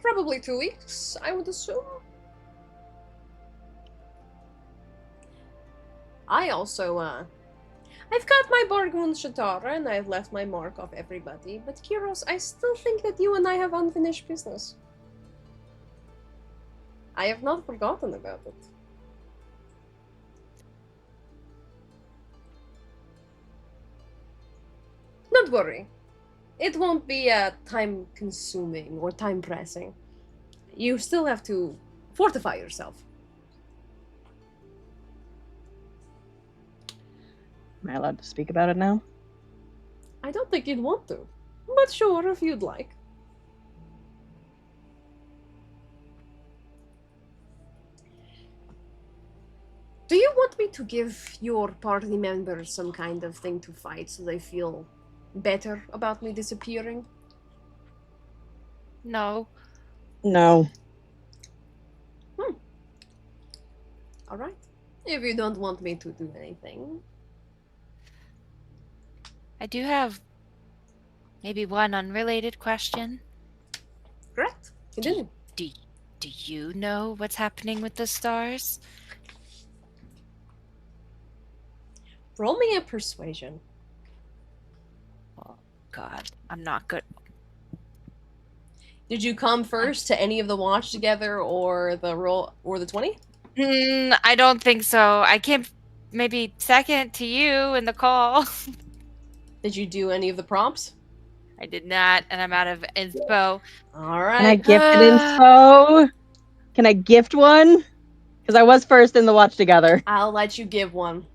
Probably 2 weeks, I would assume. I also, I've got my Bargun Shatara and I've left my mark off everybody, but Kiros, I still think that you and I have unfinished business. I have not forgotten about it. Don't worry. It won't be time consuming or time pressing. You still have to fortify yourself. Am I allowed to speak about it now? I don't think you'd want to, but sure, if you'd like. Do you want me to give your party members some kind of thing to fight so they feel better about me disappearing? No. No. Alright. If you don't want me to do anything. I do have maybe one unrelated question. Correct. Continue. Do you know what's happening with the stars? Roll me a persuasion. Oh, God, I'm not good. Did you come first to any of the watch together or the roll or the 20? I don't think so. I came maybe second to you in the call. Did you do any of the prompts? I did not, and I'm out of inspo. Alright. Can I gift it inspo? Can I gift one? Because I was first in the watch together. I'll let you give one.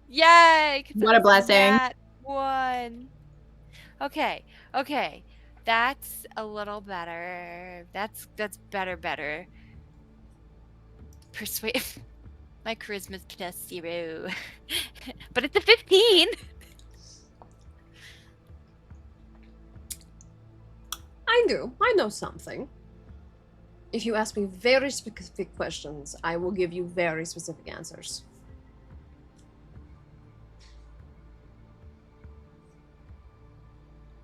Yay! 'Cause What a it's blessing. nat one. Okay. That's a little better. That's better. Persuade. My charisma's +0. But it's a 15. I do. I know something. If you ask me very specific questions, I will give you very specific answers.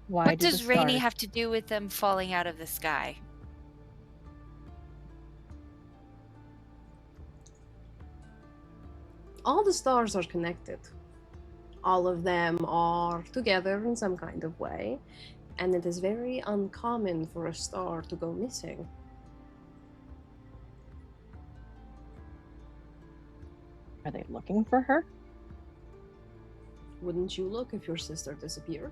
Why What do the does Rainy stars- have to do with them falling out of the sky? All the stars are connected. All of them are together in some kind of way, and it is very uncommon for a star to go missing. Are they looking for her? Wouldn't you look if your sister disappeared?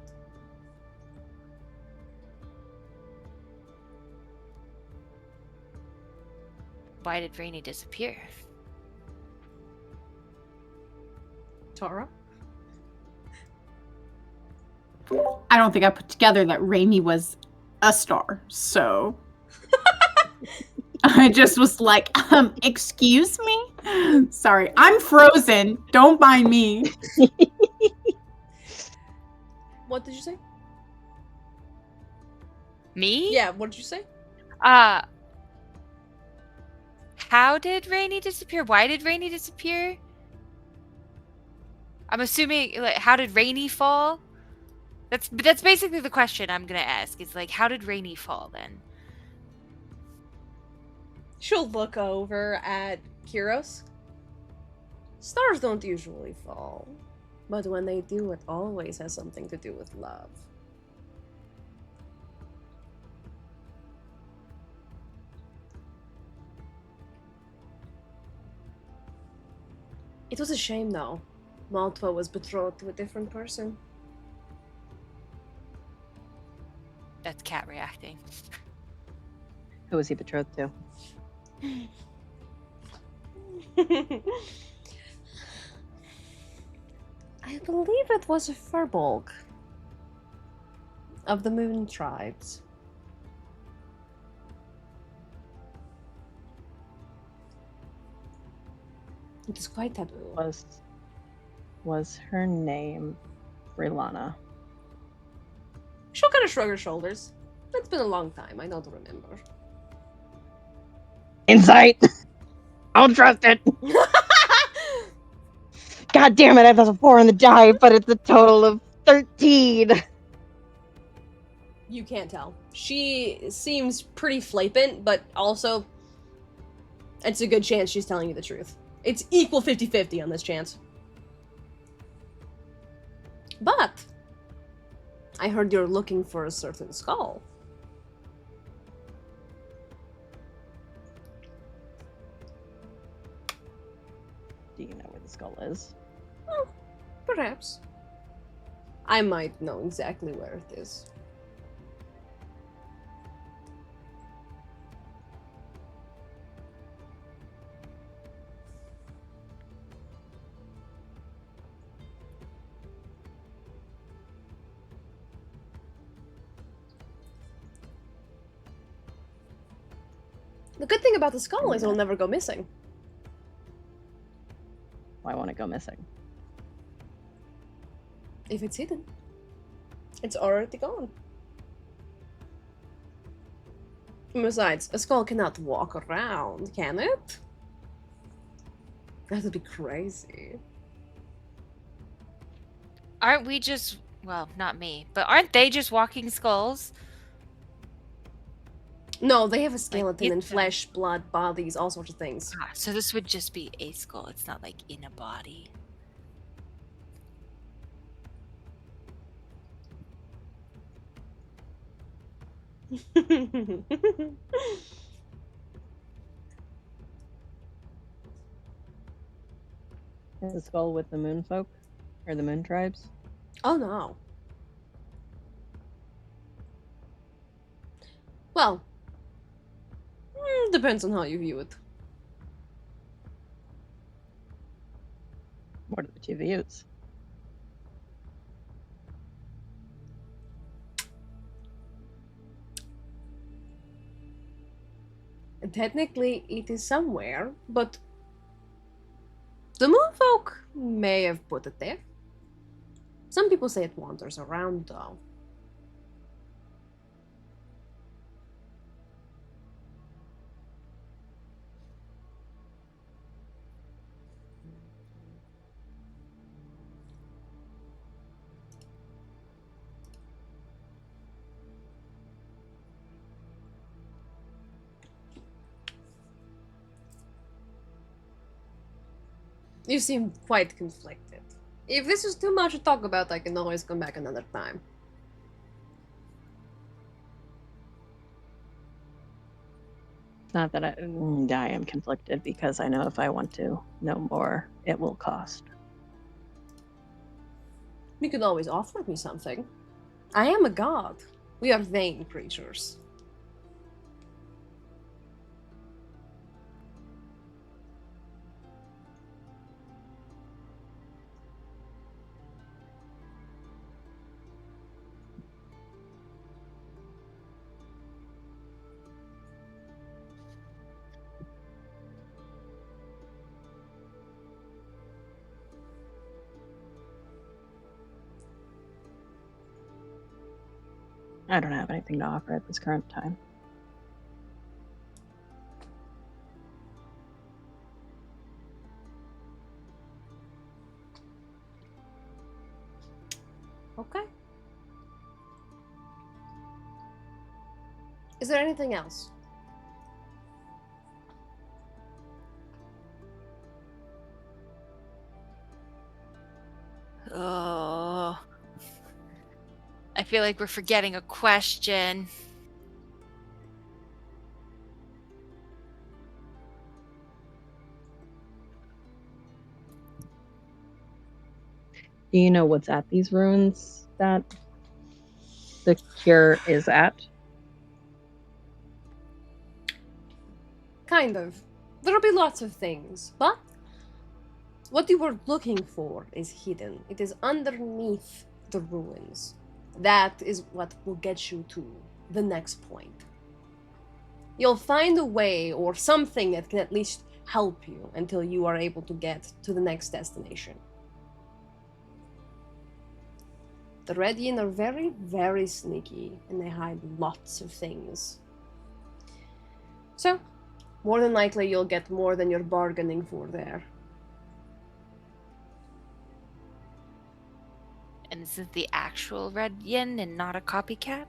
Why did Rainy disappear? Tara? I don't think I put together that Rainy was a star, so I just was like, excuse me? Sorry, I'm frozen. Don't mind me. What did you say? Me? Yeah, what did you say? How did Rainy disappear? Why did Rainy disappear? I'm assuming, like, how did Rainy fall? That's basically the question I'm gonna ask. Is like, how did Rainy fall then? She'll look over at Kiros. Stars don't usually fall, but when they do, it always has something to do with love. It was a shame, though. Maltwa was betrothed to a different person. cat reacting. Who was he betrothed to? I believe it was a Furbolg of the Moon Tribes. It is quite taboo. Was her name Rilana? She'll kind of shrug her shoulders. It's been a long time. I don't remember. Insight. I'll trust it. God damn it! I have a 4 on the die, but it's a total of 13. You can't tell. She seems pretty flippant, but also it's a good chance she's telling you the truth. It's equal 50-50 on this chance. But I heard you're looking for a certain skull. Do you know where the skull is? Well, perhaps. I might know exactly where it is. The good thing about the skull is it'll never go missing. Why won't it go missing? If it's hidden, it's already gone. And besides, a skull cannot walk around, can it? That would be crazy. Aren't we just, well, not me, but aren't they just walking skulls? No, they have a skeleton get and them. flesh, blood, bodies, all sorts of things. Ah, so this would just be a skull. It's not like in a body. Is the skull with the moon folk? Or the moon tribes? Oh no. Well, depends on how you view it. What are the two views? Technically, it is somewhere, but the moonfolk may have put it there. Some people say it wanders around, though. You seem quite conflicted. If this is too much to talk about, I can always come back another time. It's not that I am conflicted because I know if I want to know more, it will cost. You could always offer me something. I am a god. We are vain creatures. I don't have anything to offer at this current time. Okay. Is there anything else? Oh. I feel like we're forgetting a question. Do you know what's at these ruins that the cure is at? Kind of. There'll be lots of things, but what you were looking for is hidden. It is underneath the ruins. That is what will get you to the next point. You'll find a way or something that can at least help you until you are able to get to the next destination. The Red Yin are very, very sneaky, and they hide lots of things. So, more than likely you'll get more than you're bargaining for there. And this is the actual Red Yin and not a copycat?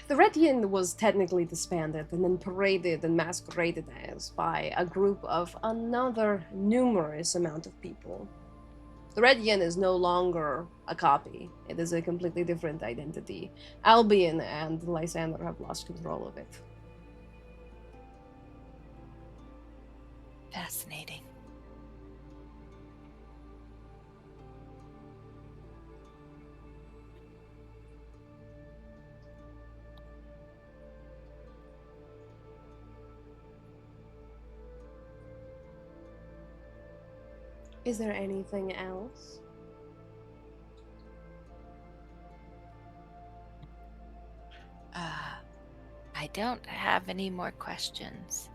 The Red Yin was technically disbanded and then paraded and masqueraded as by a group of another numerous amount of people. The Red Yin is no longer a copy. It is a completely different identity. Albion and Lysander have lost control of it. Fascinating. Is there anything else? I don't have any more questions.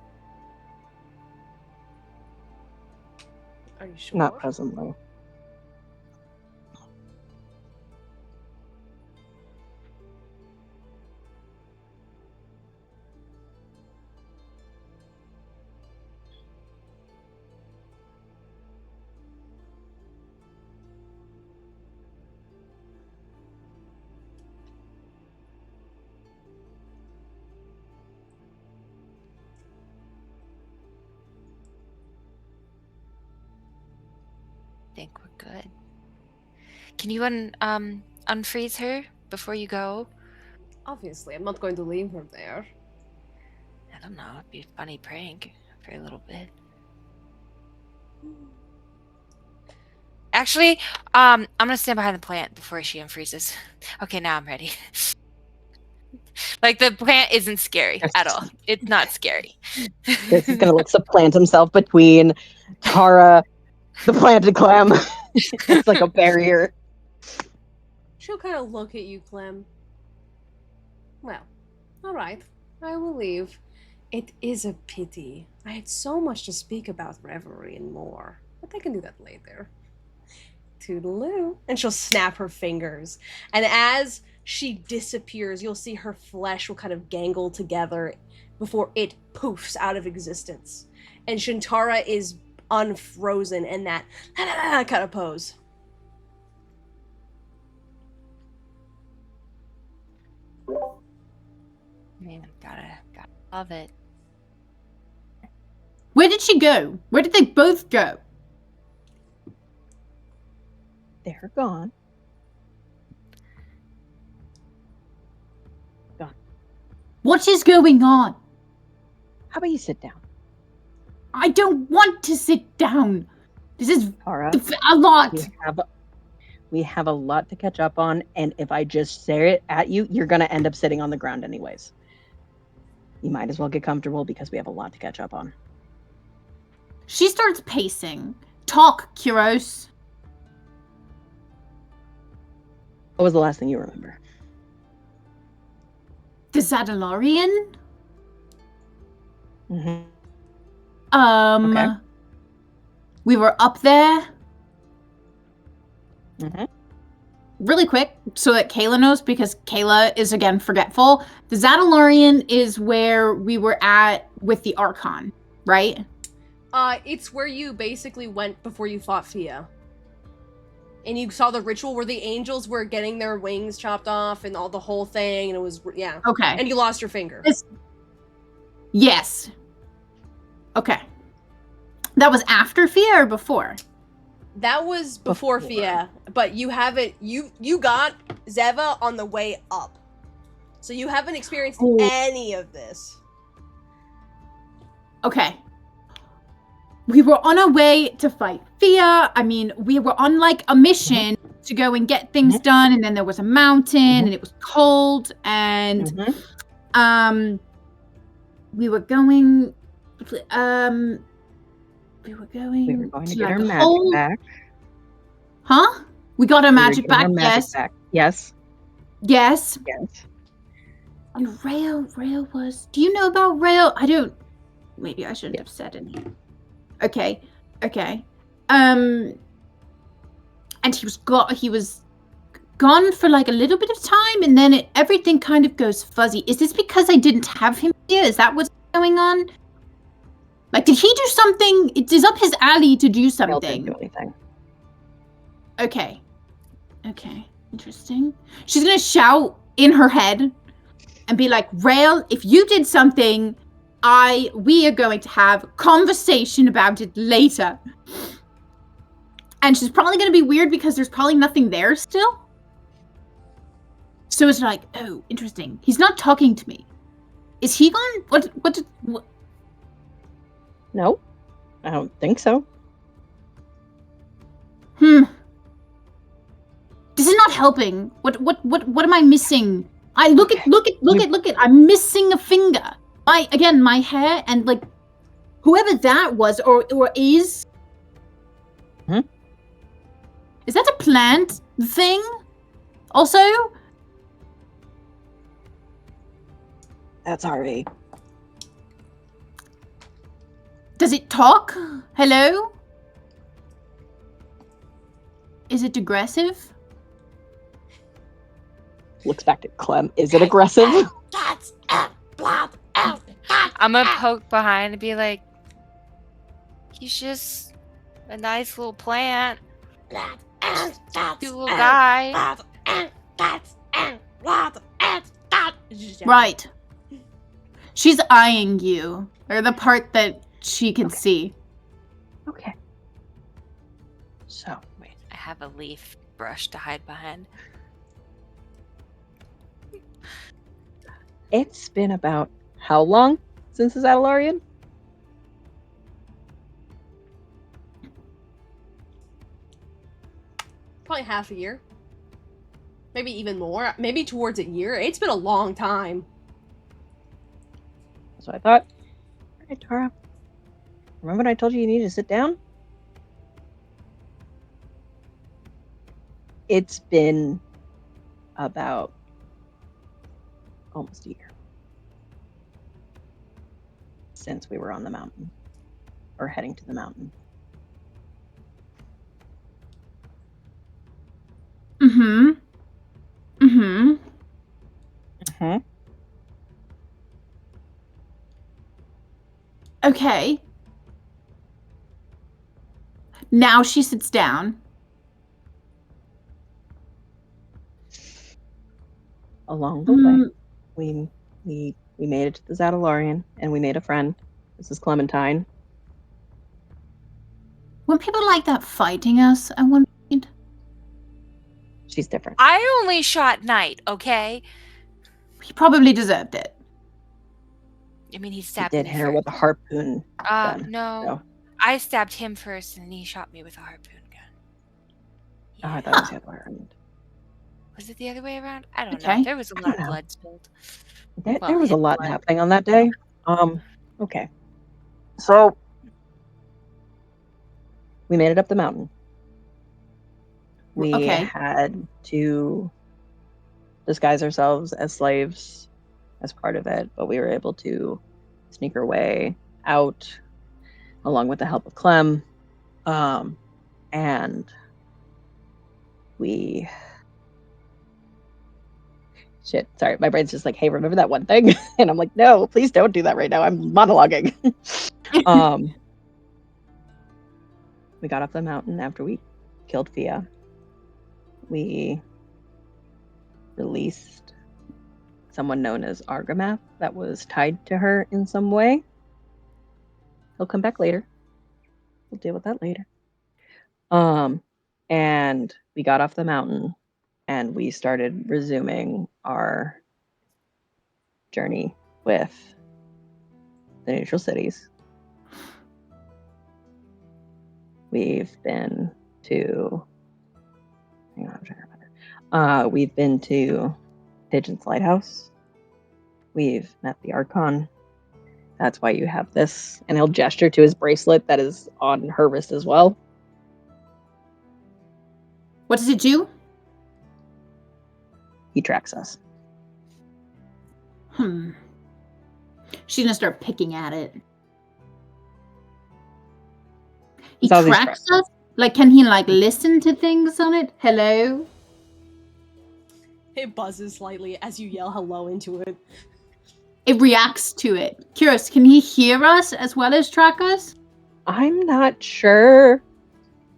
Are you sure? Not presently. I think we're good. Can you unfreeze her before you go? Obviously, I'm not going to leave her there. I don't know. It'd be a funny prank for a little bit. Actually, I'm gonna stand behind the plant before she unfreezes. Okay, now I'm ready. Like, the plant isn't scary at all. It's not scary. This is gonna like supplant himself between Tara, the planted Clem. It's like a barrier. She'll kind of look at you, Clem. Well, alright. I will leave. It is a pity. I had so much to speak about Reverie and more. But I can do that later. Toodaloo. And she'll snap her fingers. And as she disappears, you'll see her flesh will kind of gangle together before it poofs out of existence. And Shintara is unfrozen in that kind of pose. Man, gotta love it. Where did she go? Where did they both go? They're gone. What is going on? How about you sit down, I don't want to sit down. This is Tara? a lot. We have a lot to catch up on, and if I just stare it at you, you're gonna end up sitting on the ground anyways. You might as well get comfortable because we have a lot to catch up on. She starts pacing. Talk, Kyros. What was the last thing you remember? The Zadalarian? Mm-hmm. Okay. We were up there. Mm-hmm. Really quick, so that Kayla knows, because Kayla is, again, forgetful. The Zadalarian is where we were at with the Archon, right? It's where you basically went before you fought Fia. And you saw the ritual where the angels were getting their wings chopped off and all the whole thing, and it was, yeah. Okay. And you lost your finger. Yes. Okay. That was after Fia or before? That was before Fia, but you haven't, you got Zeva on the way up. So you haven't experienced any of this. Okay. We were on our way to fight Fia. I mean, we were on like a mission to go and get things done, and then there was a mountain and it was cold, and we were going We were going to get like our a magic whole back. Huh? We got our We were magic getting back. our magic Yes. back. Yes. Yes. Yes. And Rail was. Do you know about Rail? I don't. Maybe I shouldn't Yeah. have said anything. Okay. And he was gone for like a little bit of time, and then everything kind of goes fuzzy. Is this because I didn't have him here? Is that what's going on? Like, did he do something? It is up his alley to do Rail something. didn't do anything. Okay. Interesting. She's gonna shout in her head and be like, Rail, if you did something, we are going to have a conversation about it later. And she's probably gonna be weird because there's probably nothing there still. So it's like, oh, interesting. He's not talking to me. Is he gone? What? No, I don't think so. This is not helping. What am I missing? Look Okay. at. I'm missing a finger. My hair and like whoever that was or is. Hmm? Is that a plant thing? Also? That's Harvey. Does it talk? Hello? Is it aggressive? Looks back at Clem. Is it aggressive? I'm gonna poke behind and be like, he's just a nice little plant. Cute little guy. Right. She's eyeing you. Or the part that she can see. Okay. So, wait. I have a leaf brush to hide behind. It's been about how long since the Zadalarian? Probably half a year. Maybe even more. Maybe towards a year. It's been a long time. That's what I thought. All right, Tara. Remember when I told you needed to sit down? It's been about almost a year since we were on the mountain, or heading to the mountain. Mm-hmm. Okay. Now she sits down. Along the way, we made it to the Zadalarian, and we made a friend. This is Clementine. When people like that fighting us, I want. She's different. I only shot Knight, okay? He probably deserved it. I mean, he He stabbed did me hit her first. with a harpoon gun. No. so- I stabbed him first, and he shot me with a harpoon gun. Oh, I thought it was the other way around. Was it the other way around? I don't Okay. know. There was a I lot don't of know. blood spilled. There Well, was a his lot blood. happening on that day. Okay. So we made it up the mountain. We Okay. had to disguise ourselves as slaves as part of it, but we were able to sneak our way out along with the help of Clem. And we sorry, my brain's just like, hey, remember that one thing? And I'm like, no, please don't do that right now. I'm monologuing. We got off the mountain after we killed Fia. We released someone known as Argamath that was tied to her in some way. He'll come back later. We'll deal with that later. And we got off the mountain and we started resuming our journey with the neutral cities. We've been to hang on, I'm trying to remember. We've been to Pigeon's Lighthouse. We've met the Archon, That's why you have this. And he'll gesture to his bracelet that is on her wrist as well. What does it do? He tracks us. She's gonna start picking at it. He It's always tracks us? Like, can he, like, listen to things on it? Hello? It buzzes slightly as you yell hello into it. It reacts to it. Curious, can he hear us as well as track us? I'm not sure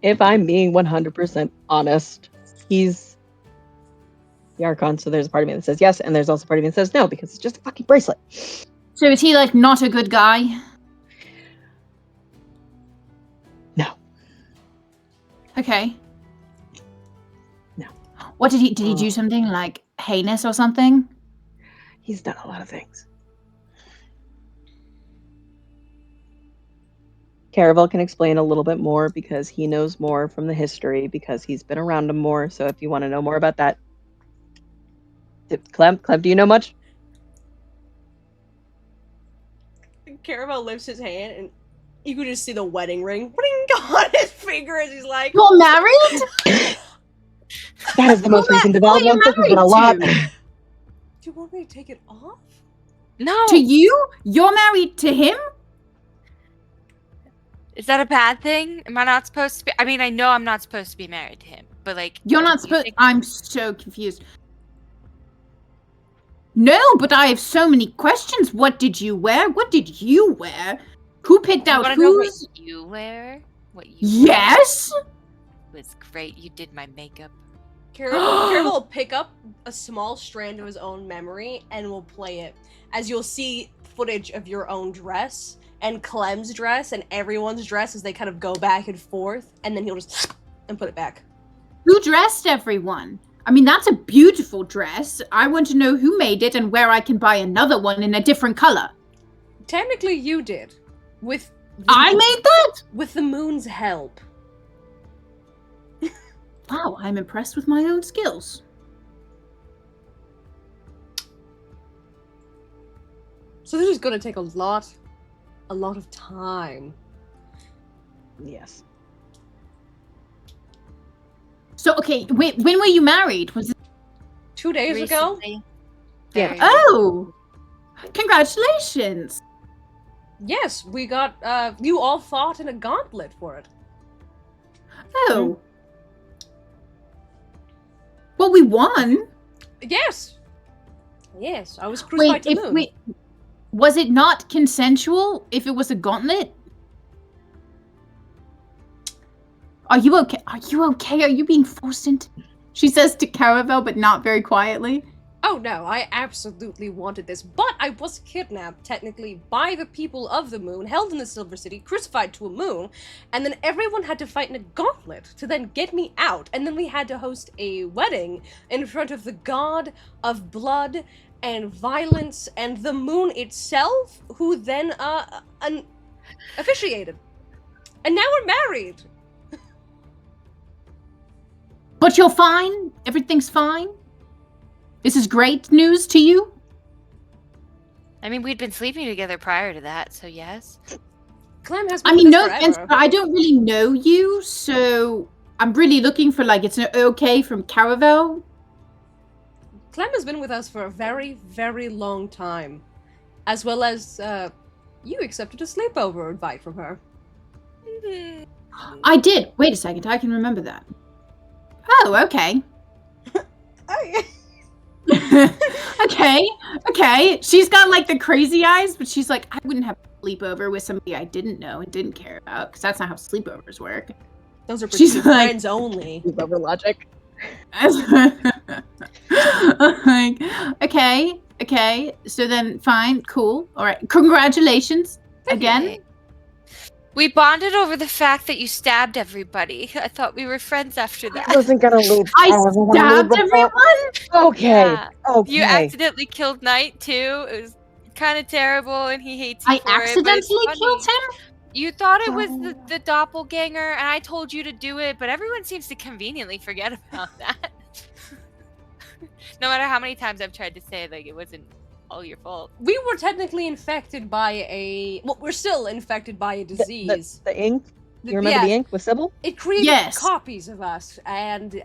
if I'm being 100% honest. He's the Archon, so there's a part of me that says yes, and there's also a part of me that says no, because it's just a fucking bracelet. So is he, like, not a good guy? No. Okay. No. What did he do something, like, heinous or something? He's done a lot of things. Caravel can explain a little bit more because he knows more from the history because he's been around him more. So if you want to know more about that, Clem, do you know much? Caravel lifts his hand, and you can just see the wedding ring on his finger as he's like, You're married? That is the most recent development. This has been a lot. married "Do you want me to take it off?" No. To you? You're married to him? Is that a bad thing? Am I not supposed to be? I mean, I know I'm not supposed to be married to him, but like, You're not do you supposed. think- I'm so confused. No, but I have so many questions. What did you wear? What did you wear? Who picked You out wanna know what who's? you wear? What you Yes. wear was great. You did my makeup. Caravel will pick up a small strand of his own memory and will play it. As you'll see footage of your own dress and Clem's dress and everyone's dress as they kind of go back and forth, and then he'll just and put it back. Who dressed everyone? I mean, that's a beautiful dress. I want to know who made it and where I can buy another one in a different color. Technically, you did, with I made that? with the moon's help. Wow, I'm impressed with my own skills. So this is gonna take a lot of time. Yes. So, okay, wait, when were you married? Was it? 2 days ago. Recently. Yeah. Very- Oh, congratulations. Yes, we got. You all fought in a gauntlet for it. Oh. Well, we won. Yes. Yes, I was crucified Wait, to the moon. wait, was it not consensual if it was a gauntlet? Are you okay? Are you okay? Are you being forced into? She says to Caravel, but not very quietly. Oh no, I absolutely wanted this, but I was kidnapped, technically, by the people of the moon, held in the Silver City, crucified to a moon, and then everyone had to fight in a gauntlet to then get me out, and then we had to host a wedding in front of the god of blood and violence and the moon itself, who then, officiated. And now we're married! But you're fine. Everything's fine. This is great news to you. I mean, we'd been sleeping together prior to that, so yes. Clem has been I mean, with no us offense, forever. but I don't really know you, so I'm really looking for like it's an okay from Caravel. Clem has been with us for a very, very long time. As well as, you accepted a sleepover invite from her. I did. Wait a second, I can remember that. Oh, okay. okay. She's got like the crazy eyes, but she's like, I wouldn't have a sleepover with somebody I didn't know and didn't care about, because that's not how sleepovers work. Those are for She's true like- friends only. Over logic. Like, okay. So then, fine, cool. All right. Congratulations again. We bonded over the fact that you stabbed everybody. I thought we were friends after I that. wasn't gonna leave. I wasn't gonna stabbed leave before- everyone. Okay. Yeah. Okay. You accidentally killed Knight too. It was kind of terrible, and he hates you I for it, but it's accidentally funny. killed him. You thought it was the doppelganger, and I told you to do it, but everyone seems to conveniently forget about that. No matter how many times I've tried to say like it wasn't all your fault. We were technically infected by a. Well, we're still infected by a disease. The ink? You remember the ink with Sybil? It created Yes. copies of us, and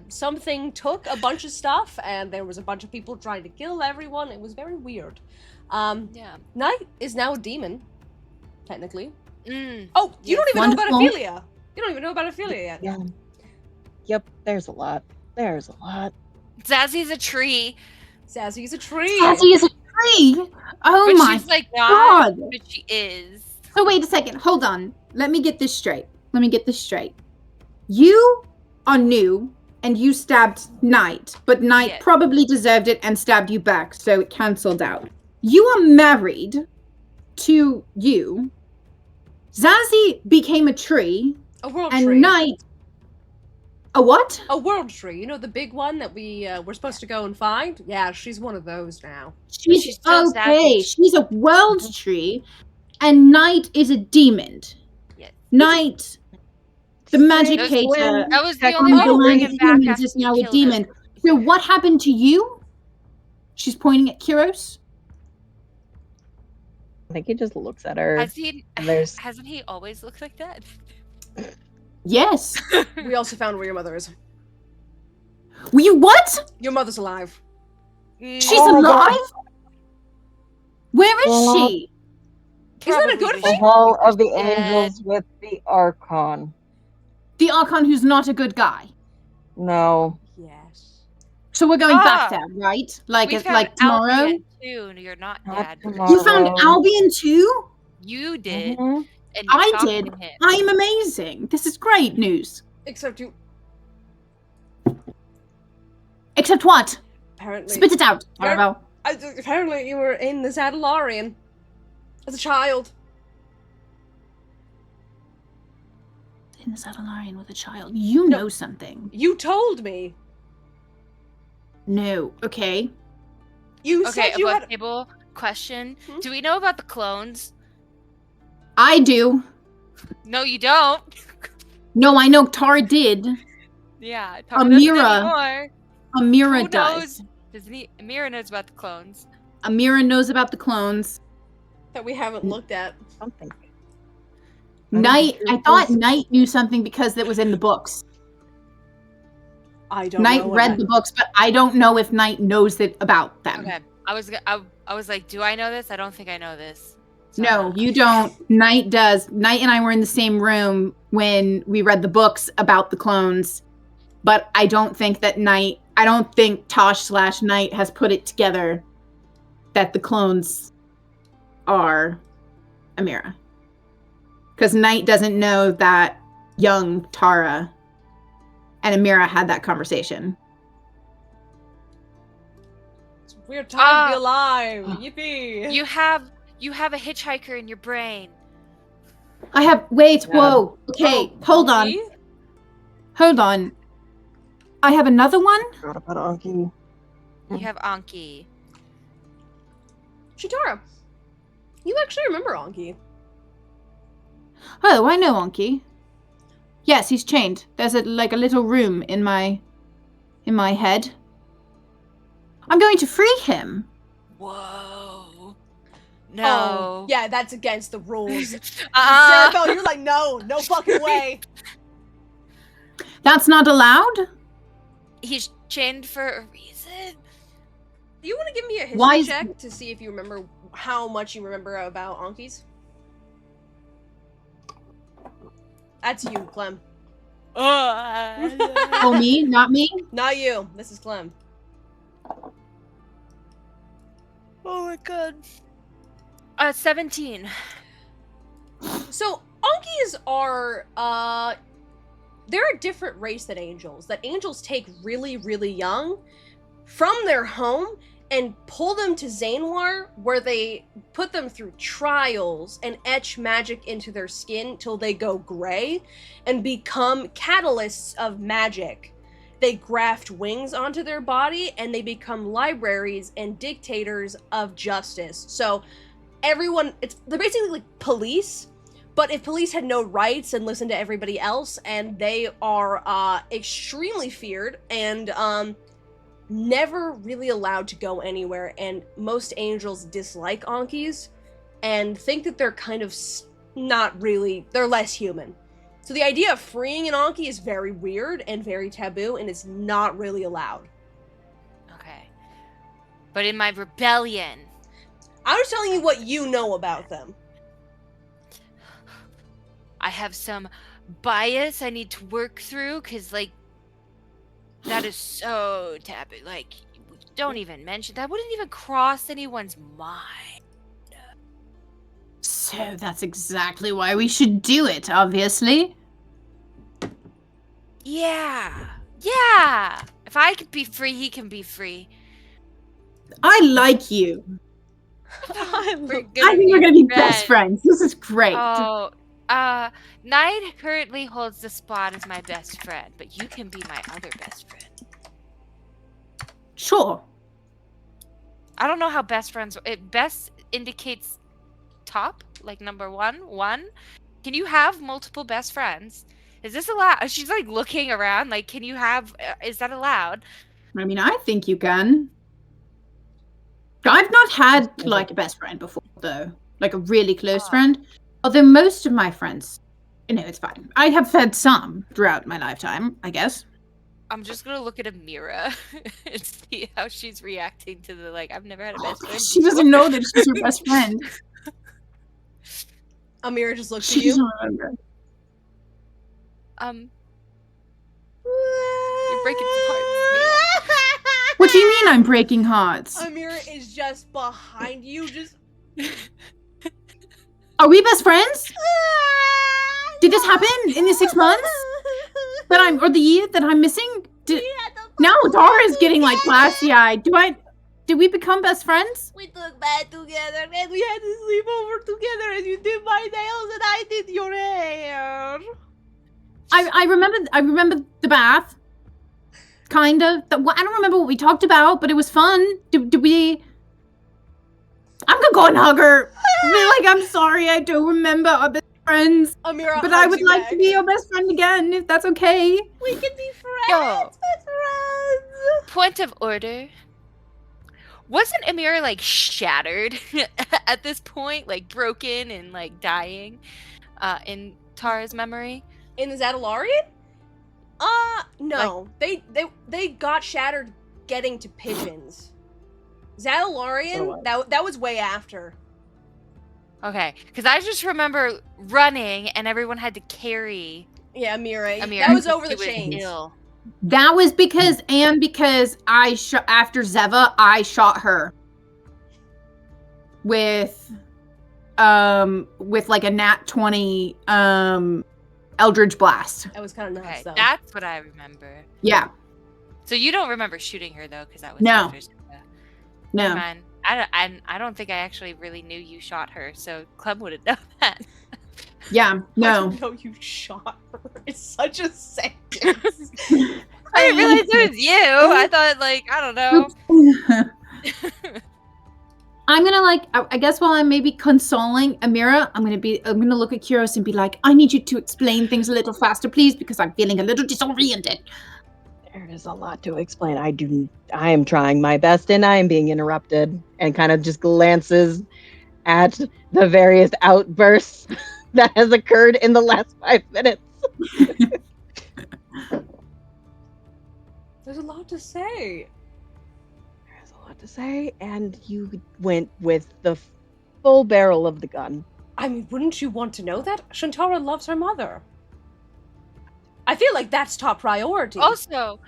something took a bunch of stuff, and there was a bunch of people trying to kill everyone. It was very weird. Yeah. Knight is now a demon, technically. Mm. Oh, you don't even know about Wonderful. Ophelia. You don't even know about Ophelia yet. Yeah. Yep, there's a lot. There's a lot. Zazzy's a tree, Sassy's a tree. Sassy is a tree. Oh but my she's like not, god. but she is. So wait a second. Hold on. Let me get this straight. You are new and you stabbed Knight, but Knight Yes. probably deserved it and stabbed you back, so it cancelled out. You are married to you. Zazie became a tree, A world and tree. Knight. A what? A world tree. You know the big one that we're supposed to go and find? Yeah, she's one of those now. She's still okay. Zazie. She's a world tree, and Knight is a demon. Yes. Knight, the magic Those hater, That was the Heck, only on way the to bring line of him back humans after is we now a killed him. demon. So what happened to you? She's pointing at Kyros. I think he just looks at her. Has he? There's- Hasn't he always looked like that? Yes. We also found where your mother is. Were you what? Your mother's alive. She's Oh my God. alive? Where is Well, she? Isn't that a Probably good was The thing? Hall of the dead. Angels with the Archon. The Archon who's not a good guy. No. Yes. So we're going back Ah. there, right? Like We it's found like tomorrow. Albion too. You're not Not dead. tomorrow. You found Albion too? You did. Mhm. And you I talked did. to him. I am amazing. This is great news. Except you Except what? apparently Spit it out, You're- Arabelle. apparently you were in the Zadalarian as a child. In the Satellarian with a child. You No. know something. You told me. No. Okay. You Okay, said you above had table question. Hmm? Do we know about the clones? I do. No, you don't. No, I know Tara did. Yeah, Tara doesn't Amira. anymore. Amira Who does. knows? Amira knows about the clones. Amira knows about the clones. that we haven't looked at. Something. Knight, I it thought was- Knight knew something because it was in the books. I don't Knight know. read the books, but I don't know if Knight knows that about them. Okay, I was like, do I know this? I don't think I know this. So- No, you don't. Knight does. Knight and I were in the same room when we read the books about the clones, but I don't think that Knight. I don't think Tosh/Knight has put it together that the clones are Amira, because Knight doesn't know that young Tara and Amira had that conversation. It's a weird time to be Ah. alive. Yippee! You have a hitchhiker in your brain. I have. Wait. Yeah. Whoa. Okay. Oh, Hold on. Monkey? Hold on. I have another one. Forgot about Anki. You have Anki. Shitara, you actually remember Anki. Oh, I know Anki. Yes, he's chained. There's a little room in my head. I'm going to free him. Whoa. Oh, No. yeah, that's against the rules. Uh-uh. Cerebell, you're like, no fucking way. That's not allowed? He's chained for a reason. Do you want to give me a history Why is- check to see if you remember how much you remember about Anki's? That's you, Clem. Oh, me? Not me? Not you. This is Clem. Oh my god. 17. So Anki's are they're a different race than angels. That angels take really, really young from their home and pull them to Zanwar, where they put them through trials and etch magic into their skin till they go gray and become catalysts of magic. They graft wings onto their body and they become libraries and dictators of justice. So everyone, they're basically like police, but if police had no rights and listened to everybody else, and they are extremely feared, and never really allowed to go anywhere, and most angels dislike Ankis and think that they're kind of not really, they're less human. So the idea of freeing an Anki is very weird and very taboo, and it's not really allowed. Okay. But in my rebellion, I was telling you what you know about them. I have some bias I need to work through because, like, that is so taboo. Like, don't even mention that. Wouldn't even cross anyone's mind. So that's exactly why we should do it, obviously. Yeah. Yeah. If I can be free, he can be free. I like you. We're I gonna think we're gonna be best friends. This is great. Oh, Knight currently holds the spot as my best friend, but you can be my other best friend. Sure. I don't know how best friends. It best indicates top, like number one. Can you have multiple best friends? Is this allowed? She's like looking around. Like, can you have? Is that allowed? I mean, I think you can. I've not had like a best friend before, though. Like a really close friend. Although most of my friends, it's fine. I have had some throughout my lifetime, I guess. I'm just gonna look at Amira and see how she's reacting to the like. I've never had a best friend. She doesn't know that she's your best friend. Amira just looks at She doesn't you. remember. You're breaking some hearts. What do you mean I'm breaking hearts? Amira is just behind you, just. Are we best friends? Did this happen in the 6 months that or the year that I'm missing? Now Dara's getting like glassy-eyed. Did we become best friends? We took bed together and we had to sleep over together, and you did my nails and I did your hair. I remember the bath. Kind of. I don't remember what we talked about, but it was fun. Did we... I'm gonna go and hug her. I'm sorry, I don't remember our best friends. Amira, But I hugs would you like back. to be your best friend again, if that's okay. We can be friends. Yo. Best friends. Point of order. Wasn't Amira like shattered at this point, like broken and like dying, in Tara's memory? In the Zadalarian? No. They got shattered getting to pigeons. Zadalarian, that was way after. Okay, because I just remember running and everyone had to carry Yeah, Amira. Amira. That was over She the was chains. ill. That was because I shot after Zeva, I shot her with like a nat 20 Eldritch Blast. That was kind of nuts, Okay, though. that's what I remember. Yeah. So you don't remember shooting her though, because that was No. after Zeta. No. Man, I don't think I actually really knew you shot her, so Club would have known that. Yeah. No. I know you shot her. It's such a sentence. I didn't realize it was you. I thought I don't know. I'm gonna I guess while I'm maybe consoling Amira, I'm gonna look at Kyros and be like, I need you to explain things a little faster, please, because I'm feeling a little disoriented. There is a lot to explain. I am trying my best and I am being interrupted, and kind of just glances at the various outbursts that has occurred in the last 5 minutes. There's a lot to say. There's a lot to say, and you went with the full barrel of the gun. I mean, wouldn't you want to know that? Shantara loves her mother. I feel like that's top priority. Also,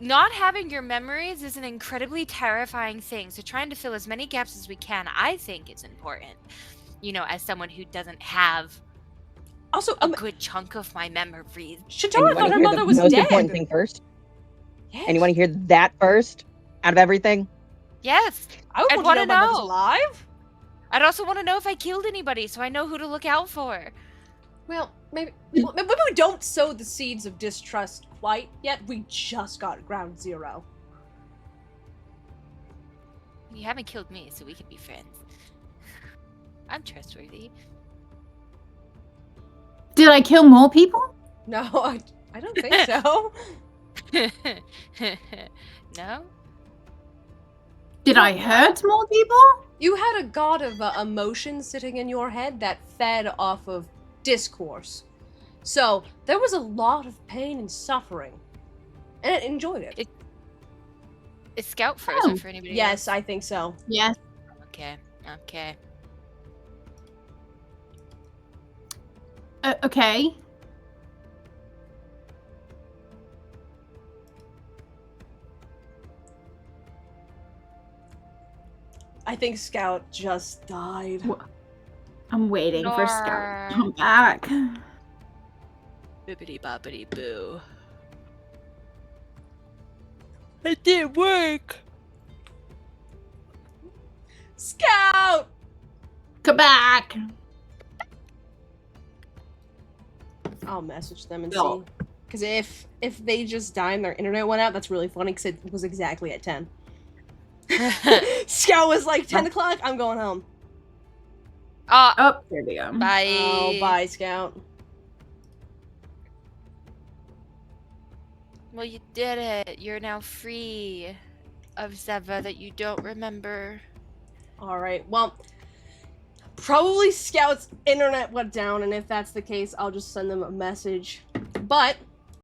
not having your memories is an incredibly terrifying thing. So trying to fill as many gaps as we can, I think, is important. As someone who doesn't have Also, a good chunk of my memories. Shantara thought her hear mother the was most dead. important thing first? Yes. And you want to hear that first out of everything? Yes, I would I'd want wanna to know if my mother's know. alive. I'd also want to know if I killed anybody, so I know who to look out for. Well, maybe we don't sow the seeds of distrust quite yet. We just got ground zero. You haven't killed me, so we can be friends. I'm trustworthy. Did I kill more people? No, I don't think so. No? Did I hurt more people? You had a god of emotion sitting in your head that fed off of discourse. So there was a lot of pain and suffering. And it enjoyed it. Is Scout frozen Oh, for anybody Yes, else? I think so. Yes. Okay. Okay. Okay. I think Scout just died. I'm waiting for Scout Nar. to come back. Bibbidi bobbidi boo. It didn't work. Scout! Come back. I'll message them and No. see. Because if they just died and their internet went out, that's really funny because it was exactly at 10. Scout was like 10 o'clock, I'm going home. Oh, Oh, there we go. bye. Oh, bye, Scout. Well, you did it. You're now free of Zeva that you don't remember. Alright, well, probably Scout's internet went down, and if that's the case, I'll just send them a message. But